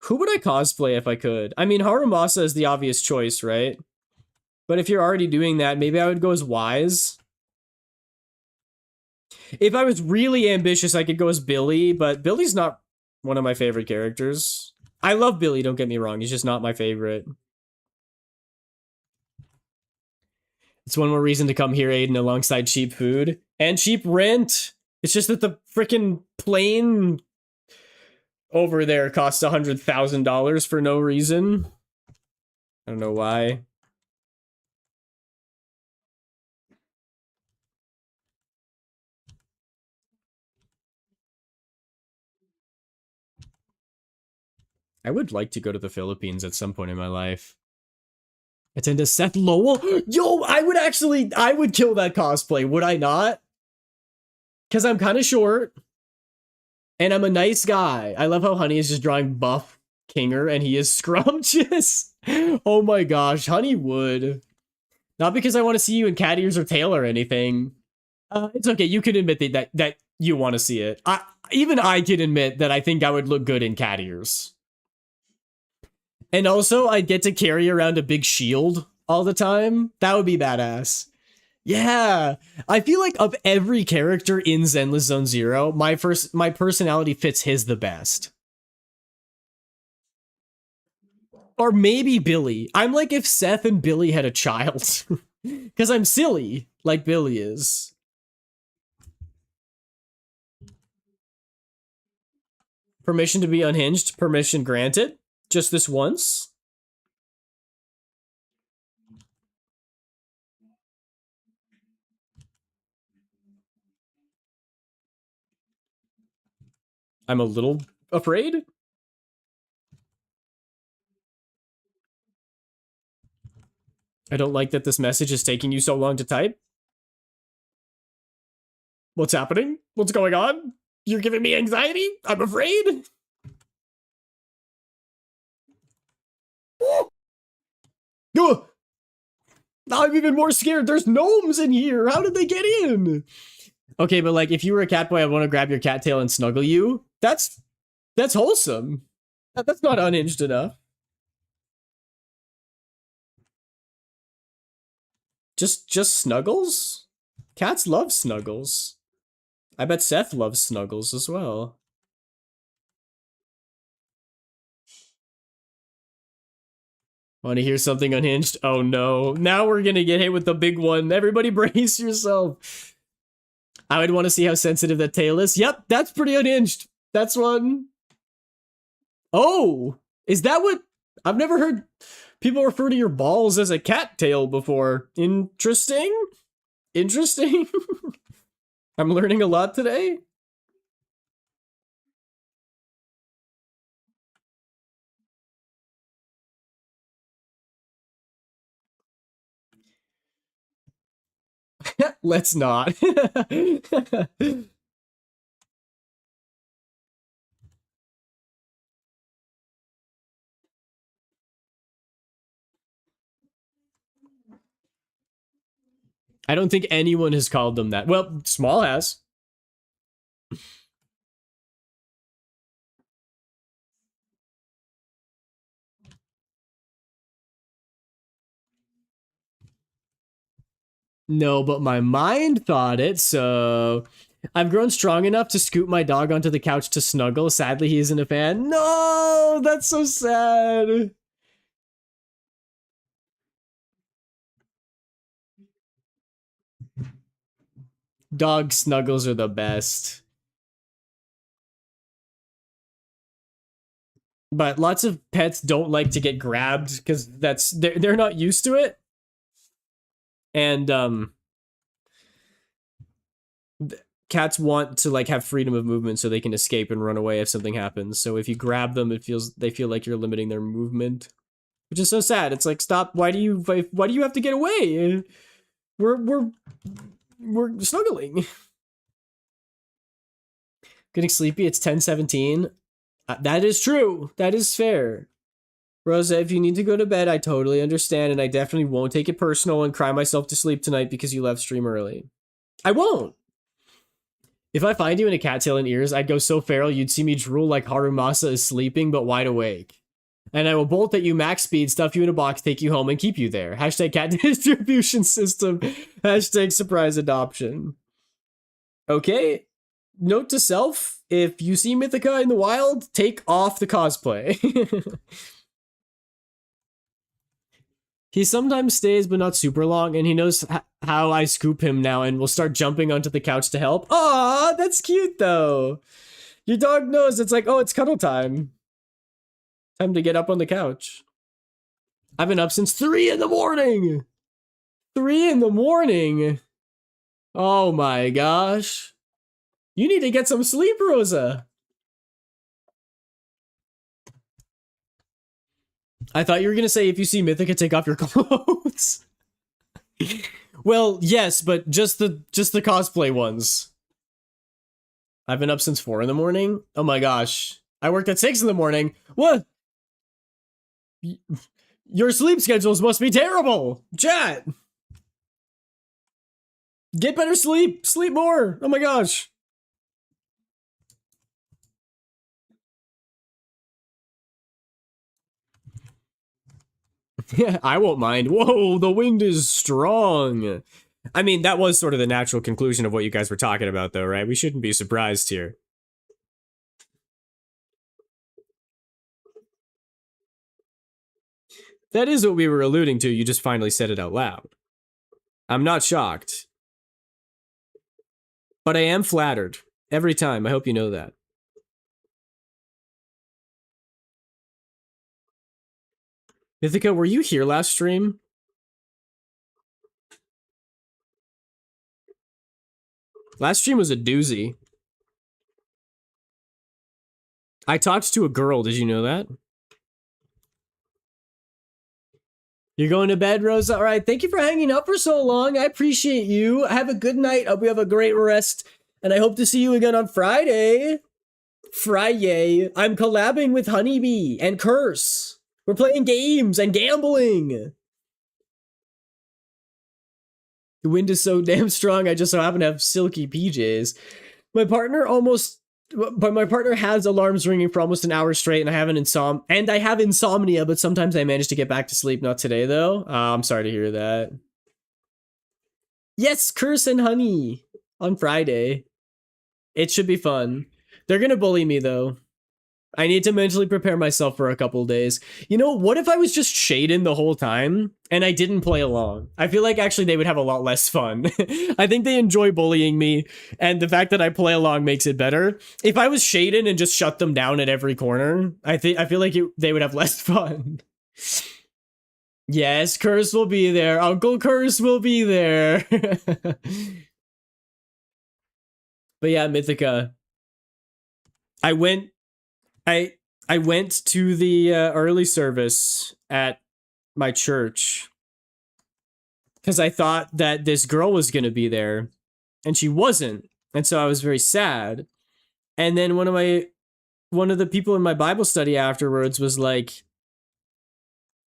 Who would I cosplay if I could? I mean, Harumasa is the obvious choice, right? But if you're already doing that, maybe I would go as Wise. If I was really ambitious, I could go as Billy, but Billy's not one of my favorite characters. I love Billy, don't get me wrong. He's just not my favorite. It's one more reason to come here, Aiden, alongside cheap food. And cheap rent. It's just that the freaking plane over there costs $100,000 for no reason. I don't know why. I would like to go to the Philippines at some point in my life. It's into Seth Lowell. Yo, I would kill that cosplay, would I not? Because I'm kind of short. And I'm a nice guy. I love how Honey is just drawing buff Kinger and he is scrumptious. Oh my gosh, Honey would. Not because I want to see you in cat ears or tail or anything. It's okay. You can admit that you want to see it. Even I can admit that I think I would look good in cat ears. And also, I'd get to carry around a big shield all the time. That would be badass. Yeah, I feel like of every character in Zenless Zone Zero, my personality fits his the best. Or maybe Billy. I'm like if Seth and Billy had a child. Because I'm silly, like Billy is. Permission to be unhinged. Permission granted. Just this once. I'm a little afraid. I don't like that this message is taking you so long to type. What's happening? What's going on? You're giving me anxiety? I'm afraid. Ugh. Now I'm even more scared. There's gnomes in here. How did they get in? Okay, but like if you were a cat boy, I want to grab your cat tail and snuggle you. That's wholesome. That's not unhinged enough. Just snuggles? Cats love snuggles. I bet Seth loves snuggles as well. Want to hear something unhinged? Oh no. Now we're gonna get hit with the big one. Everybody brace yourself. I would want to see how sensitive that tail is. Yep, that's pretty unhinged. That's one. Oh, is that what? I've never heard people refer to your balls as a cat tail before. Interesting. Interesting. I'm learning a lot today. Let's not. I don't think anyone has called them that. Well, Small has. No, but my mind thought it, so I've grown strong enough to scoop my dog onto the couch to snuggle. Sadly, he isn't a fan. No, that's so sad. Dog snuggles are the best. But lots of pets don't like to get grabbed because they're not used to it. And cats want to like have freedom of movement so they can escape and run away if something happens. So if you grab them, they feel like you're limiting their movement, which is so sad. It's like, stop. Why do you have to get away? We're snuggling. Getting sleepy. It's 10:17. That is true. That is fair. Rosa, if you need to go to bed, I totally understand, and I definitely won't take it personal and cry myself to sleep tonight because you left stream early. I won't. If I find you in a cattail and ears, I'd go so feral you'd see me drool like Harumasa is sleeping but wide awake. And I will bolt at you max speed, stuff you in a box, take you home, and keep you there. Hashtag cat distribution system. Hashtag surprise adoption. Okay. Note to self, if you see Mythica in the wild, take off the cosplay. He sometimes stays, but not super long, and he knows how I scoop him now and will start jumping onto the couch to help. Aw, that's cute, though. Your dog knows. It's like, oh, it's cuddle time. Time to get up on the couch. I've been up since 3 in the morning. 3 in the morning. Oh my gosh. You need to get some sleep, Rosa. I thought you were gonna say if you see Mythica, take off your clothes. Well, yes, but just the cosplay ones. I've been up since 4 in the morning. Oh my gosh. I worked at 6 in the morning. What? Your sleep schedules must be terrible. Chat. Get better sleep. Sleep more. Oh my gosh. Yeah, I won't mind. Whoa, the wind is strong. I mean, that was sort of the natural conclusion of what you guys were talking about, though, right? We shouldn't be surprised here. That is what we were alluding to. You just finally said it out loud. I'm not shocked. But I am flattered. Every time. I hope you know that. Mythica, were you here last stream? Last stream was a doozy. I talked to a girl. Did you know that? You're going to bed, Rosa? All right. Thank you for hanging up for so long. I appreciate you. Have a good night. Hope you have a great rest. And I hope to see you again on Friday. Friday. I'm collabing with Honeybee and Curse. We're playing games and gambling. The wind is so damn strong. I just so happen to have silky PJs. My partner has alarms ringing for almost an hour straight, and I have insomnia, but sometimes I manage to get back to sleep. Not today, though. I'm sorry to hear that. Yes, Curse and Honey on Friday. It should be fun. They're gonna bully me, though. I need to mentally prepare myself for a couple days. You know, what if I was just Shaden the whole time and I didn't play along? I feel like actually they would have a lot less fun. I think they enjoy bullying me, and the fact that I play along makes it better. If I was Shaden and just shut them down at every corner, I feel like they would have less fun. Yes, Curse will be there. Uncle Curse will be there. But yeah, Mythica. I went to the early service at my church because I thought that this girl was going to be there, and she wasn't. And so I was very sad. And then one of the people in my Bible study afterwards was like,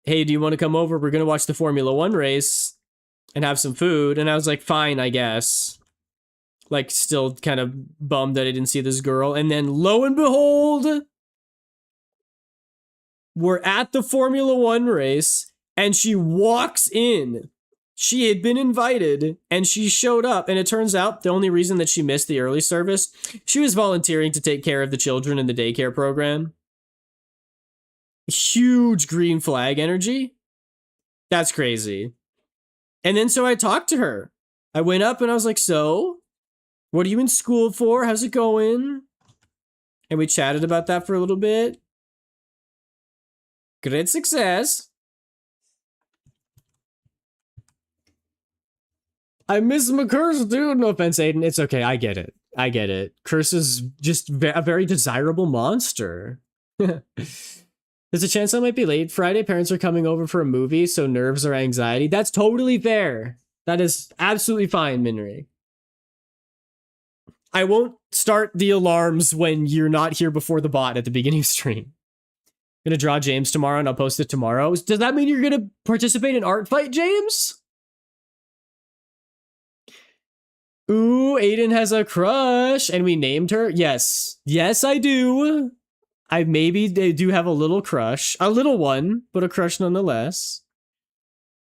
hey, do you want to come over? We're going to watch the Formula 1 race and have some food. And I was like, fine, I guess. Like, still kind of bummed that I didn't see this girl. And then lo and behold, we're at the Formula 1 race, and she walks in. She had been invited, and she showed up, and it turns out the only reason that she missed the early service, she was volunteering to take care of the children in the daycare program. Huge green flag energy. That's crazy. And then so I talked to her. I went up and I was like, so, what are you in school for? How's it going? And we chatted about that for a little bit. Great success. I miss my Curse, dude. No offense, Aiden. It's okay. I get it. Curse is just a very desirable monster. There's a chance I might be late. Friday, parents are coming over for a movie, so nerves or anxiety. That's totally fair. That is absolutely fine, Minri. I won't start the alarms when you're not here before the bot at the beginning of stream. I'm gonna draw James tomorrow and I'll post it tomorrow. Does that mean you're gonna participate in Art Fight, James? Ooh, Aiden has a crush, and we named her. Yes, I do. I maybe do have a little crush, a little one, but a crush nonetheless.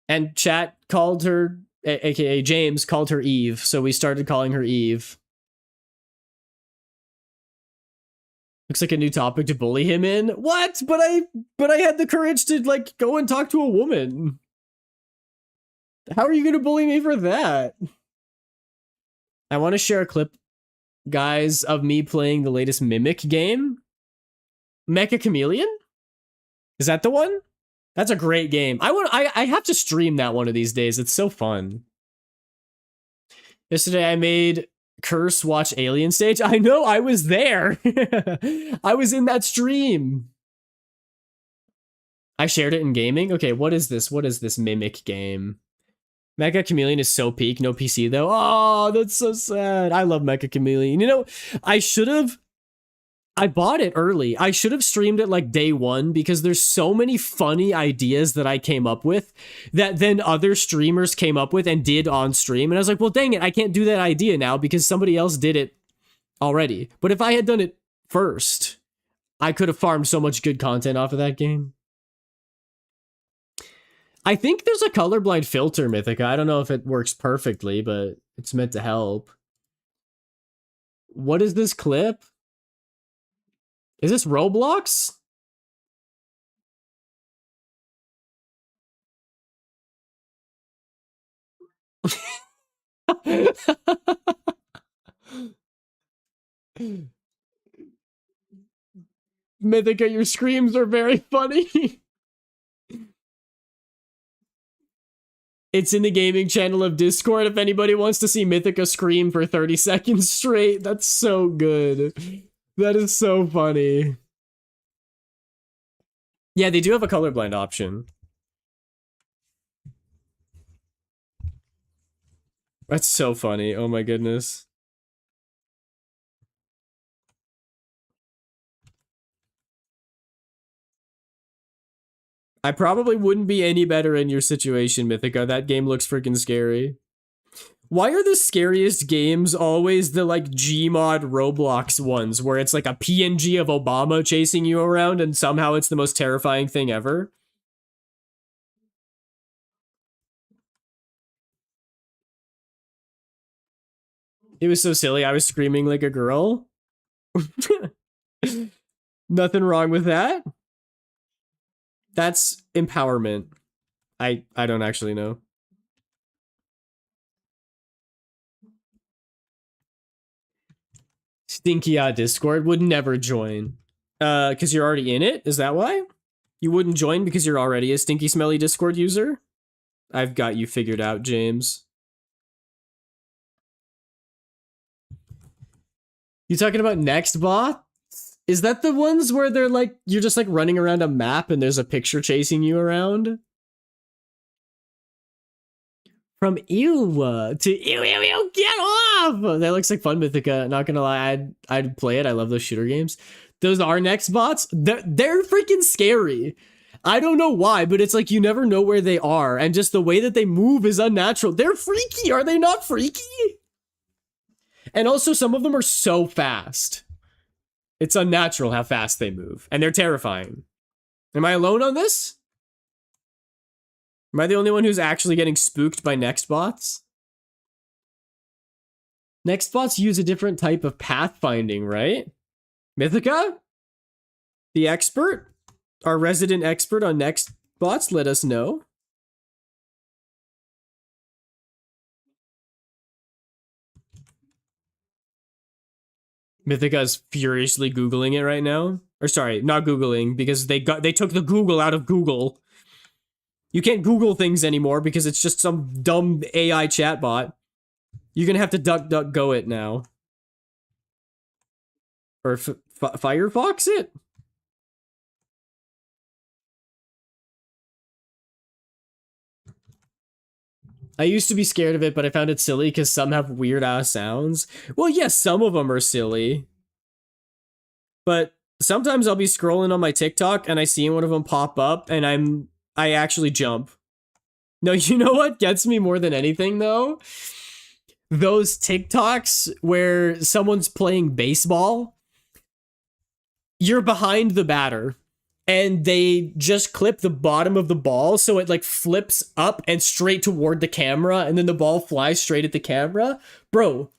And chat called her, aka James called her Eve, so we started calling her Eve. Looks like a new topic to bully him in. What? But I had the courage to like go and talk to a woman. How are you gonna bully me for that? I want to share a clip, guys, of me playing the latest Mimic game. Mecha Chameleon? Is that the one? That's a great game. I have to stream that one of these days. It's so fun. Yesterday I made Curse watch Alien Stage. I know, I was there. I was in that stream. I shared it in gaming. Okay, what is this? What is this mimic game? Mecha Chameleon is so peak, no PC though. Oh, that's so sad. I love Mecha Chameleon. You know, I should have. I bought it early. I should have streamed it like day one because there's so many funny ideas that I came up with that then other streamers came up with and did on stream. And I was like, well, dang it, I can't do that idea now because somebody else did it already. But if I had done it first, I could have farmed so much good content off of that game. I think there's a colorblind filter, Mythica. I don't know if it works perfectly, but it's meant to help. What is this clip? Is this Roblox? Mythica, your screams are very funny. It's in the gaming channel of Discord if anybody wants to see Mythica scream for 30 seconds straight. That's so good. That is so funny. Yeah, they do have a colorblind option. That's so funny. Oh my goodness. I probably wouldn't be any better in your situation, Mythica. That game looks freaking scary. Why are the scariest games always the like Gmod Roblox ones where it's like a PNG of Obama chasing you around and somehow it's the most terrifying thing ever? It was so silly. I was screaming like a girl. Nothing wrong with that. That's empowerment. I don't actually know. Stinky Discord would never join. Because you're already in it? Is that why? You wouldn't join because you're already a stinky smelly Discord user? I've got you figured out, James. You talking about Nextbot? Is that the ones where they're like, you're just like running around a map and there's a picture chasing you around? From ew to ew, get off! That looks like fun, Mythica. Not gonna lie, I'd play it. I love those shooter games. Those are next bots. They're freaking scary. I don't know why, but it's like you never know where they are, and just the way that they move is unnatural. They're freaky. Are they not freaky? And also, some of them are so fast. It's unnatural how fast they move, and they're terrifying. Am I alone on this? Am I the only one who's actually getting spooked by Nextbots? Nextbots use a different type of pathfinding, right? Mythica? The expert? Our resident expert on Nextbots, let us know. Mythica is furiously Googling it right now. Or sorry, not Googling, because they took the Google out of Google. You can't Google things anymore because it's just some dumb AI chatbot. You're gonna have to DuckDuckGo it now. Or Firefox it? I used to be scared of it, but I found it silly because some have weird ass sounds. Well, yes, some of them are silly. But sometimes I'll be scrolling on my TikTok and I see one of them pop up and I actually jump. No, you know what gets me more than anything though? Those TikToks where someone's playing baseball. You're behind the batter and they just clip the bottom of the ball so it like flips up and straight toward the camera and then the ball flies straight at the camera. Bro,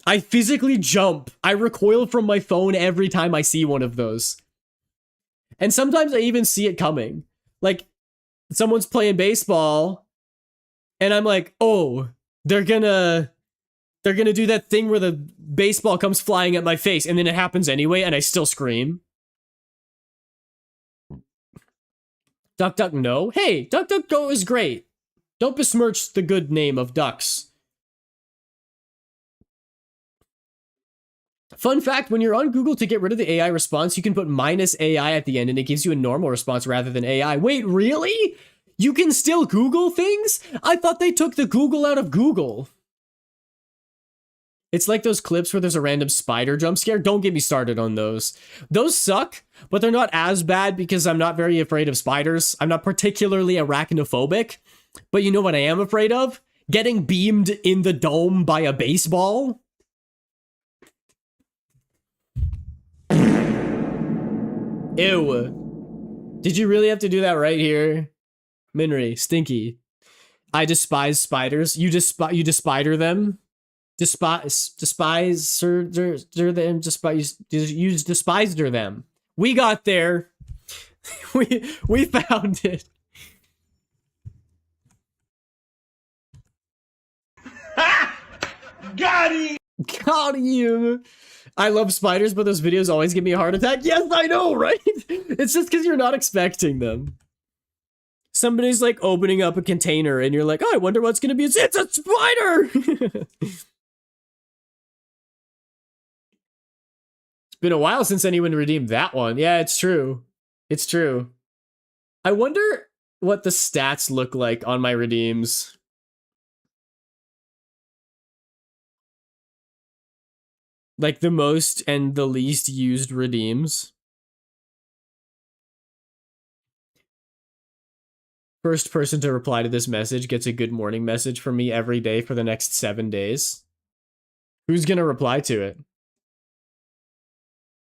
I physically jump. I recoil from my phone every time I see one of those. And sometimes I even see it coming. Like, someone's playing baseball, and I'm like, oh, they're gonna do that thing where the baseball comes flying at my face, and then it happens anyway, and I still scream. Duck, duck, no. Hey, duck, duck, go is great. Don't besmirch the good name of ducks. Fun fact, when you're on Google to get rid of the AI response, you can put -AI at the end and it gives you a normal response rather than AI. Wait, really? You can still Google things? I thought they took the Google out of Google. It's like those clips where there's a random spider jump scare. Don't get me started on those. Those suck, but they're not as bad because I'm not very afraid of spiders. I'm not particularly arachnophobic. But you know what I am afraid of? Getting beamed in the dome by a baseball. Ew. Did you really have to do that right here? Minri, stinky. I despise spiders. You despider them? Despise them. You despised them. We got there. we found it. Got him! Got him! I love spiders, but those videos always give me a heart attack. Yes, I know, right? It's just because you're not expecting them. Somebody's like opening up a container and you're like, oh, I wonder what's gonna be. It's a spider! It's been a while since anyone redeemed that one. Yeah, it's true. It's true. I wonder what the stats look like on my redeems. Like the most and the least used redeems. First person to reply to this message gets a good morning message from me every day for the next 7 days. Who's gonna reply to it?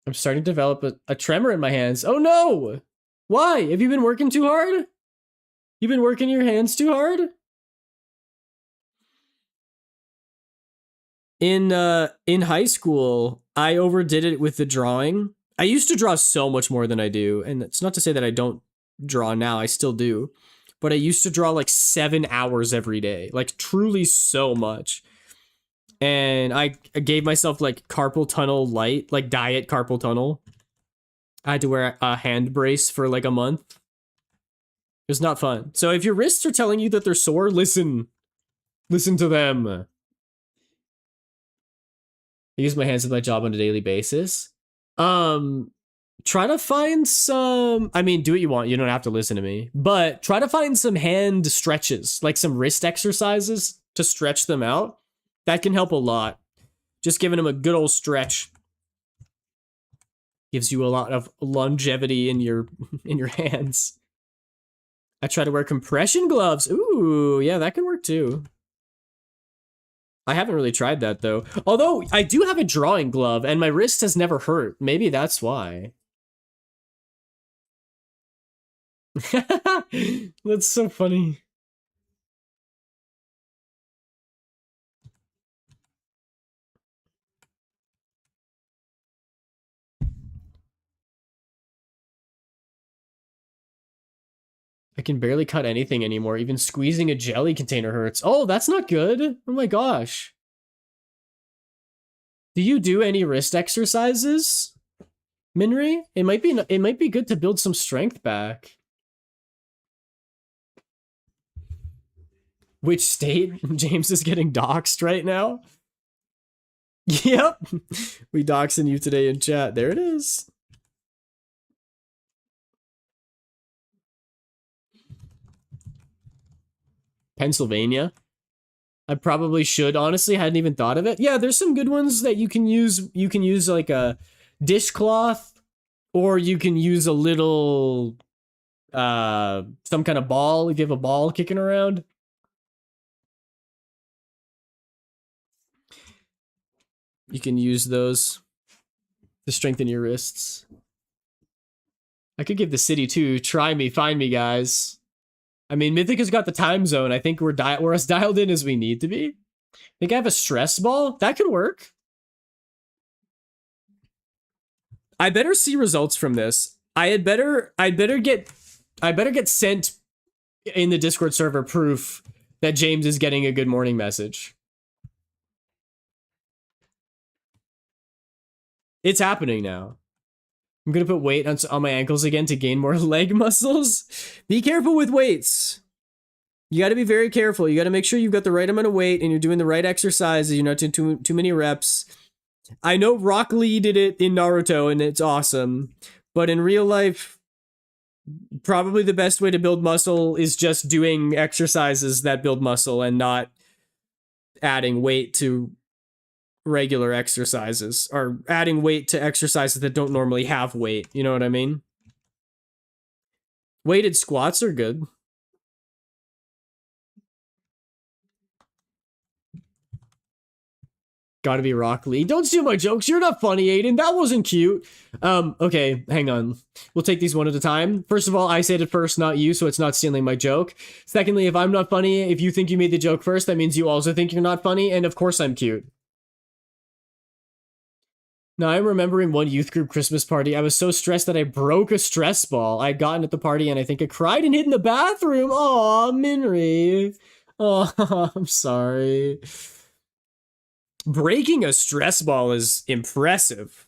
I'm starting to develop a tremor in my hands. Oh no! Why? Have you been working too hard? You've been working your hands too hard? In high school, I overdid it with the drawing. I used to draw so much more than I do, and it's not to say that I don't draw now, I still do. But I used to draw like 7 hours every day, like truly so much. And I gave myself like carpal tunnel light, like diet carpal tunnel. I had to wear a hand brace for like a month. It was not fun. So if your wrists are telling you that they're sore, listen. Listen to them. I use my hands at my job on a daily basis. Try to find some, I mean, do what you want. You don't have to listen to me, but try to find some hand stretches, like some wrist exercises to stretch them out. That can help a lot. Just giving them a good old stretch gives you a lot of longevity in your hands. I try to wear compression gloves. Ooh, yeah, that can work too. I haven't really tried that though. Although I do have a drawing glove and my wrist has never hurt. Maybe that's why. That's so funny. I can barely cut anything anymore. Even squeezing a jelly container hurts. Oh, that's not good. Oh my gosh. Do you do any wrist exercises, Minri? It might be good to build some strength back. Which state? James is getting doxxed right now. Yep. We doxing you today in chat. There it is. Pennsylvania. I probably should. Honestly, hadn't even thought of it. Yeah, there's some good ones that you can use. You can use like a dishcloth, or you can use a little some kind of ball if you have a ball kicking around. You can use those to strengthen your wrists. I could give the city too. Try me, find me, guys. I mean, Mythic has got the time zone. I think we're as dialed in as we need to be. I think I have a stress ball. That could work. I better see results from this. I better get sent in the Discord server proof that James is getting a good morning message. It's happening now. I'm gonna put weight on my ankles again to gain more leg muscles. Be careful with weights. You gotta be very careful. You gotta make sure you've got the right amount of weight and you're doing the right exercises. You're not doing too many reps. I know Rock Lee did it in Naruto and it's awesome, but in real life, probably the best way to build muscle is just doing exercises that build muscle and not adding weight to regular exercises or adding weight to exercises that don't normally have weight. You know what I mean? Weighted squats are good. Gotta be Rock Lee. Don't steal my jokes. You're not funny, Aiden. That wasn't cute. Okay, hang on. We'll take these one at a time. First of all, I said it first, not you, so it's not stealing my joke. Secondly, if I'm not funny, if you think you made the joke first, that means you also think you're not funny, and of course I'm cute. Now, I'm remembering one youth group Christmas party. I was so stressed that I broke a stress ball. I'd gotten at the party and I think I cried and hid in the bathroom. Aw, Minri. Oh, I'm sorry. Breaking a stress ball is impressive.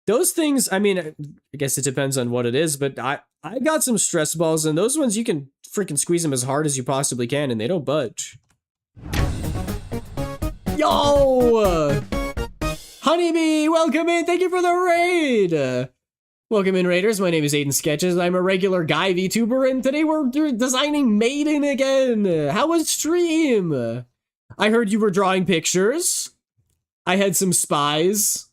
Those things, I mean, I guess it depends on what it is, but I got some stress balls, and those ones you can freaking squeeze them as hard as you possibly can, and they don't budge. Yo! Honeybee, welcome in. Thank you for the raid. Welcome in, Raiders. My name is Aiden Sketches. I'm a regular guy VTuber, and today we're designing Maidan again. How was stream? I heard you were drawing pictures. I had some spies.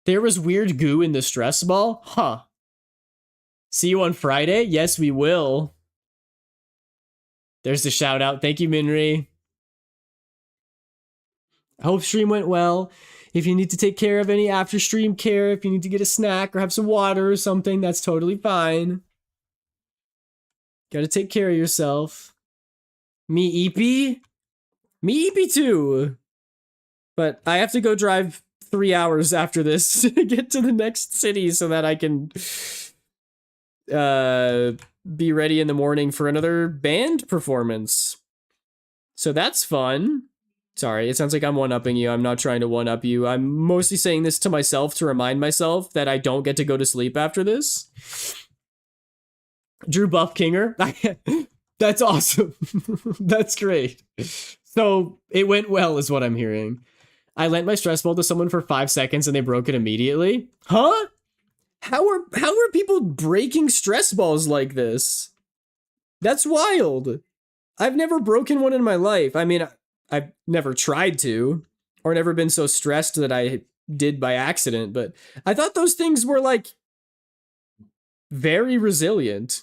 There was weird goo in the stress ball? Huh. See you on Friday? Yes, we will. There's the shout out. Thank you, Minri. I hope stream went well. If you need to take care of any after stream care, if you need to get a snack or have some water or something, that's totally fine. Gotta take care of yourself. Me eepy? Me eepy too. But I have to go drive 3 hours after this to get to the next city so that I can be ready in the morning for another band performance. So that's fun. Sorry, it sounds like I'm one-upping you. I'm not trying to one-up you. I'm mostly saying this to myself to remind myself that I don't get to go to sleep after this. Drew Buff Kinger. That's awesome. That's great. So it went well is what I'm hearing. I lent my stress ball to someone for 5 seconds and they broke it immediately. Huh? How are people breaking stress balls like this? That's wild. I've never broken one in my life. I mean, I've never tried to, or never been so stressed that I did by accident, but I thought those things were like very resilient.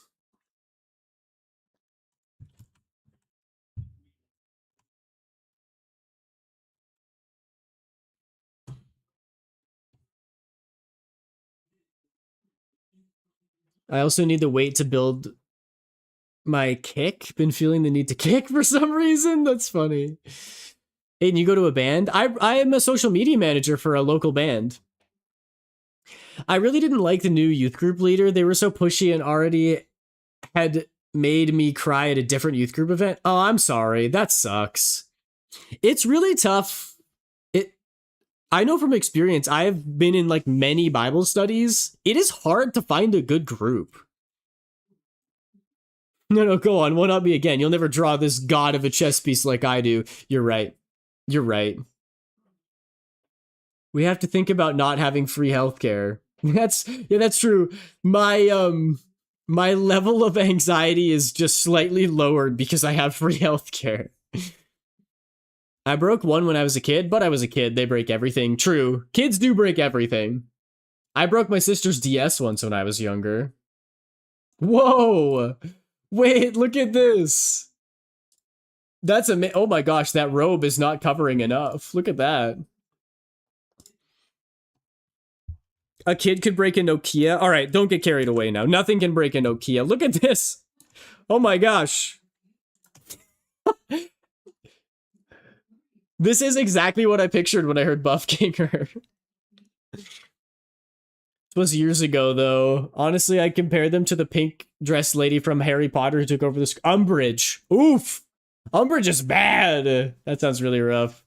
I also need the weight to build my kick. Been feeling the need to kick for some reason. That's funny. Aiden, you go to a band? I am a social media manager for a local band. I really didn't like the new youth group leader. They were so pushy and already had made me cry at a different youth group event. Oh, I'm sorry. That sucks. It's really tough. I know from experience, I have been in like many Bible studies. It is hard to find a good group. No, go on. One up me again. You'll never draw this god of a chess piece like I do. You're right. You're right. We have to think about not having free healthcare. That's true. My level of anxiety is just slightly lowered because I have free healthcare. I broke one when I was a kid, but I was a kid. They break everything. True. Kids do break everything. I broke my sister's DS once when I was younger. Whoa! Wait, look at this. That's oh my gosh, that robe is not covering enough. Look at that. A kid could break a Nokia. All right, don't get carried away now. Nothing can break a Nokia. Look at this. Oh my gosh. This is exactly what I pictured when I heard Buff Kinger. This was years ago, though. Honestly, I compared them to the pink dress lady from Harry Potter who took over this Umbridge. Oof. Umbridge is bad. That sounds really rough.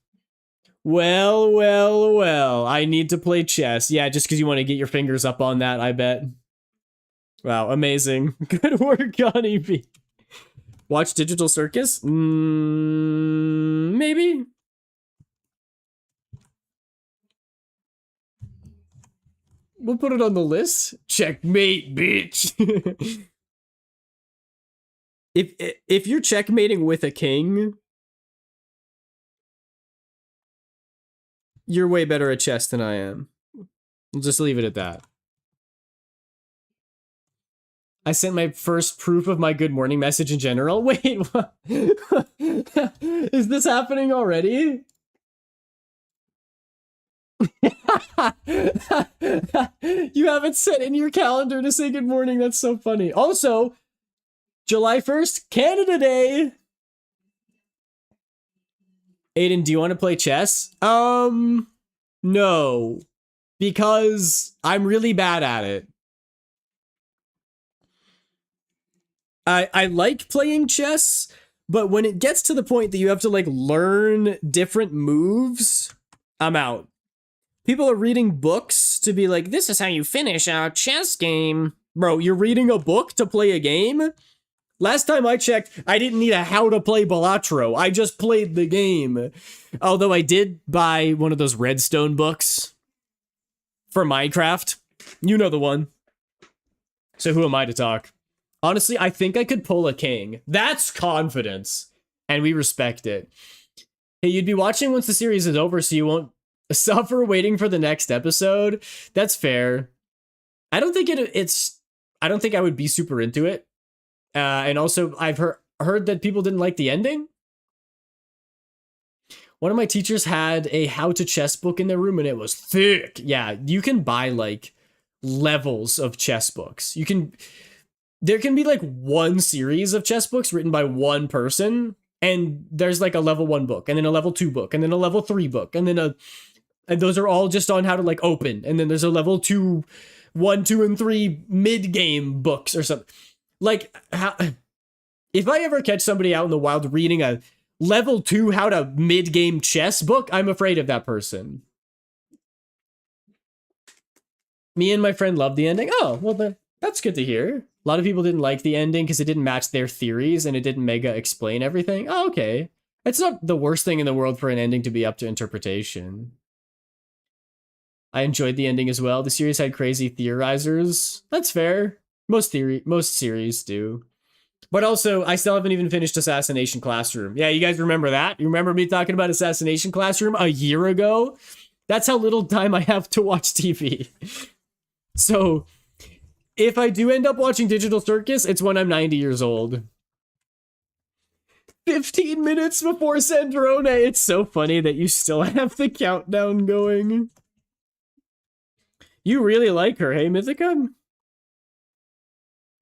Well. I need to play chess. Yeah, just because you want to get your fingers up on that, I bet. Wow, amazing. Good work, Honeybee. Watch Digital Circus? Maybe. We'll put it on the list. Checkmate, bitch. if you're checkmating with a king, you're way better at chess than I am. We'll just leave it at that. I sent my first proof of my good morning message in general. Wait, what? Is this happening already? You haven't set in your calendar to say good morning. That's so funny. Also, July 1st, Canada Day. Aiden, do you want to play chess? No. Because I'm really bad at it. I like playing chess, but when it gets to the point that you have to like learn different moves, I'm out. People are reading books to be like, this is how you finish a chess game. Bro, you're reading a book to play a game? Last time I checked, I didn't need a how to play Balatro. I just played the game. Although I did buy one of those Redstone books for Minecraft. You know the one. So who am I to talk? Honestly, I think I could pull a king. That's confidence. And we respect it. Hey, you'd be watching once the series is over so you won't suffer waiting for the next episode. That's fair. I don't think I don't think I would be super into it. And also, I've heard that people didn't like the ending. One of my teachers had a how to chess book in their room and it was thick. Yeah, you can buy like levels of chess books. There can be like one series of chess books written by one person, and there's like a level 1 book, and then a level 2 book, and then a level 3 book, and then and those are all just on how to like open, and then there's a level 2, 1, 2, and 3 mid-game books or something. Like, if I ever catch somebody out in the wild reading a level 2 how to mid-game chess book, I'm afraid of that person. Me and my friend loved the ending. Oh, well, that's good to hear. A lot of people didn't like the ending because it didn't match their theories and it didn't mega explain everything. Oh, okay. It's not the worst thing in the world for an ending to be up to interpretation. I enjoyed the ending as well. The series had crazy theorizers. That's fair. Most series do. But also, I still haven't even finished Assassination Classroom. Yeah, you guys remember that? You remember me talking about Assassination Classroom a year ago? That's how little time I have to watch TV. So, if I do end up watching Digital Circus, it's when I'm 90 years old. 15 minutes before Sandrone. It's so funny that you still have the countdown going. You really like her, hey, Mythica?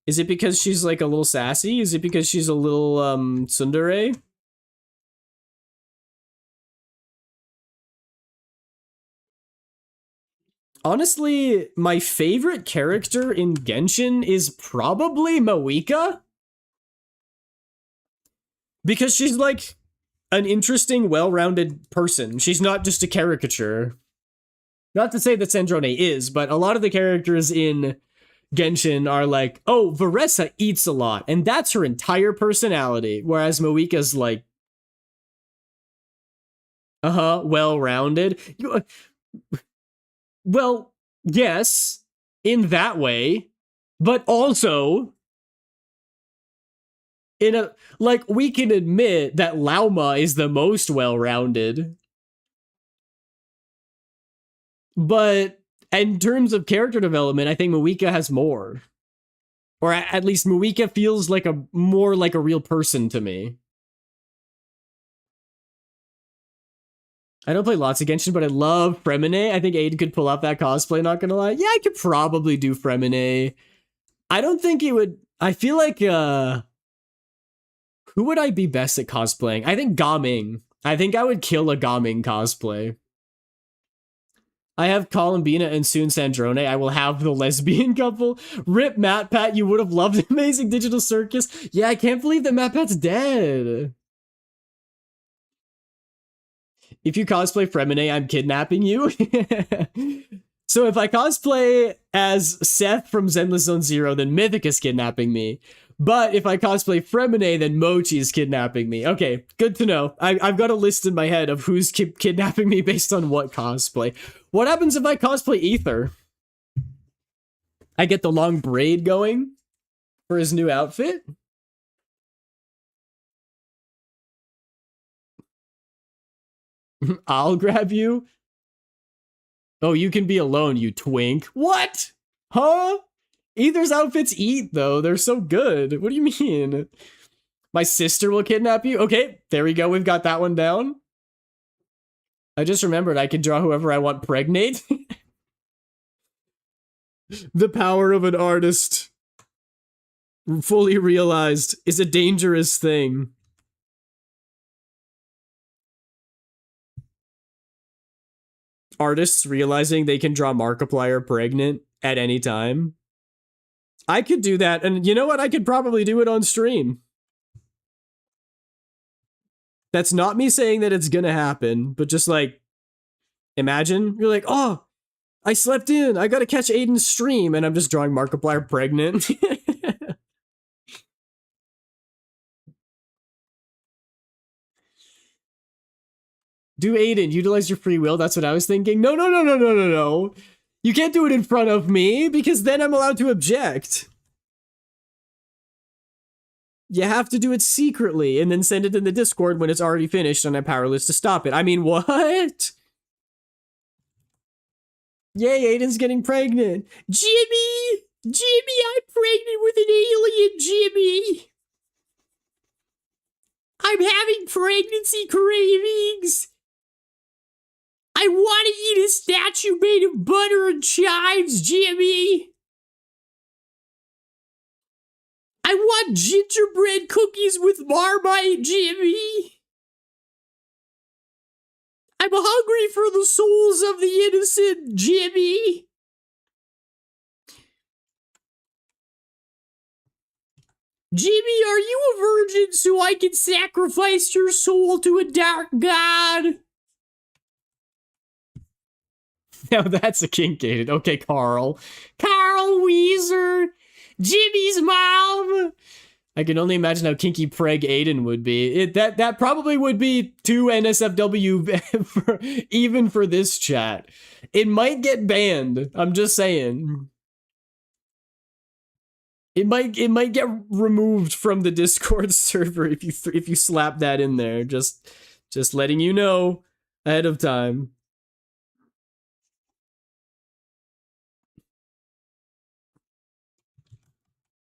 Is it because she's like a little sassy? Is it because she's a little tsundere? Honestly, my favorite character in Genshin is probably Mawika. Because she's like an interesting, well-rounded person. She's not just a caricature. Not to say that Sandrone is, but a lot of the characters in Genshin are like, oh, Varessa eats a lot, and that's her entire personality. Whereas Mawika's like, well-rounded. Well, yes, in that way, but also in a, like, we can admit that Lauma is the most well-rounded. But in terms of character development, I think Mawika has more. Or at least Mawika feels like more like a real person to me. I don't play lots of Genshin, but I love Fremine. I think Aiden could pull off that cosplay, not gonna lie. Yeah, I could probably do Fremine. I don't think it would... I feel like, who would I be best at cosplaying? I think Gaming. I think I would kill a Gaming cosplay. I have Columbina and soon Sandrone. I will have the lesbian couple. Rip MatPat, you would have loved Amazing Digital Circus. Yeah, I can't believe that MatPat's dead. If you cosplay Fremine, I'm kidnapping you. So if I cosplay as Seth from Zenless Zone Zero, then Mythic is kidnapping me. But if I cosplay Fremine, then Mochi is kidnapping me. Okay, good to know. I've got a list in my head of who's kidnapping me based on what cosplay. What happens if I cosplay Ether? I get the long braid going for his new outfit. I'll grab you. Oh, you can be alone, you twink. What? Huh? Either's outfits eat, though. They're so good. What do you mean? My sister will kidnap you? Okay, there we go. We've got that one down. I just remembered I can draw whoever I want pregnant. The power of an artist, fully realized, is a dangerous thing. Artists realizing they can draw Markiplier pregnant at any time. I could do that, and you know what? I could probably do it on stream. That's not me saying that it's gonna happen, but just like, imagine you're like, oh, I slept in. I gotta catch Aiden's stream, and I'm just drawing Markiplier pregnant. Do Aiden, utilize your free will. That's what I was thinking. No. You can't do it in front of me, because then I'm allowed to object. You have to do it secretly and then send it in the Discord when it's already finished and I'm powerless to stop it. I mean, what? Yay, Aiden's getting pregnant. Jimmy! Jimmy, I'm pregnant with an alien, Jimmy! I'm having pregnancy cravings! I want to eat a statue made of butter and chives, Jimmy! I want gingerbread cookies with Marmite, Jimmy! I'm hungry for the souls of the innocent, Jimmy! Jimmy, are you a virgin so I can sacrifice your soul to a dark god? Now that's a kink, Aiden. Okay, Carl. Carl Weezer! Jimmy's mom! I can only imagine how kinky preg Aiden would be. That probably would be too NSFW even for this chat. It might get banned. I'm just saying. It might get removed from the Discord server if you slap that in there. Just letting you know ahead of time.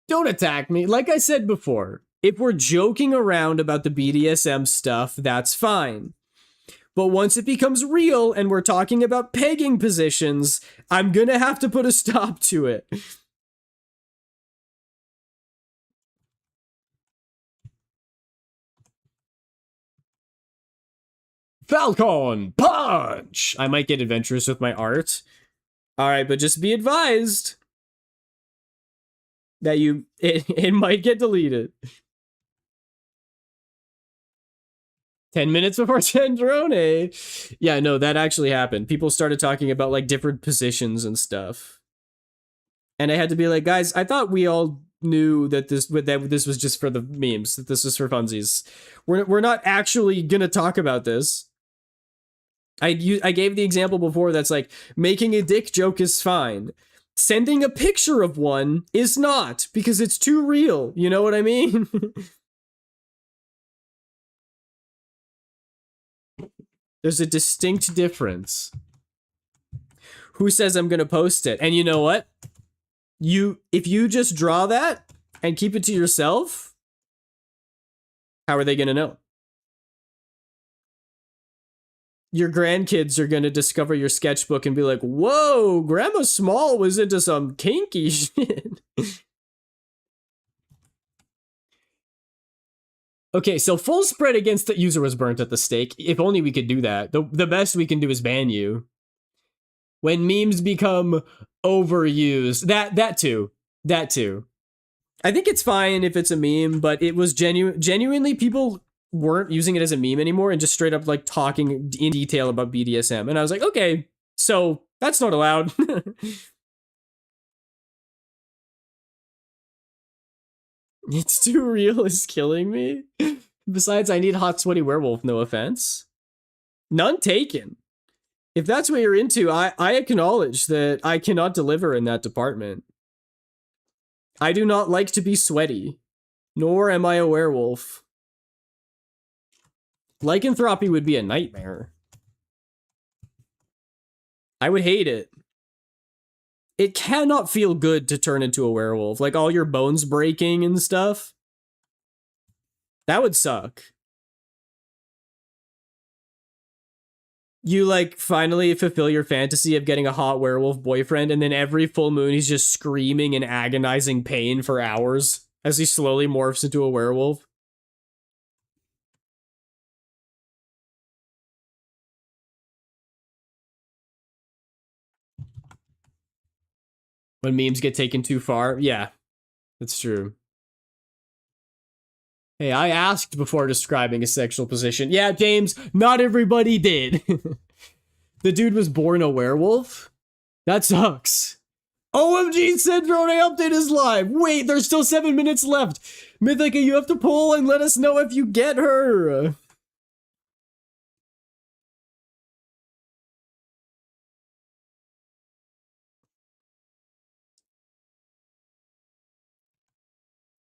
Don't attack me. Like I said before, if we're joking around about the BDSM stuff, that's fine. But once it becomes real and we're talking about pegging positions, I'm gonna have to put a stop to it. Falcon punch! I might get adventurous with my art. Alright, but just be advised that it might get deleted. 10 minutes before Tendrone. Yeah, no, that actually happened. People started talking about like different positions and stuff. And I had to be like, guys, I thought we all knew that this was just for the memes, that this was for funsies. We're not actually gonna talk about this. I gave the example before that's like, making a dick joke is fine. Sending a picture of one is not, because it's too real. You know what I mean? There's a distinct difference. Who says I'm gonna post it? And you know what? If you just draw that and keep it to yourself, how are they gonna know? Your grandkids are gonna discover your sketchbook and be like, whoa, Grandma Small was into some kinky shit. Okay, so full spread against the user was burnt at the stake. If only we could do that. The best we can do is ban you. When memes become overused. That too. I think it's fine if it's a meme, but it was genuinely people weren't using it as a meme anymore and just straight up like talking in detail about BDSM. And I was like, okay, so that's not allowed. It's too real is killing me. Besides, I need hot sweaty werewolf, no offense. None taken. If that's what you're into, I acknowledge that I cannot deliver in that department. I do not like to be sweaty, nor am I a werewolf. Lycanthropy would be a nightmare. I would hate it. It cannot feel good to turn into a werewolf. Like all your bones breaking and stuff. That would suck. You like finally fulfill your fantasy of getting a hot werewolf boyfriend, and then every full moon he's just screaming in agonizing pain for hours as he slowly morphs into a werewolf. When memes get taken too far. Yeah, that's true. Hey, I asked before describing a sexual position. Yeah, James, not everybody did. The dude was born a werewolf? That sucks. OMG, Syndrome update is live. Wait, there's still 7 minutes left. Mythica, you have to poll and let us know if you get her.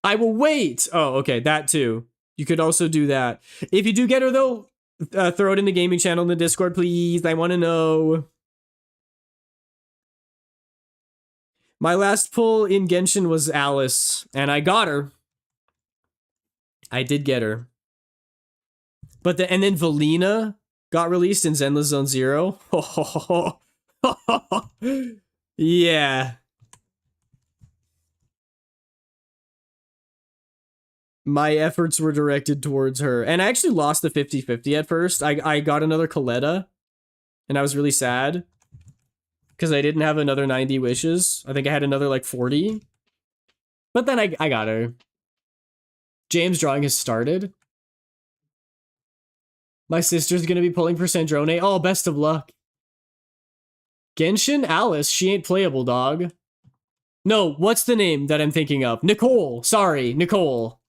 I will wait. Oh, okay, that too. You could also do that. If you do get her, though, throw it in the gaming channel in the Discord, please. I want to know. My last pull in Genshin was Alice, and I got her. I did get her. But and then Valina got released in Zenless Zone Zero. Yeah. My efforts were directed towards her. And I actually lost the 50-50 at first. I got another Coletta, and I was really sad. Because I didn't have another 90 wishes. I think I had another, like, 40. But then I got her. James drawing has started. My sister's gonna be pulling for Sandrone. Oh, best of luck. Genshin? Alice, she ain't playable, dog. No, what's the name that I'm thinking of? Nicole. Sorry, Nicole.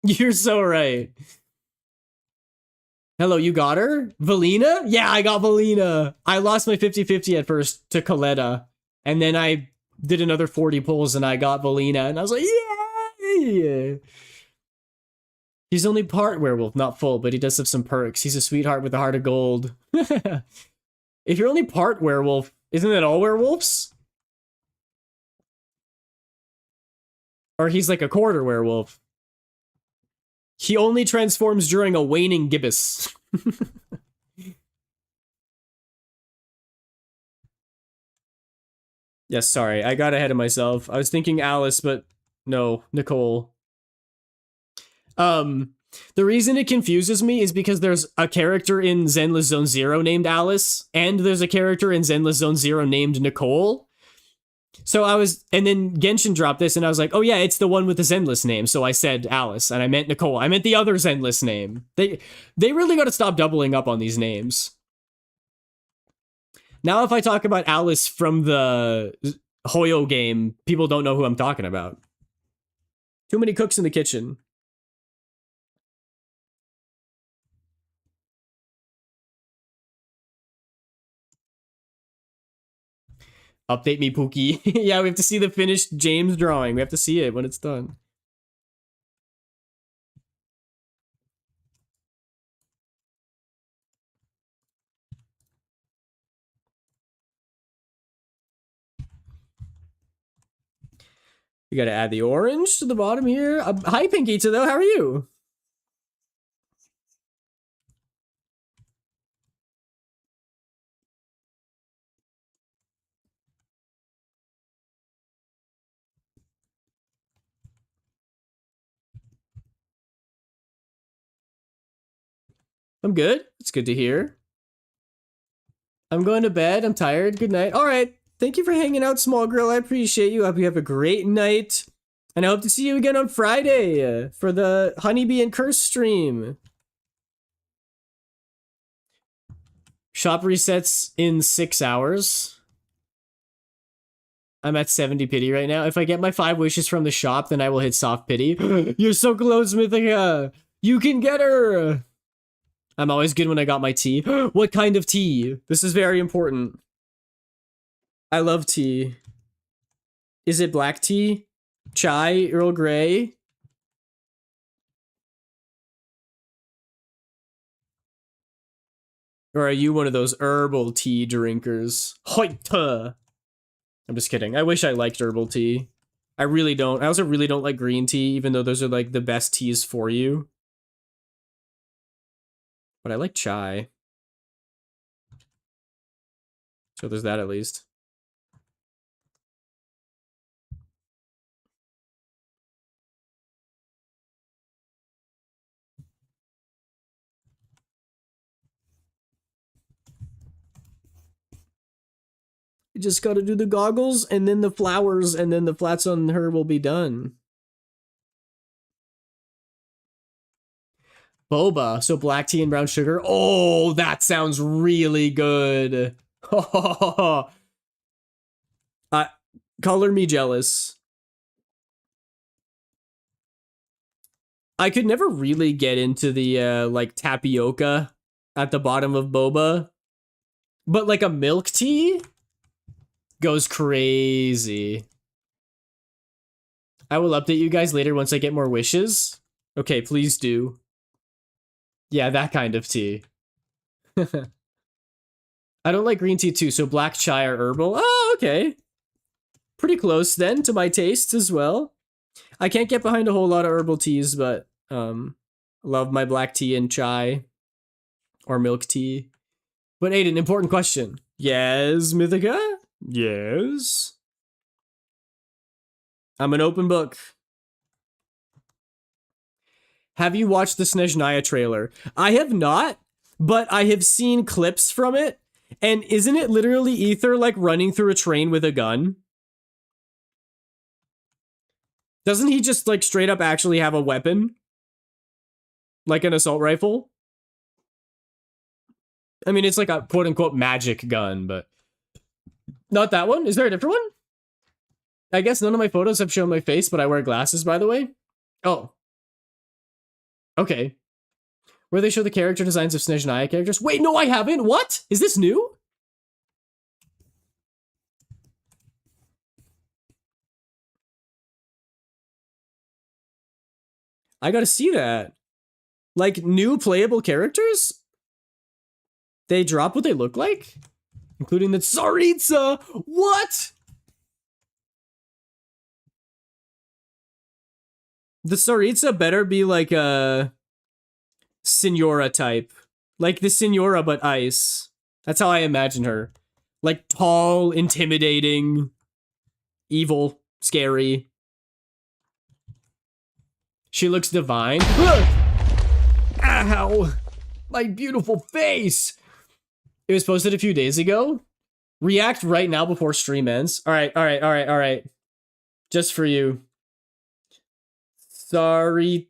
You're so right. Hello, you got her? Valina? Yeah, I got Valina. I lost my 50-50 at first to Coletta. And then I did another 40 pulls and I got Valina. And I was like, yay! He's only part werewolf, not full, but he does have some perks. He's a sweetheart with a heart of gold. If you're only part werewolf, isn't it all werewolves? Or he's like a quarter werewolf. He only transforms during a waning gibbous. Yes, sorry, I got ahead of myself. I was thinking Alice, but no, Nicole. The reason it confuses me is because there's a character in Zenless Zone Zero named Alice, and there's a character in Zenless Zone Zero named Nicole. So and then Genshin dropped this, and I was like, oh yeah, it's the one with the Zenless name. So I said Alice, and I meant Nicole. I meant the other Zenless name. They really got to stop doubling up on these names. Now, if I talk about Alice from the Hoyo game, people don't know who I'm talking about. Too many cooks in the kitchen. Update me, Pookie. Yeah, we have to see the finished James drawing. We have to see it when it's done. You gotta add the orange to the bottom here. Hi, Pinkita, though. How are you? I'm good. It's good to hear. I'm going to bed. I'm tired. Good night. All right. Thank you for hanging out, Small Girl. I appreciate you. I hope you have a great night. And I hope to see you again on Friday for the Honeybee and Curse stream. Shop resets in 6 hours. I'm at 70 pity right now. If I get my 5 wishes from the shop, then I will hit soft pity. You're so close, Mythica. You can get her. I'm always good when I got my tea. What kind of tea? This is very important. I love tea. Is it black tea? Chai, Earl Grey. Or are you one of those herbal tea drinkers? Hoita! I'm just kidding. I wish I liked herbal tea. I really don't. I also really don't like green tea, even though those are like the best teas for you. But I like chai. So there's that at least. You just gotta do the goggles and then the flowers and then the flats on her will be done. Boba, so black tea and brown sugar. Oh, that sounds really good. Color me jealous. I could never really get into the like tapioca at the bottom of boba, but like a milk tea goes crazy. I will update you guys later once I get more wishes. Okay, please do. Yeah, that kind of tea. I don't like green tea too, so black chai or herbal. Oh, okay. Pretty close then to my tastes as well. I can't get behind a whole lot of herbal teas, but love my black tea and chai or milk tea. But Aiden, important question. Yes, Mythica? Yes. I'm an open book. Have you watched the Snezhnaya trailer? I have not, but I have seen clips from it. And isn't it literally Ether like running through a train with a gun? Doesn't he just like straight up actually have a weapon? Like an assault rifle? I mean, it's like a quote unquote magic gun, but not that one. Is there a different one? I guess none of my photos have shown my face, but I wear glasses, by the way. Oh. Okay. Where they show the character designs of Snezhnaya characters. Wait, no, I haven't. What? Is this new? I gotta see that. Like, new playable characters? They drop what they look like? Including the Tsaritsa! What? The Tsaritsa better be like a Signora type. Like the Signora, but ice. That's how I imagine her. Like tall, intimidating, evil, scary. She looks divine. Ow! My beautiful face! It was posted a few days ago. React right now before stream ends. Alright. Just for you. Sorry.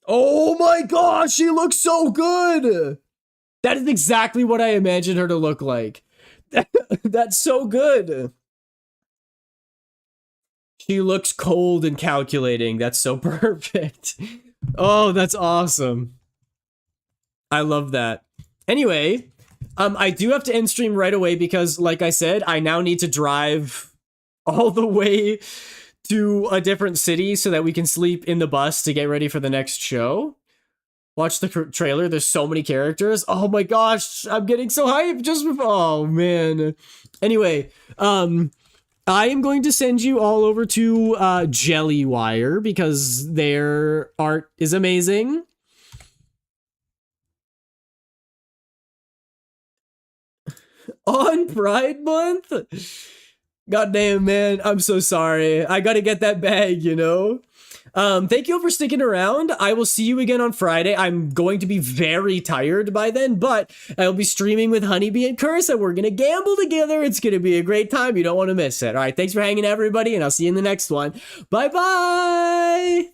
Oh my gosh, she looks so good! That is exactly what I imagined her to look like. That's so good. She looks cold and calculating. That's so perfect. Oh, that's awesome. I love that. Anyway, I do have to end stream right away because, like I said, I now need to drive all the way to a different city so that we can sleep in the bus to get ready for the next show. Watch the trailer. There's so many characters. Oh my gosh, I'm getting so hyped just before. Oh man. Anyway, I am going to send you all over to Jellywire because their art is amazing. On Pride Month? Goddamn, man. I'm so sorry. I gotta get that bag, you know? Thank you for sticking around. I will see you again on Friday. I'm going to be very tired by then, but I'll be streaming with Honeybee and Curse, and we're gonna gamble together. It's gonna be a great time. You don't want to miss it. All right, thanks for hanging, everybody, and I'll see you in the next one. Bye-bye!